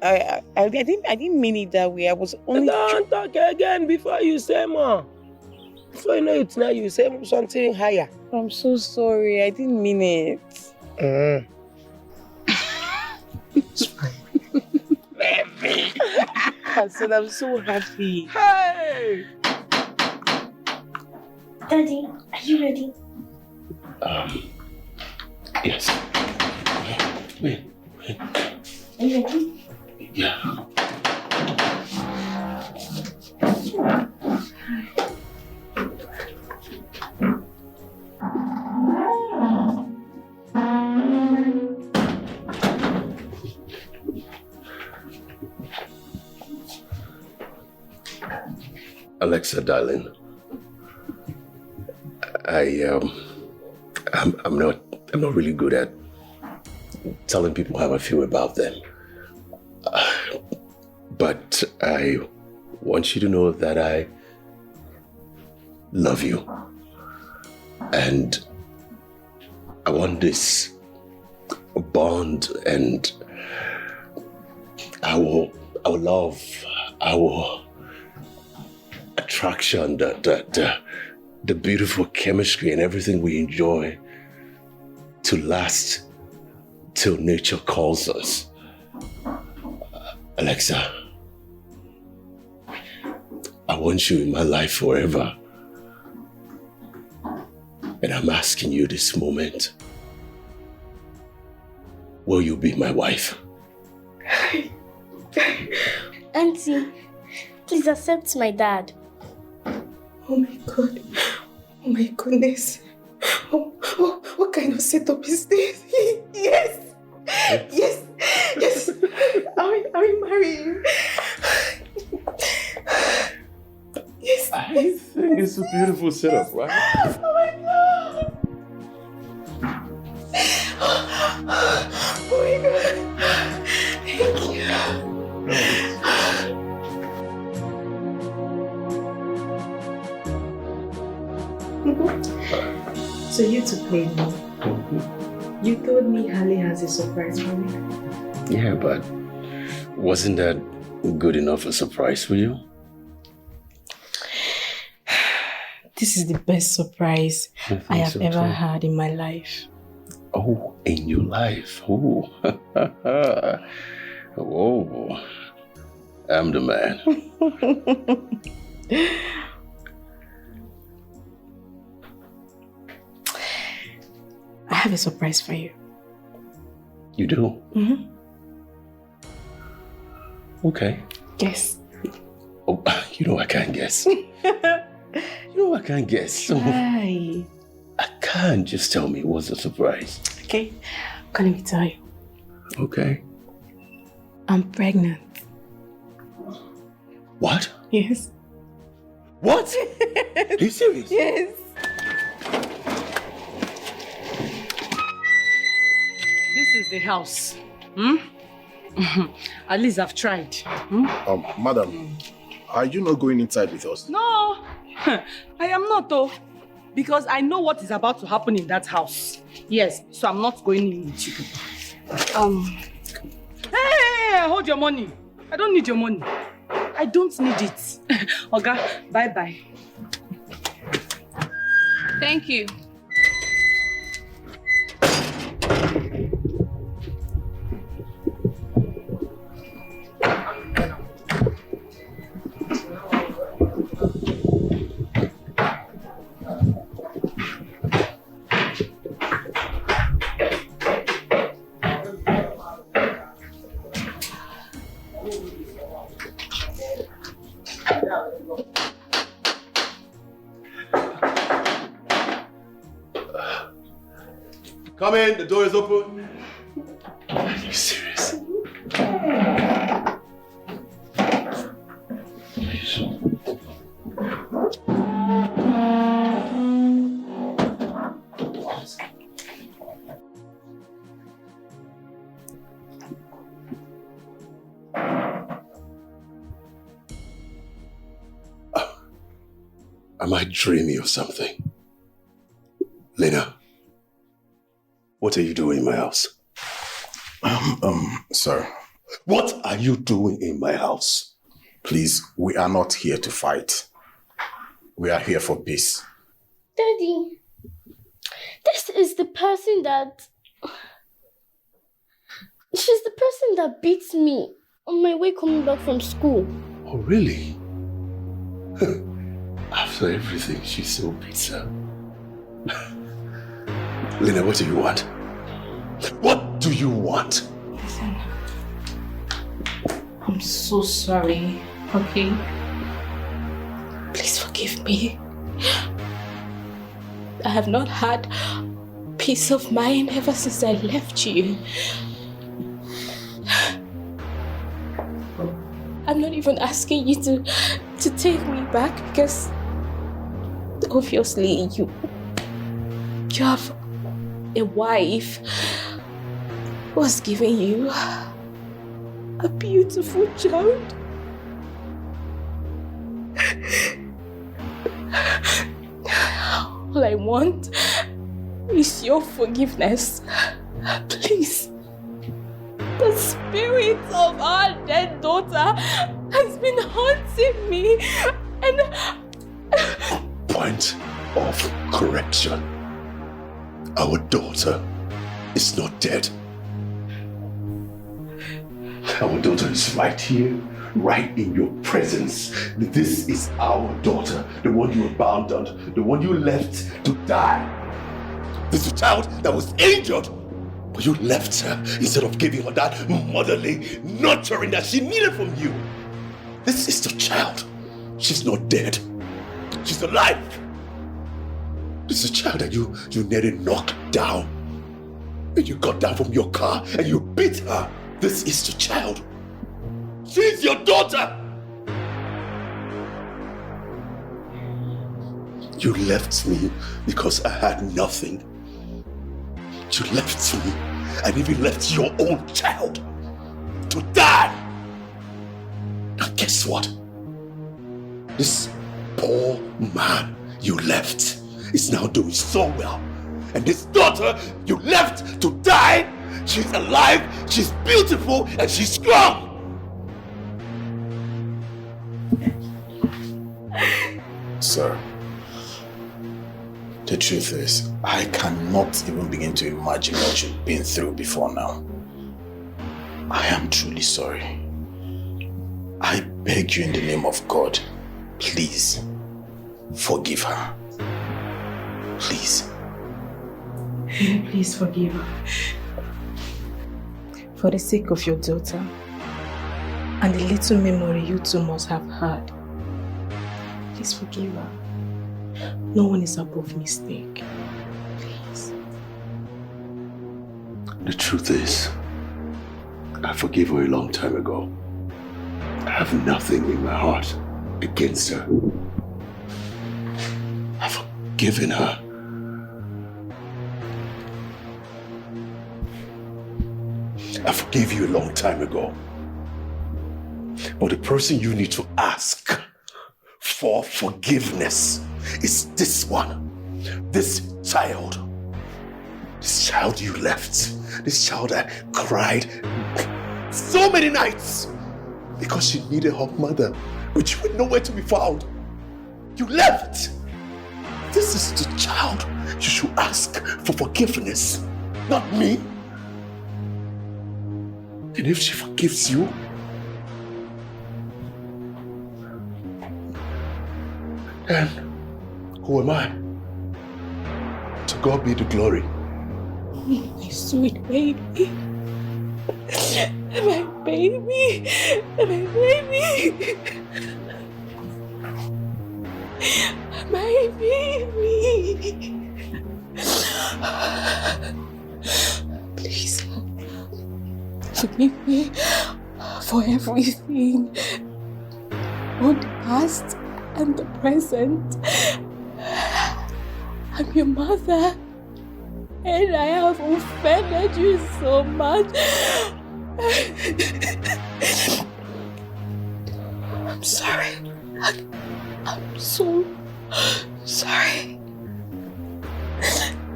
S5: didn't mean it that way. I was only...
S9: Don't talk again before you say more. Before you know it now, you say something higher.
S5: I'm so sorry, I didn't mean it.
S9: It's fine.
S5: Baby. I said I'm so happy.
S9: Hey!
S10: Daddy, are you ready?
S1: Yes. Wait.
S10: Are you ready?
S1: Yeah. Alexa, darling, I'm not really good at telling people how I feel about them. But I want you to know that I love you. And I want this bond and our love, our attraction, the beautiful chemistry and everything we enjoy to last till nature calls us. Alexa, I want you in my life forever. And I'm asking you this moment, will you be my wife?
S10: Auntie, please accept my dad.
S12: Oh my God. Oh my goodness. What kind of setup is this? Yes. Yes. Are we married? Yes.
S1: I think it's a beautiful setup, right?
S12: Oh my God. Oh my God. Thank you. So you two played me. You told me Harley has a surprise for me.
S1: Yeah, but wasn't that good enough a surprise for you?
S12: This is the best surprise I have ever had in my life.
S1: Oh, in your life? Oh, oh, I'm the man.
S12: I have a surprise for you.
S1: You do?
S12: Mm-hmm.
S1: Okay.
S12: Guess.
S1: Oh, you know I can't guess. I can't guess.
S12: Hi.
S1: I can't. Just tell me what's the surprise.
S12: Okay. Let me tell you.
S1: Okay.
S12: I'm pregnant.
S1: What?
S12: Yes.
S1: What? Are you serious?
S12: Yes.
S5: This is the house. At least I've tried.
S17: Madam, are you not going inside with us?
S5: No, I am not though. Because I know what is about to happen in that house. Yes, so I'm not going in with you. Hey, hold your money. I don't need your money. I don't need it. Oga, bye-bye.
S8: Thank you.
S1: Come in, the door is open. Are you serious? Am I dreaming or something? Lena, what are you doing in my house?
S7: Sir.
S1: What are you doing in my house?
S7: Please, we are not here to fight. We are here for peace.
S10: Daddy, this is the person that... She's the person that beats me on my way coming back from school.
S1: Oh, really? After everything, she still beats her. Lena, what do you want? What do you want?
S11: Listen, I'm so sorry, okay? Please forgive me. I have not had peace of mind ever since I left you. I'm not even asking you to take me back because obviously you have a wife who has given you a beautiful child. All I want is your forgiveness. Please. The spirit of our dead daughter has been haunting me and...
S1: Point of correction. Our daughter is not dead. Our daughter is right here, right in your presence. This is our daughter, the one you abandoned, the one you left to die. This is a child that was injured, but you left her instead of giving her that motherly nurturing that she needed from you. This is the child. She's not dead. She's alive. This is a child that you nearly knocked down. And you got down from your car and you beat her. This is the child. She's your daughter. You left me because I had nothing. You left me and even left your own child to die. Now guess what? This poor man you left is now doing so well. And this daughter you left to die, she's alive, she's beautiful, and she's strong.
S7: Sir, the truth is, I cannot even begin to imagine what you've been through before now. I am truly sorry. I beg you in the name of God, please, forgive her. Please.
S3: Please forgive her. For the sake of your daughter and the little memory you two must have had, please forgive her. No one is above mistake. Please.
S1: The truth is, I forgave her a long time ago. I have nothing in my heart against her. I've forgiven her. I forgave you a long time ago. But the person you need to ask for forgiveness is this one. This child. This child you left. This child that cried so many nights because she needed her mother, but you were nowhere to be found. You left. This is the child you should ask for forgiveness, not me. And if she forgives you, then who am I? To God be the glory.
S11: My sweet baby. My baby. My baby. My baby. Forgive me for everything, both the past and the present. I'm your mother, and I have offended you so much. I'm sorry. I'm so sorry.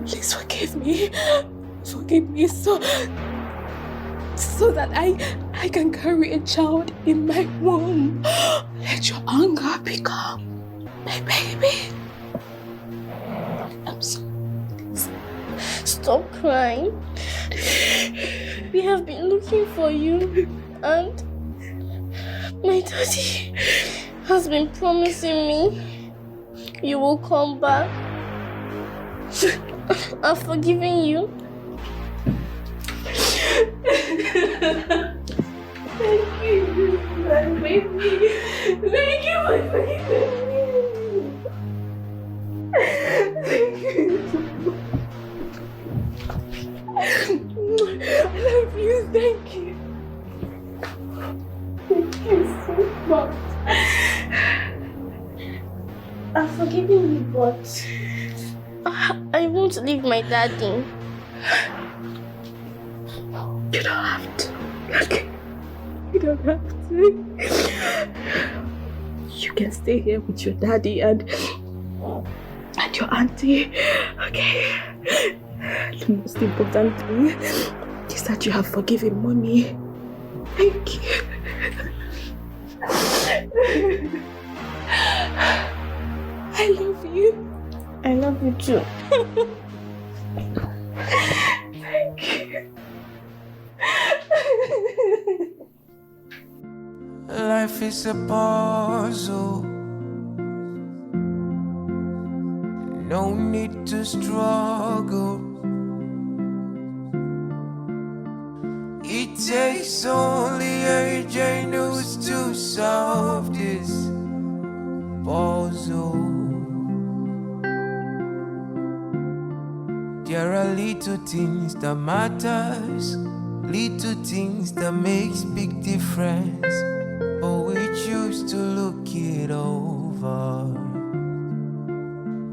S11: Please forgive me. Forgive me so that I can carry a child in my womb. Let your anger become my baby. I'm sorry.
S10: Stop crying. We have been looking for you, and my daddy has been promising me you will come back. I've forgiven you.
S11: Thank you, my baby. Thank you for forgiving me. Thank you. I love you. Thank you. Thank you so much.
S10: I've forgiven you, but I won't leave my daddy.
S11: You don't have to. Okay. You don't have to. You can stay here with your daddy and your auntie. Okay. The most important thing is that you have forgiven mommy. Thank you. I love you.
S10: I love you too.
S11: Thank you.
S4: Life is a puzzle. No need to struggle. It takes only a genius to solve this puzzle. There are little things that matters, little things that makes big difference, but we choose to look it over.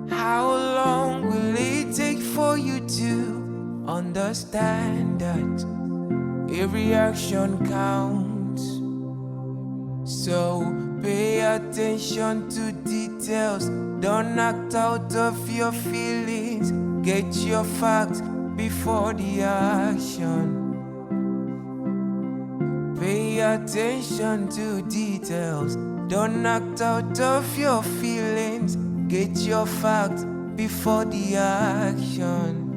S4: How long will it take for you to understand that every action counts? So pay attention to details, don't act out of your feelings. Get your facts before the action. Pay attention to details, don't act out of your feelings. Get your facts before the action.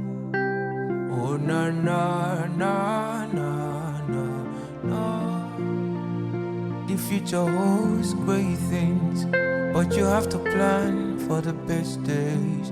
S4: Oh no no no no no no. The future holds great things, but you have to plan for the best days.